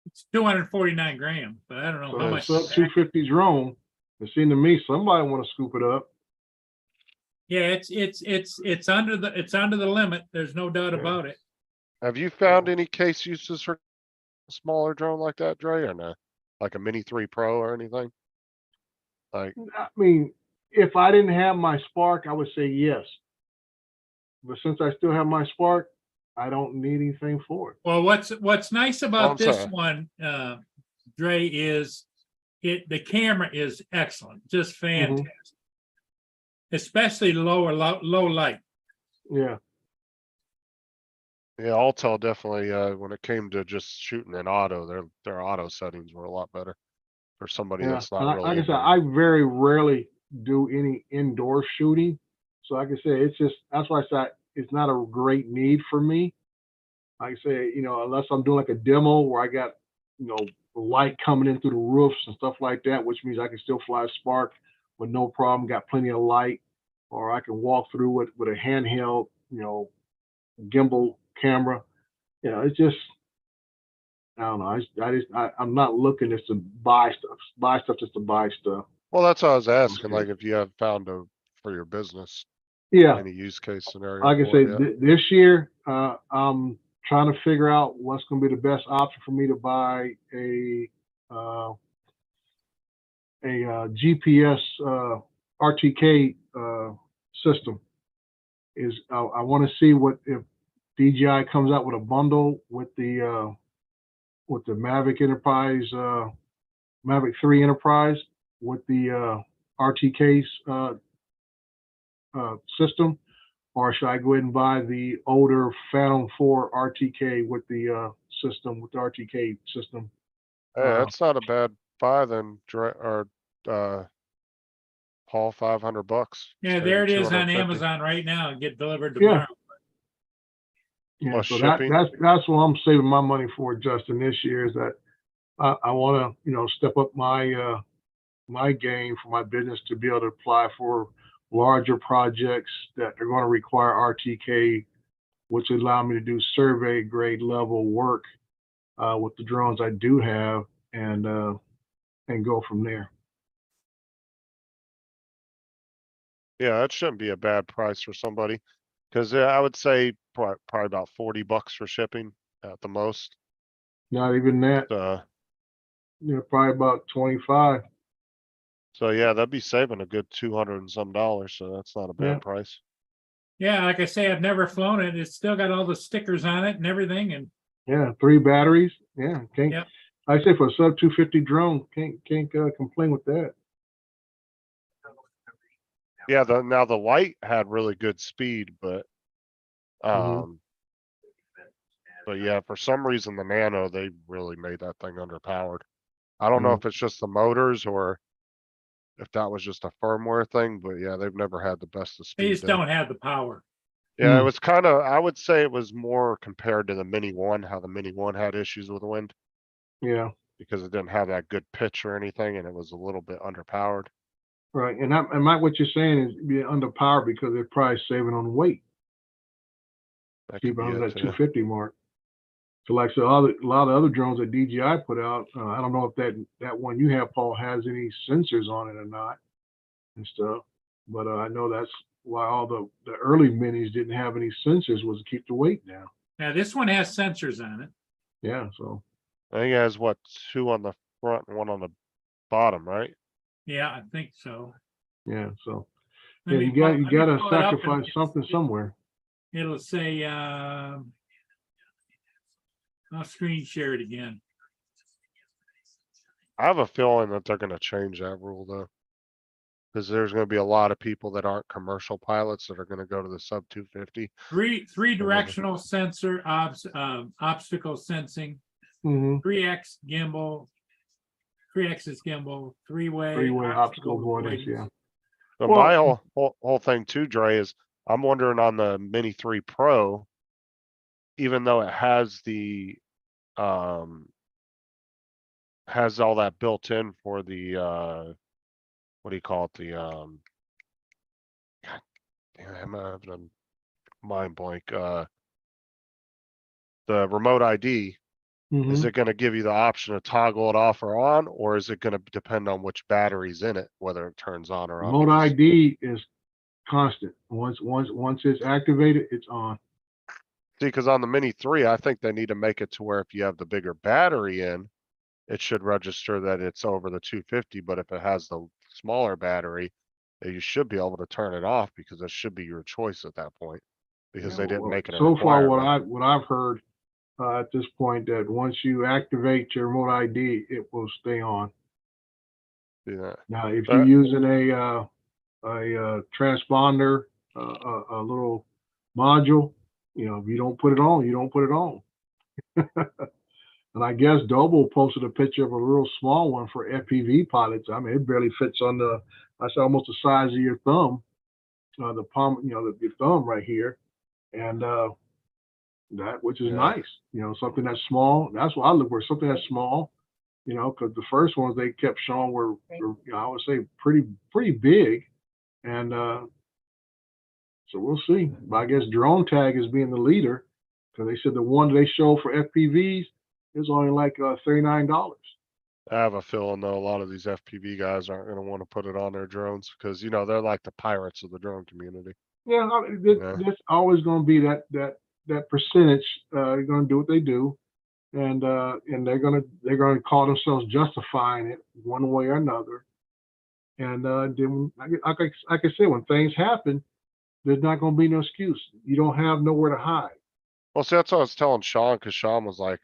It's 249 grams, but I don't know So how it's much. up 250 drone. It seemed to me somebody want to scoop it up. Yeah, it's under the limit. There's no doubt Yeah. about it. Have you found any case uses for a smaller drone like that, Dre, or no? Like a Mini 3 Pro or anything? Like, I mean, if I didn't have my Spark, I would say yes. But since I still have my Spark, I don't need anything for it. Well, what's nice about I'm this sorry. one, Dre, is the camera is excellent, just fantastic. Especially low light. Yeah. yeah, Altel definitely, when it came to just shooting in auto, their auto settings were a lot better for somebody Yeah. that's And not really. like I into said, it. I very rarely do any indoor shooting. So like I say, it's just, that's why I said it's not a great need for me. Like I say, unless I'm doing like a demo where I got, light coming in through the roofs and stuff like that, which means I can still fly Spark with no problem, got plenty of light, or I can walk through it with a handheld, gimbal camera. It's just, I don't know. I'm not looking just to buy stuff just to buy stuff. Well, that's what I was asking, Okay. like if you have found for your business, Yeah. any use case scenario. Like I for say, it, yeah. this year, I'm trying to figure out what's going to be the best option for me to buy a GPS RTK system. I want to see what if DJI comes out with a bundle with the Mavic Enterprise Mavic 3 Enterprise with the RTK system, or should I go ahead and buy the older Phantom 4 RTK with the system, with the RTK system? Hey, that's not a bad buy then, Paul, $500. Yeah, Save there it is on 250. Amazon right now and get delivered Yeah. tomorrow. Yeah, Plus so shipping. that's what I'm saving my money for, Justin, this year, is that I want to, step up my my game for my business to be able to apply for larger projects that are going to require RTK, which allow me to do survey grade level work with the drones I do have, and go from there. Yeah, that shouldn't be a bad price for somebody. Cause I would say probably about $40 for shipping at the most. Not even that, probably about 25. So yeah, that'd be saving a good 200 and some dollars. So that's not a bad Yeah. price. Yeah, like I say, I've never flown it. It's still got all the stickers on it and everything, and Yeah, 3 batteries. Yeah, can't. Yep. I say for a sub 250 drone, can't complain with that. Yeah, now the light had really good speed, but Mhm. but yeah, for some reason the Nano, they really made that thing underpowered. I don't know Yeah. if it's just the motors or if that was just a firmware thing, but yeah, they've never had the best of they speed just there. don't have the power. Yeah, it Hmm. was kind of, I would say it was more compared to the Mini One, how the Mini One had issues with the wind Yeah, because it didn't have that good pitch or anything and it was a little bit underpowered. right. And what you're saying is being underpowered because they're probably saving on weight, That keep could be under it that too. 250 mark. So like so, a lot of other drones that DJI put out, I don't know if that one you have, Paul, has any sensors on it or not and stuff. But I know that's why all the early minis didn't have any sensors, was to keep the weight down. Now, this one has sensors on it. Yeah, so I think it has what, 2 on the front and 1 on the bottom, right? Yeah, I think so. yeah, so Let yeah, me you let me gotta pull it up and sacrifice something somewhere. It'll say, I'll screen share it again. I have a feeling that they're gonna change that rule though. Cause there's gonna be a lot of people that aren't commercial pilots that are gonna go to the sub 250. Three directional sensor, obstacle sensing, Mm-hmm. 3x gimbal, 3axis gimbal, three-way. Three-way obstacle avoidance, yeah. But Well- my whole thing too, Dre, is I'm wondering on the Mini 3 Pro, even though it has the has all that built in for the what do you call it? The God damn, I'm having a mind blank. The remote ID, Mhm. is it gonna give you the option to toggle it off or on, or is it gonna depend on which battery's in it, whether it turns on or off? Remote Because- ID is constant. Once it's activated, it's on. See, because on the Mini 3, I think they need to make it to where if you have the bigger battery in, it should register that it's over the 250, but if it has the smaller battery, you should be able to turn it off because it should be your choice at that point. Because they didn't Well, make it a so far, requirement. what I've heard at this point, that once you activate your remote ID, it will stay on. Do that. Now, if Uh, you're using a transponder, a little module, if you don't put it on, you don't put it on. And I guess Doble posted a picture of a real small one for FPV pilots. I mean, it barely fits on that's almost the size of your thumb, the palm, your thumb right here. And which is Yeah. nice, something that's small. That's what I look for, something that's small, because the first ones they kept showing were I would say pretty big. And so we'll see. But I guess Drone Tag is being the leader, because they said the one they show for FPVs is only like $39. I have a feeling though, a lot of these FPV guys aren't gonna want to put it on their drones because, they're like the pirates of the drone community. Yeah, there's always going to be that percentage. They're going to do what they do, and they're going to call themselves justifying it one way or another. And then, like I said, when things happen, there's not going to be no excuse. You don't have nowhere to hide. Well, see, that's what I was telling Sean, because Sean was like,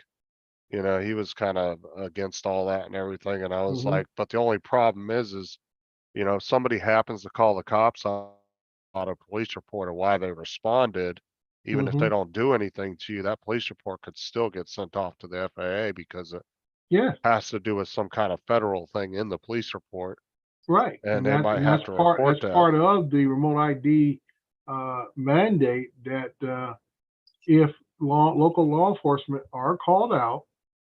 You know, he was kind of against all that and everything. And I was Mhm. like, but the only problem is, you know, if somebody happens to call the cops on a police report of why they responded, even if they Mhm. don't do anything to you, that police report could still get sent off to the FAA because it Yeah, has to do with some kind of federal thing in the police report, right. and And they might have that's to part, report that's that. part of the remote ID mandate that if local law enforcement are called out,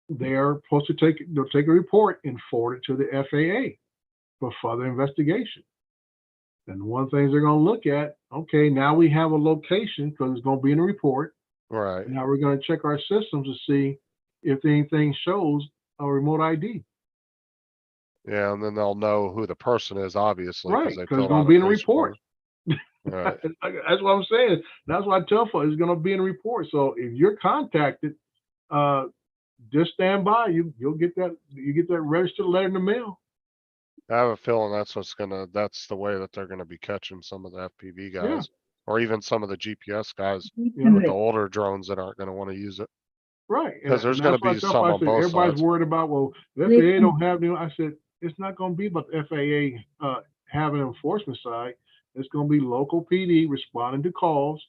they're supposed to they'll take a report and forward it to the FAA for further investigation. And one thing they're going to look at, okay, now we have a location because it's going to be in the report. Right. Now we're going to check our systems to see if anything shows a remote ID. Yeah, and then they'll know who the person is, obviously, Right, because they because it's filled going out to a be in the police report. Right. That's what I'm saying. That's what I tell folks. It's going to be in the report. So if you're contacted, just stand by. You'll get that. You get that registered letter in the mail. I have a feeling that's the way that they're gonna be catching some of the FPV Yeah. guys, or even some of the GPS guys with the Henry, older drones that aren't gonna wanna use it. Right. And, 'Cause there's and gonna that's what I be tell some folks. I on said, both everybody's sides. worried about, well, the FAA don't have any. I said, it's not going to be about the FAA having an enforcement side. It's going to be local PD responding to calls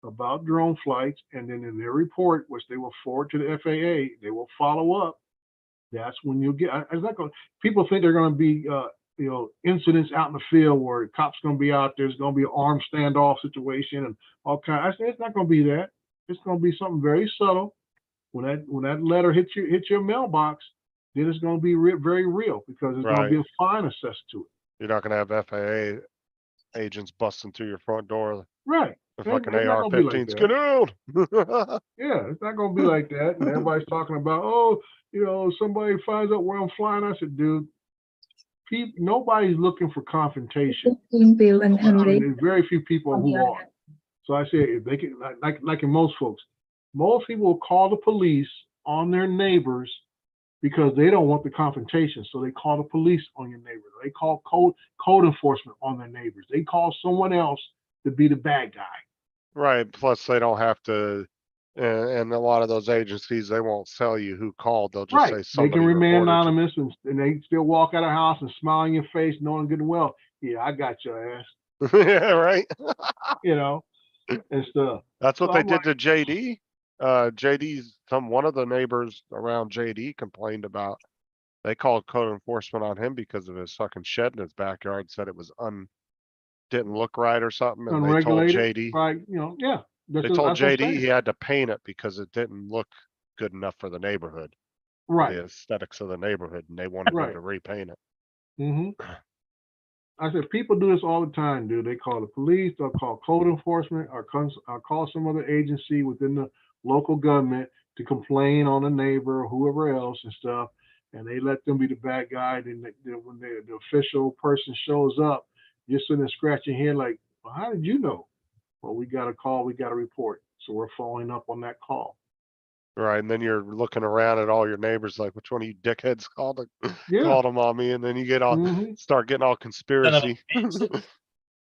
about drone flights. And then in their report, which they will forward to the FAA, they will follow up. That's when you'll get, it's not going to, people think they're going to be, incidents out in the field where the cops going to be out there. It's going to be an armed standoff situation and all kinds. I said, it's not going to be that. It's going to be something very subtle. When that letter hits your mailbox, then it's going to be very real because there's going to Right. be a fine assessed to it. You're not gonna have FAA agents busting through your front door Right. with It's fucking not going to be like AR-15s. that. Get out! Yeah, it's not going to be like that. And everybody's talking about, oh, somebody finds out where I'm flying. I said, dude, nobody's looking for confrontation. Bill and I mean, Henry. there's very few people who are. So I say, if they can, like in most folks, most people will call the police on their neighbors because they don't want the confrontation. So they call the police on your neighbor. They call code enforcement on their neighbors. They call someone else to be the bad guy. Right, plus they don't have to, and a lot of those agencies, they won't tell you who called. They'll just say They somebody can remain reported you. anonymous and they still walk out of the house and smile in your face, knowing good and well, yeah, I got your ass, Yeah, right. and stuff. That's what So they I'm did to JD. One of the neighbors around JD complained about, they called code enforcement on him because of his fucking shed in his backyard, said it was didn't look right or something, and they told unregulated, JD, right? Yeah. they told JD he had to paint it because it didn't look good enough for the neighborhood, Right. the aesthetics of the neighborhood, and they wanted him Right. to repaint it. hmm I said, people do this all the time, dude. They call the police, they'll call code enforcement, or call some other agency within the local government to complain on a neighbor or whoever else and stuff. And they let them be the bad guy. Then when the official person shows up, you're sitting there scratching your head like, well, how did you know? Well, we got a call, we got a report. So we're following up on that call. Right, and then you're looking around at all your neighbors like, which one of you dickheads called Yeah. called them on me, and then you get all Mhm. start getting all conspiracy.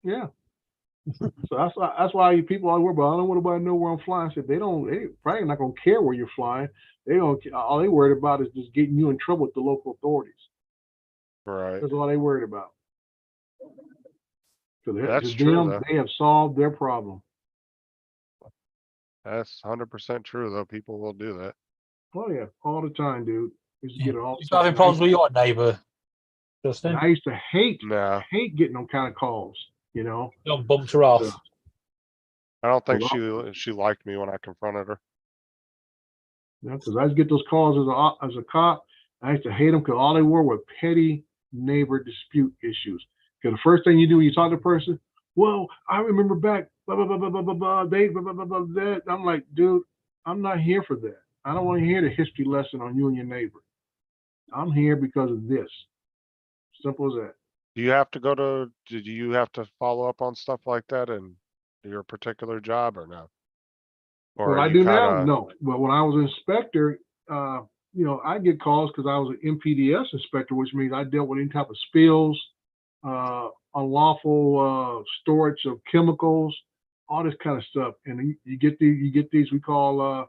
Yeah. So that's why people are worried about, I don't want nobody to know where I'm flying. I said, they probably not gonna care where you're flying. All they worried about is just getting you in trouble with the local authorities. Right, That's all they worried about. So That's true, though. they have solved their problem. that's 100% true though. People will do that. Oh yeah, all the time, dude. We used to get it all the You're having time. problems with your neighbour, And Justin? I used to hate No, getting them kind of calls, Don't bumped her off. Yeah. I don't think Well, she liked me when I confronted her. because I used to get those calls as a cop. I used to hate them because all they were petty neighbor dispute issues. Because the first thing you do when you talk to a person, well, I remember back, blah, blah, blah, blah, blah, blah, blah, they, blah, blah, blah, blah, that. I'm like, dude, I'm not here for that. I don't want to hear the history lesson on you and your neighbor. I'm here because of this. Simple as that. Did you have to follow up on stuff like that in your particular job or no? Or What are I you do now, kinda- no. But when I was an inspector, I get calls because I was an MPDS inspector, which means I dealt with any type of spills, unlawful storage of chemicals, all this kind of stuff. And you get these we call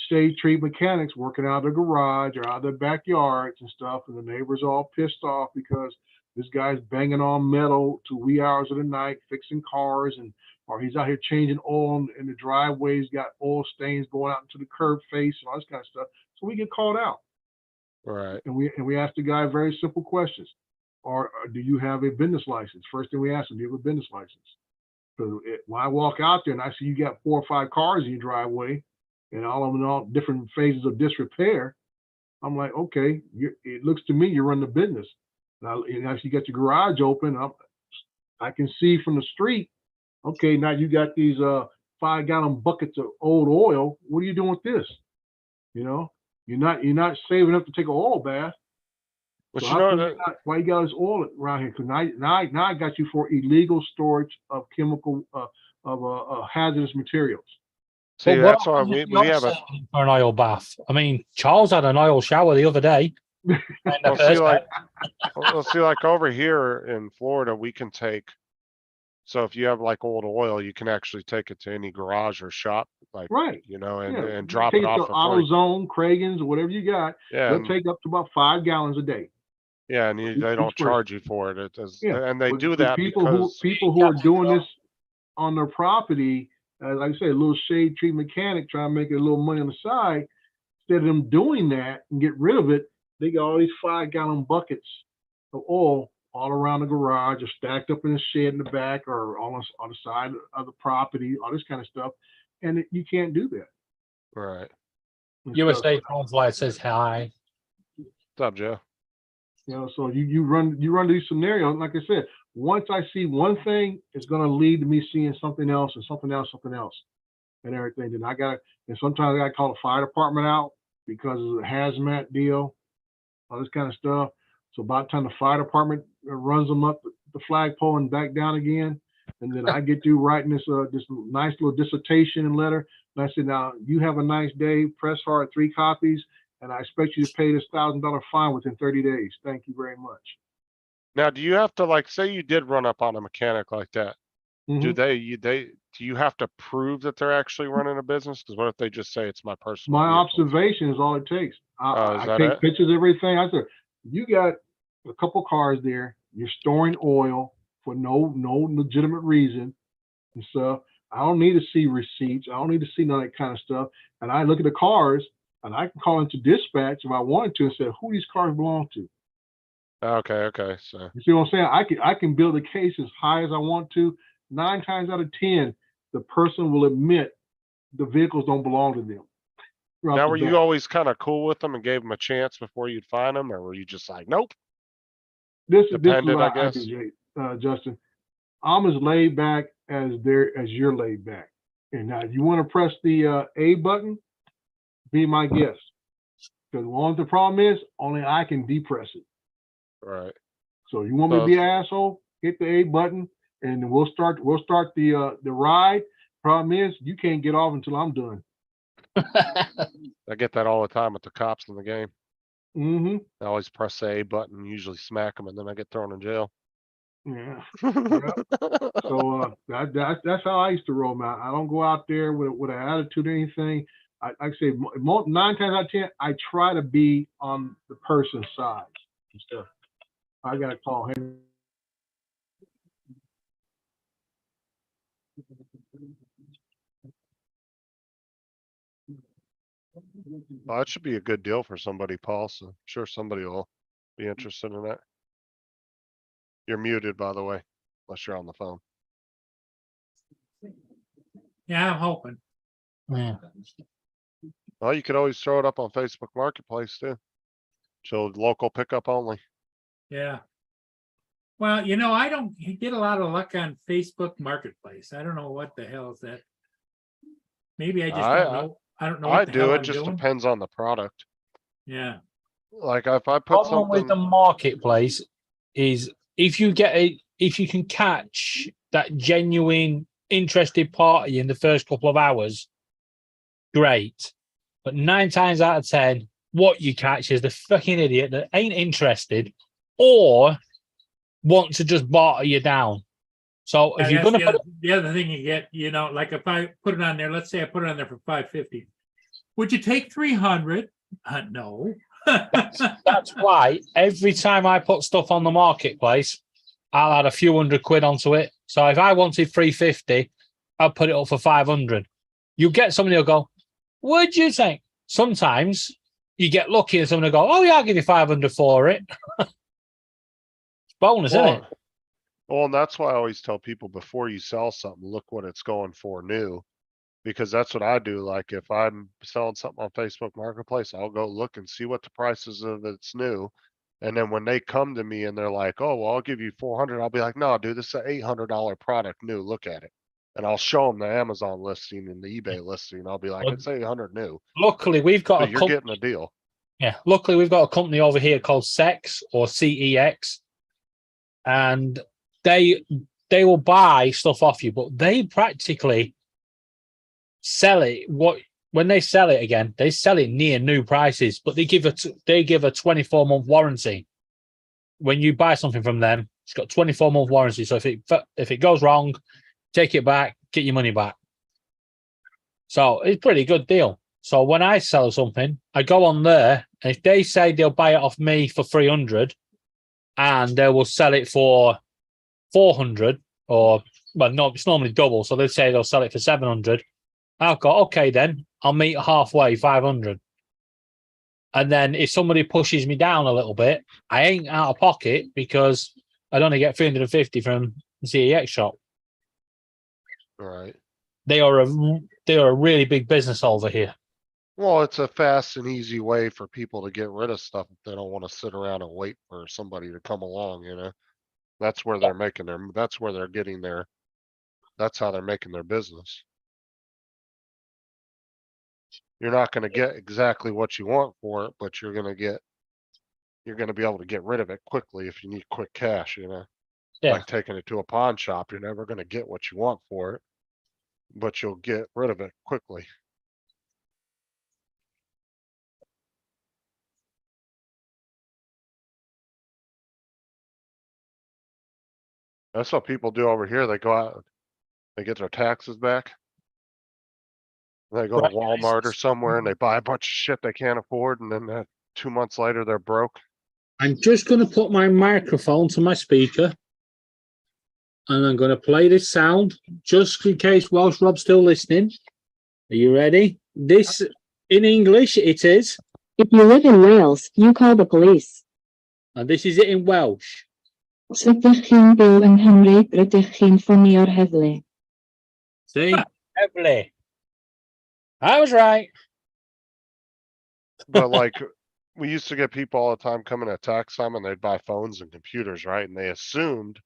shade tree mechanics working out of the garage or out of their backyards and stuff, and the neighbors all pissed off because this guy's banging on metal to wee hours of the night, fixing cars, and or he's out here changing oil in the driveways, got oil stains going out into the curb face and all this kind of stuff. So we get called out, Right. and we ask the guy very simple questions. Or do you have a business license? First thing we ask him, do you have a business license? So when I walk out there and I see you got 4 or 5 cars in your driveway, and all of them in all different phases of disrepair, I'm like, okay, it looks to me you're running a business. Now, if you got your garage open, I can see from the street, okay, now you got these 5-gallon buckets of old oil. What are you doing with this? You know, you're not saving up to take an oil bath. But So you how know come that, why you got this oil around here? Because now I got you for illegal storage of chemical hazardous materials. see, But what that's why happens if we you're have a, saving for an oil bath? I mean, Charles had an oil shower the other day. And the well, see, person- like, well, see, like over here in Florida, we can take, so if you have like old oil, you can actually take it to any garage or shop, like, Right. you know, Yeah. and drop Take it to off for free. AutoZone, Kragen's, or whatever you got. Yeah, They'll and, take up to about 5 gallons a day. yeah, and each they don't person. charge you for it. It does, Yeah, and they But- do but that people because, who are doing this on their property, like I say, a little shade tree mechanic trying to make a little money on the side. Instead of them doing that and get rid of it, they got all these 5-gallon buckets of oil all around the garage, or stacked up in the shed in the back, or on the side of the property, all this kind of stuff. And you can't do that. right. And USA stuff. Translate says hi. What's up, Joe? You know, so you run these scenarios. Like I said, once I see one thing, it's going to lead to me seeing something else and something else, and everything. Then and sometimes I got to call the fire department out because of the hazmat deal, all this kind of stuff. So by the time the fire department runs them up the flagpole and back down again, and then I get through writing this nice little dissertation and letter. And I said, now you have a nice day. Press hard 3 copies. And I expect you to pay this $1,000 fine within 30 days. Thank you very much. Now, do you have to, like, say you did run up on a mechanic like that? Do Mhm. do you have to prove that they're actually running a business? Because what if they just say it's my personal My vehicle? observation is all it takes. Is I that take it? pictures of everything. I said, you got a couple cars there. You're storing oil for no legitimate reason and stuff. I don't need to see receipts. I don't need to see none of that kind of stuff. And I look at the cars, and I can call into dispatch if I wanted to and say who these cars belong to. Okay, so, You see what I'm saying? I can build a case as high as I want to. 9 times out of 10, the person will admit the vehicles don't belong to them. Right now, off were the you bat. always kind of cool with them and gave them a chance before you'd find them, or were you just like, nope? This is Depended, what I guess. do, Justin. I'm as laid back as you're laid back. And now you want to press the A button, be my guest. Because the problem is, only I can depress it. Right. So you want me to be an asshole? Hit the A button, and we'll start the ride. Problem is, you can't get off until I'm done. I get that all the time with the cops in the game. Mm-hmm. I always press the A button, usually smack them, and then I get thrown in jail. Yeah. So that's how I used to roll, man. I don't go out there with an attitude or anything. Like I say, 9 times out of 10, I try to be on the person's side and stuff. I gotta call him. Well, that should be a good deal for somebody, Paul, so I'm sure somebody will be interested in that. You're muted, by the way, unless you're on the phone. Yeah, I'm hoping. Yeah. Well, you could always throw it up on Facebook Marketplace too. So local pickup only. Yeah. Well, I don't get a lot of luck on Facebook Marketplace. I don't know what the hell is that. Maybe I just don't know. I don't know I what the hell do, it I'm just doing. depends on the product. Yeah. Like if I put Problem with the something, marketplace is if you can catch that genuine interested party in the first couple of hours, great. But 9 times out of 10, what you catch is the fucking idiot that ain't interested or want to just barter you down. So if And you're that's going to the other thing you get, like if I put it on there, let's say I put it on there for $5.50. Would you take 300? No. That's why every time I put stuff on the marketplace, I'll add a few £100 onto it. So if I wanted 350, I'll put it up for 500. You get somebody who'll go, "What'd you think?" Sometimes you get lucky and someone will go, "Oh yeah, I'll give you 500 for it." It's bonus, isn't it? Well, and that's why I always tell people before you sell something, look what it's going for new. Because that's what I do. Like if I'm selling something on Facebook Marketplace, I'll go look and see what the prices of it's new. And then when they come to me and they're like, "Oh, well, I'll give you 400," I'll be like, "No, dude, this is an $800 product new. Look at it." And I'll show them the Amazon listing and the eBay listing. I'll be like, Well, "It's 800 new." Luckily, we've got So a you're company. getting a deal. Yeah, luckily we've got a company over here called Sex or CEX, and they will buy stuff off you, but they practically sell it. When they sell it again, they sell it near new prices, but they give a 24-month warranty. When you buy something from them, it's got 24-month warranty. So if it goes wrong, take it back, get your money back. So it's a pretty good deal. So when I sell something, I go on there, and if they say they'll buy it off me for 300, and they will sell it for 400, or well, no, it's normally double. So they say they'll sell it for 700. I'll go, okay, then I'll meet halfway, 500. And then if somebody pushes me down a little bit, I ain't out of pocket because I'd only get 350 from the CEX shop. All right. They are a really big business over here. Well, it's a fast and easy way for people to get rid of stuff if they don't want to sit around and wait for somebody to come along, you know? That's where they're making that's where they're getting that's how they're making their business. You're not gonna get exactly what you want for it, but you're gonna be able to get rid of it quickly if you need quick cash, you know? Yeah. Like taking it to a pawn shop, you're never gonna get what you want for it, but you'll get rid of it quickly. That's what people do over here. They go out, they get their taxes back. They go to Right. Walmart or somewhere and they buy a bunch of shit they can't afford, and then 2 months later they're broke. I'm just going to put my microphone to my speaker, and I'm going to play this sound just in case Welsh Rob's still listening. Are you ready? This, in English, it is. If you live in Wales, you call the police. And this is it in Welsh. Os ydych chi'n byw yng Nghymru, rydych chi'n ffonio'r heddlu. See? Heavily. I was right. But like, we used to get people all the time coming at tax time and they'd buy phones and computers, right? And they assumed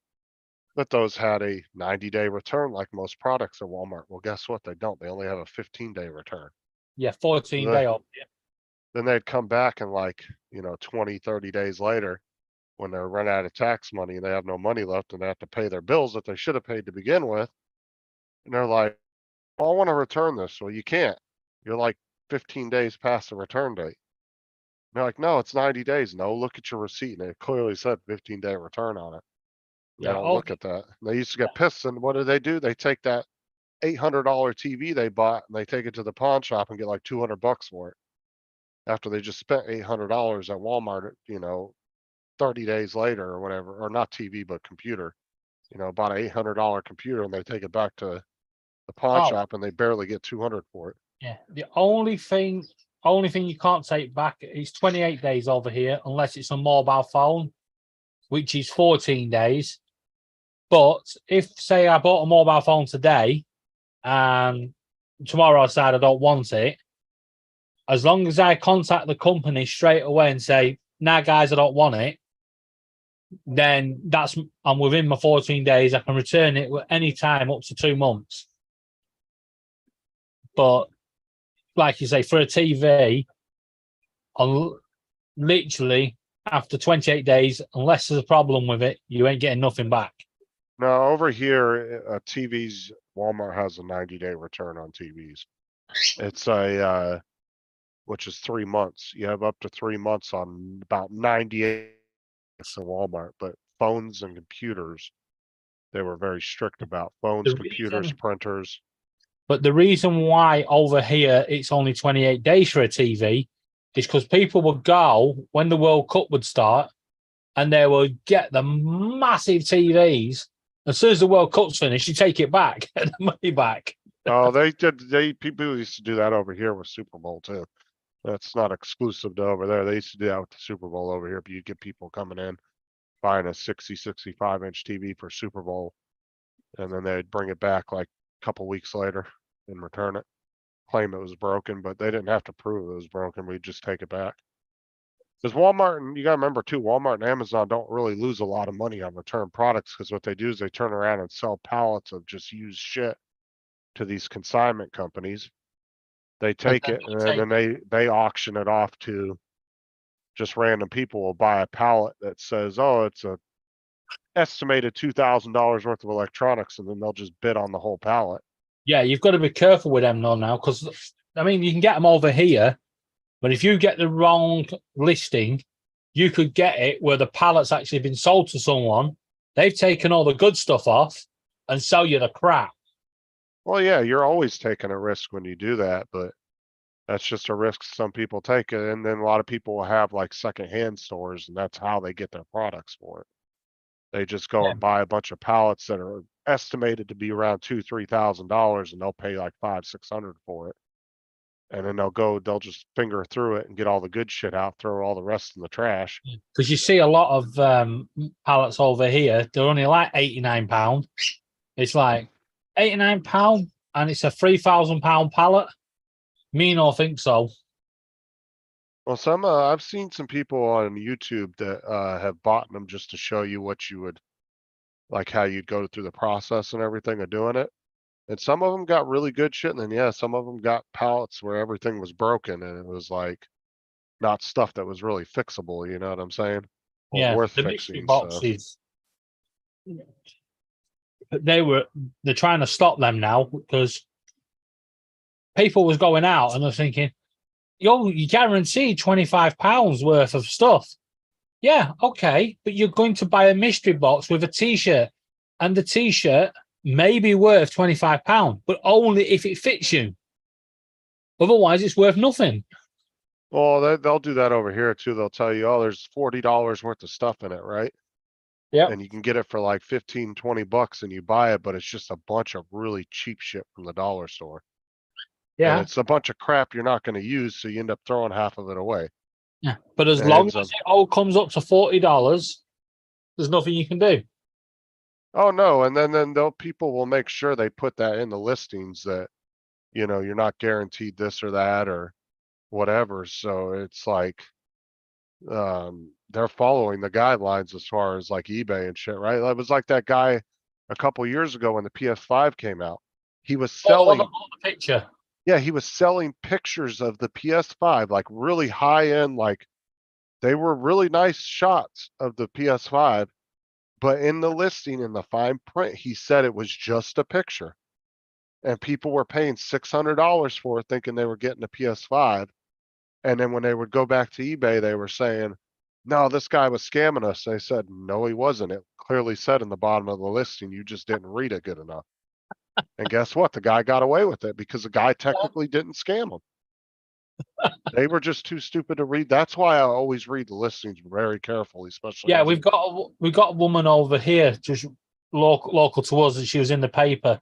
that those had a 90-day return like most products at Walmart. Well, guess what? They don't. They only have a 15-day return. Yeah, 14 The- day off. Then they'd come back and 20, 30 days later, when they're run out of tax money and they have no money left and they have to pay their bills that they should have paid to begin with. And they're like, "Well, I want to return this." Well, you can't. You're like 15 days past the return date. And they're like, "No, it's 90 days. No, look at your receipt." And it clearly said 15-day return on it. They Yeah, don't look at that. They used to get pissed, and what do? They take that $800 TV they bought and they take it to the pawn shop and get like $200 for it. After they just spent $800 at Walmart, 30 days later or whatever, or not TV, but computer, bought an $800 computer and they take it back to the pawn Oh. shop and they barely get 200 for it. Yeah. The only thing you can't take back is 28 days over here, unless it's a mobile phone, which is 14 days. But if, say, I bought a mobile phone today and tomorrow I decide I don't want it, as long as I contact the company straight away and say, "Nah, guys, I don't want it," then I'm within my 14 days. I can return it any time up to 2 months. But like you say, for a TV, literally after 28 days, unless there's a problem with it, you ain't getting nothing back. Now over here, TVs, Walmart has a 90-day return on TVs. It's which is 3 months. You have up to 3 months on about 98 in Walmart, but phones and computers, they were very strict about phones, The computers, reason- printers. But the reason why over here it's only 28 days for a TV is because people would go when the World Cup would start and they would get the massive TVs. As soon as the World Cup's finished, you take it back and the money back. Oh, people used to do that over here with Super Bowl too. That's not exclusive to over there. They used to do that with the Super Bowl over here. But you get people coming in, buying a 60, 65-inch TV for Super Bowl. And then they'd bring it back like a couple weeks later and return it. Claim it was broken, but they didn't have to prove it was broken. We'd just take it back. Because Walmart, and you gotta remember too, Walmart and Amazon don't really lose a lot of money on return products, because what they do is they turn around and sell pallets of just used shit to these consignment companies. They take then it you and then they auction it off to just random people will buy a pallet that says, oh, it's a estimated $2,000 worth of electronics, and then they'll just bid on the whole pallet. Yeah, you've got to be careful with them though now, because I mean you can get them over here, but if you get the wrong listing, you could get it where the pallet's actually been sold to someone. They've taken all the good stuff off and sell you the crap. Well, yeah, you're always taking a risk when you do that, but that's just a risk some people take. And then a lot of people will have like secondhand stores, and that's how they get their products for it. They just go and buy a bunch of pallets that are estimated to be around $2,000-$3,000, and they'll pay like $500-$600 for it. And then they'll just finger through it and get all the good shit out, throw all the rest in the trash. Because you see a lot of pallets over here, they're only like £89. It's like £89 and it's a £3,000 pallet. Me no think so. Well, I've seen some people on YouTube that have bought them just to show you what you would, like how you'd go through the process and everything of doing it. And some of them got really good shit, and then yeah, some of them got pallets where everything was broken and it was like not stuff that was really fixable. You know what I'm saying? Or Yeah, worth the mystery fixing. So boxes. They're trying to stop them now because people was going out and they're thinking, yo, you guarantee £25 worth of stuff. Yeah, okay, but you're going to buy a mystery box with a t-shirt, and the t-shirt may be worth £25, but only if it fits you. Otherwise, it's worth nothing. well, they'll do that over here too. They'll tell you, oh, there's $40 worth of stuff in it, right? Yeah. And you can get it for like 15, $20 and you buy it, but it's just a bunch of really cheap shit from the dollar store. And Yeah. it's a bunch of crap you're not going to use, so you end up throwing half of it away. Yeah. But as It long ends as up- it all comes up to $40, there's nothing you can do. Oh no, and then people will make sure they put that in the listings that, you know, you're not guaranteed this or that or whatever. So it's like they're following the guidelines as far as like eBay and shit, right? It was like that guy a couple years ago when the PS5 came out. He was selling On the picture. Yeah, he was selling pictures of the PS5, like really high end, like they were really nice shots of the PS5. But in the listing, in the fine print, he said it was just a picture. And people were paying $600 for it, thinking they were getting a PS5. And then when they would go back to eBay, they were saying, no, this guy was scamming us. They said, no, he wasn't. It clearly said in the bottom of the listing, you just didn't read it good enough. And guess what? The guy got away with it because the guy technically didn't scam them. They were just too stupid to read. That's why I always read the listings very carefully, especially. Yeah, we've got a woman over here just local to us, and she was in the paper.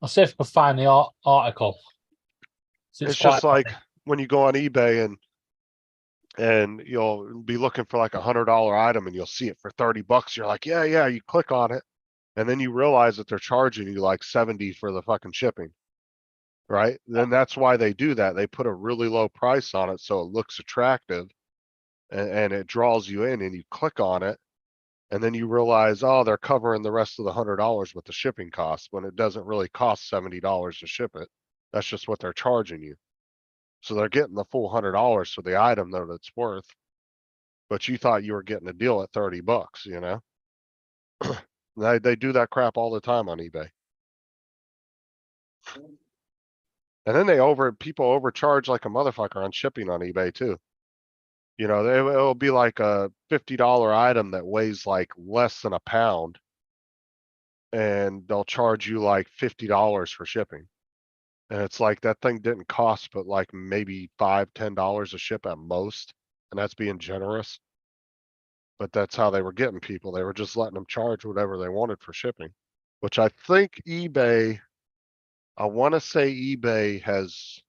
I'll see if I can find the article. So It's quite just like funny. when you go on eBay and you'll be looking for like $100 item and you'll see it for $30. You're like, yeah, you click on it. And then you realize that they're charging you like 70 for the fucking shipping. Right? Then that's why they do that. They put a really low price on it so it looks attractive and it draws you in, and you click on it. And then you realize, oh, they're covering the rest of the $100 with the shipping costs when it doesn't really cost $70 to ship it. That's just what they're charging you. So they're getting the full $100 for the item that it's worth. But you thought you were getting a deal at $30, you know? They do that crap all the time on eBay. And then people overcharge like a motherfucker on shipping on eBay too. You know, it'll be like a $50 item that weighs like less than a pound, and they'll charge you like $50 for shipping. And it's like that thing didn't cost but like maybe $5-10 a ship at most, and that's being generous. But that's how they were getting people. They were just letting them charge whatever they wanted for shipping, which I think eBay, I want to say eBay has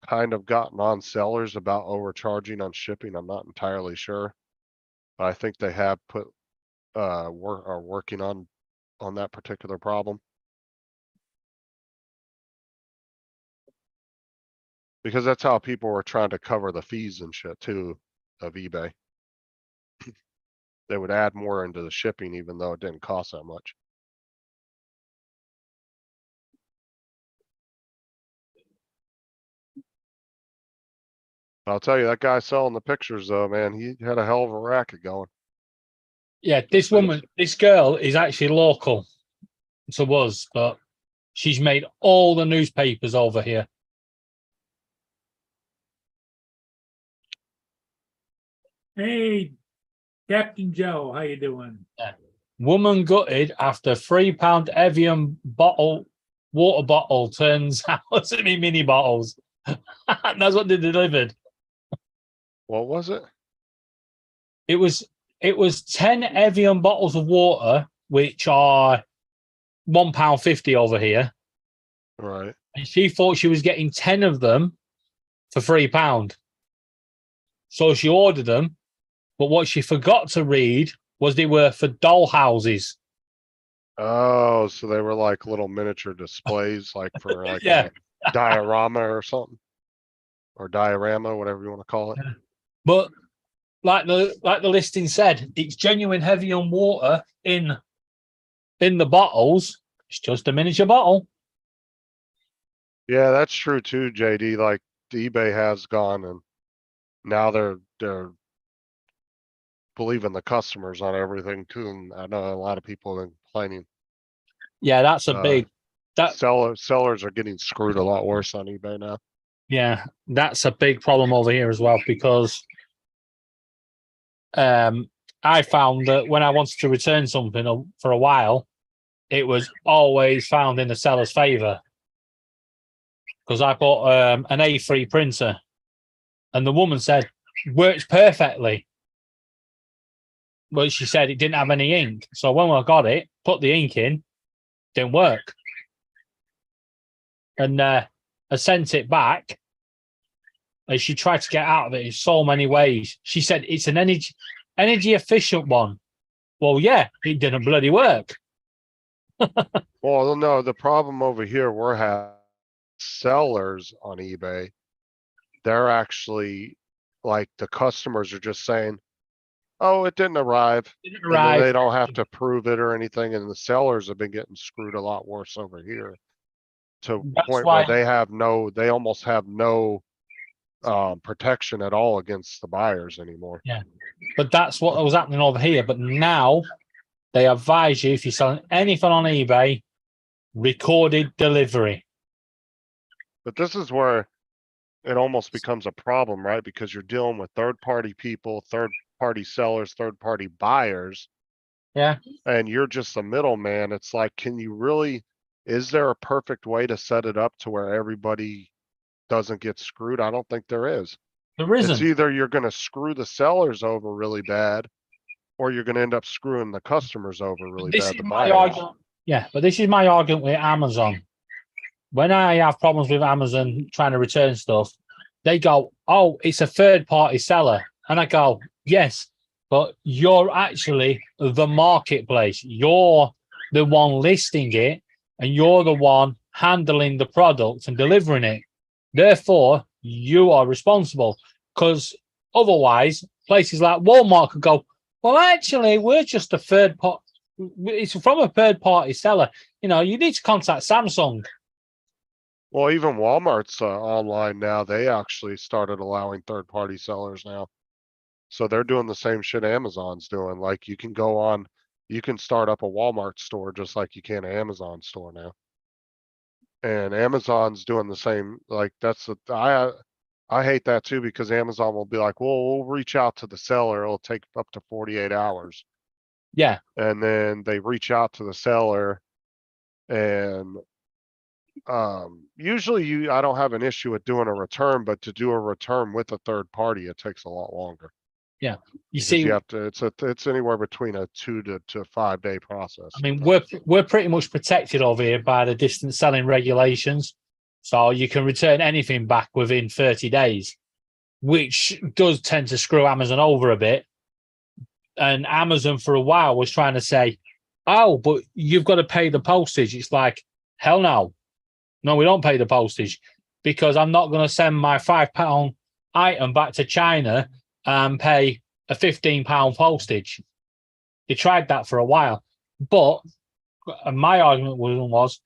kind of gotten on sellers about overcharging on shipping. I'm not entirely sure. But I think they have put, are working on that particular problem. Because that's how people were trying to cover the fees and shit too of eBay. They would add more into the shipping even though it didn't cost that much. I'll tell you, that guy selling the pictures though, man, he had a hell of a racket going. Yeah, this woman, this girl is actually local to us, but she's made all the newspapers over here. Hey, Captain Joe, how you doing? Woman gutted after £3 Evian bottle water bottle turns out to be mini bottles. That's what they delivered. What was it? It was 10 Evian bottles of water, which are £1.50 over here. Right. And she thought she was getting 10 of them for £3. So she ordered them, but what she forgot to read was they were for doll houses. Oh, so they were like little miniature displays, like for like Yeah. a diorama or something, or diorama, whatever you want to call it. But like the listing said, it's genuine heavy on water in the bottles. It's just a miniature bottle. Yeah, that's true too, JD. Like the eBay has gone and now they're believing the customers on everything too. And I know a lot of people have been complaining. Yeah, that's a big Sellers are getting screwed a lot worse on eBay now. Yeah, that's a big problem over here as well, because I found that when I wanted to return something for a while, it was always found in the seller's favor, because I bought an A3 printer and the woman said works perfectly, but she said it didn't have any ink. So when I got it, put the ink in, didn't work, and I sent it back. And she tried to get out of it in so many ways. She said it's an energy efficient one. Well, yeah, it didn't bloody work. Well, no, the problem over here, we're having sellers on eBay. They're actually like the customers are just saying, oh, it didn't arrive. Didn't And then arrive. they don't have to prove it or anything. And the sellers have been getting screwed a lot worse over here. To the That's point why- where they almost have no protection at all against the buyers anymore. Yeah, but that's what was happening over here. But now they advise you, if you're selling anything on eBay, recorded delivery. But this is where it almost becomes a problem, right? Because you're dealing with third-party people, third-party sellers, third-party buyers, Yeah, and you're just the middleman. It's like, is there a perfect way to set it up to where everybody doesn't get screwed? I don't think there is. there It's isn't. either you're gonna screw the sellers over really bad, or you're gonna end up screwing the customers over really This bad, is the my buyers. argument. Yeah, but this is my argument with Amazon. When I have problems with Amazon trying to return stuff, they go, "Oh, it's a third-party seller," and I go, "Yes, but you're actually the marketplace. You're the one listing it, and you're the one handling the product and delivering it. Therefore, you are responsible." Because otherwise, places like Walmart could go, "Well, actually, we're just a third party. It's from a third-party seller. You know, you need to contact Samsung." Well, even Walmart's online now, they actually started allowing third-party sellers now. So they're doing the same shit Amazon's doing. Like you can start up a Walmart store just like you can an Amazon store now. And Amazon's doing the same, like I hate that too, because Amazon will be like, well, we'll reach out to the seller. It'll take up to 48 hours. Yeah, And then they reach out to the seller and Usually I don't have an issue with doing a return, but to do a return with a third party, it takes a lot longer. You Because see, you have to, it's anywhere between a 2 to 5 day process. I mean, we're pretty much protected over here by the distance selling regulations, so you can return anything back within 30 days, which does tend to screw Amazon over a bit. And Amazon for a while was trying to say, "Oh, but you've got to pay the postage." It's like, hell no, we don't pay the postage, because I'm not going to send my £5 item back to China and pay a £15 postage. They tried that for a while, but my argument was,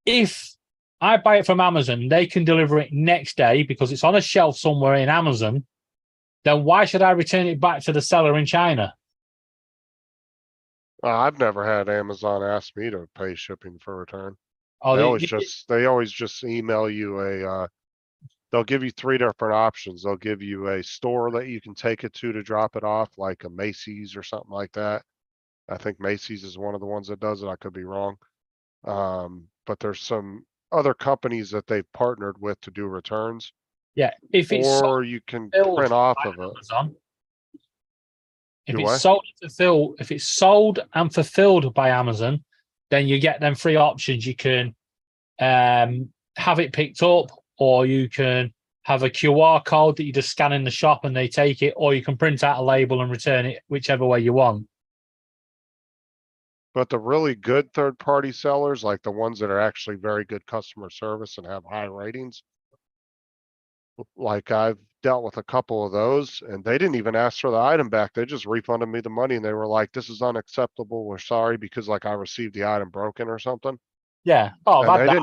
if I buy it from Amazon, they can deliver it next day because it's on a shelf somewhere in Amazon, then why should I return it back to the seller in China? I've never had Amazon ask me to pay shipping for return. Oh, They always just email you they'll give you 3 different options. They'll give you a store that you can take it to drop it off, like a Macy's or something like that. I think Macy's is one of the ones that does it. I could be wrong. But there's some other companies that they've partnered with to do returns, yeah, if it's or you can print off of it. Amazon, if Do it's what? sold and fulfilled, if it's sold and fulfilled by Amazon, then you get them 3 options. You can have it picked up, or you can have a QR code that you just scan in the shop and they take it, or you can print out a label and return it, whichever way you want. But the really good third-party sellers, like the ones that are actually very good customer service and have high ratings, like I've dealt with a couple of those, and they didn't even ask for the item back. They just refunded me the money, and they were like, "This is unacceptable. We're sorry," because like I received the item broken or something. Yeah. Oh, And they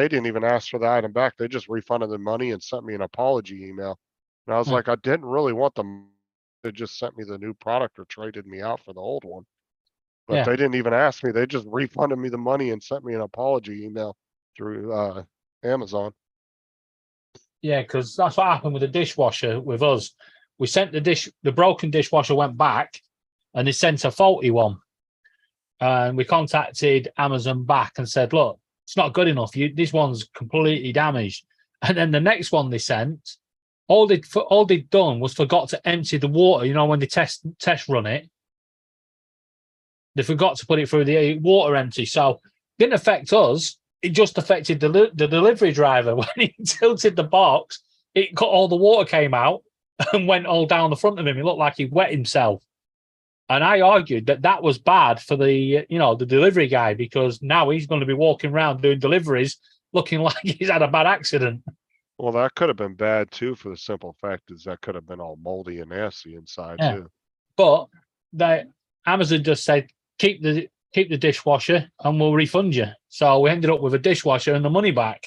didn't even ask for the item back. They just refunded the money and sent me an apology email. And I was Hmm. like, I didn't really want them. They just sent me the new product or traded me out for the old one. But Yeah. they didn't even ask me. They just refunded me the money and sent me an apology email through Amazon. Yeah, because that's what happened with the dishwasher with us. We sent the broken dishwasher went back, and they sent a faulty one. And we contacted Amazon back and said, "Look, it's not good enough. This one's completely damaged." And then the next one they sent, all they'd done was forgot to empty the water. You know, when they test run it, they forgot to put it through the water empty. So it didn't affect us. It just affected the delivery driver. When he tilted the box, all the water came out and went all down the front of him. It looked like he wet himself. And I argued that was bad for the delivery guy, because now he's going to be walking around doing deliveries looking like he's had a bad accident. Well, that could have been bad too, for the simple fact is that could have been all moldy and nasty inside Yeah. too. But Amazon just said, keep the dishwasher and we'll refund you. So we ended up with a dishwasher and the money back.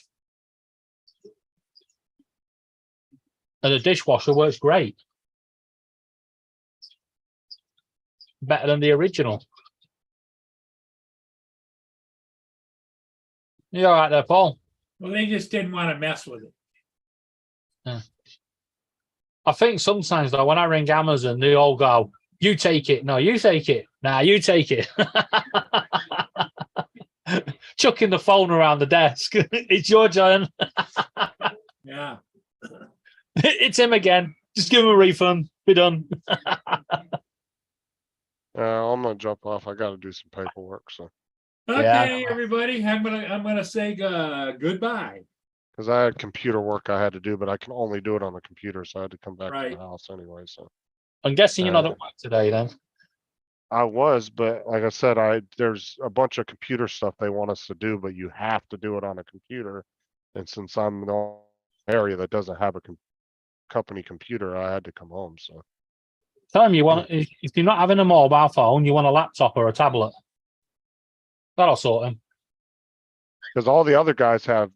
And the dishwasher works great. Better than the original. You all right there, Paul? Well, they just didn't want to mess with it. I think sometimes though, when I ring Amazon, they all go, "You take it." "No, you take it." "Nah, you take it." Chucking the phone around the desk. "It's your turn." Yeah. It's him again. Just give him a refund. Be done. I'm gonna jump off. I gotta do some paperwork, so. Okay, everybody, I'm gonna say goodbye. Cause I had computer work I had to do, but I can only do it on the computer, so I had to come back to Right. the house anyway, so. I'm guessing you're not at work today then. I was, but like I said, there's a bunch of computer stuff they want us to do, but you have to do it on a computer. And since I'm in the area that doesn't have a company computer, I had to come home, so. Tell him you want, if you're not having a mobile phone, you want a laptop or a tablet. That'll sort him. Cause all the other guys have,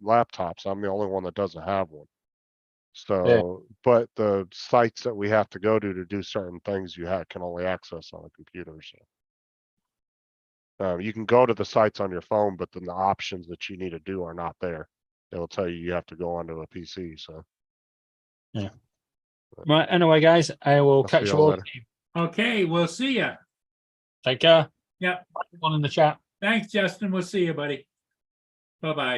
laptops. I'm the only one that doesn't have one. So, but the sites that we have to go to do certain things, can only access on a computer, so. You can go to the sites on your phone, but then the options that you need to do are not there. It'll tell you have to go onto a PC, so. Yeah. Right. Anyway, guys, I will I'll see catch you y'all all. later. Okay, we'll see ya. Take care. Yep. One in the chat. Thanks, Justin. We'll see you, buddy. Bye-bye.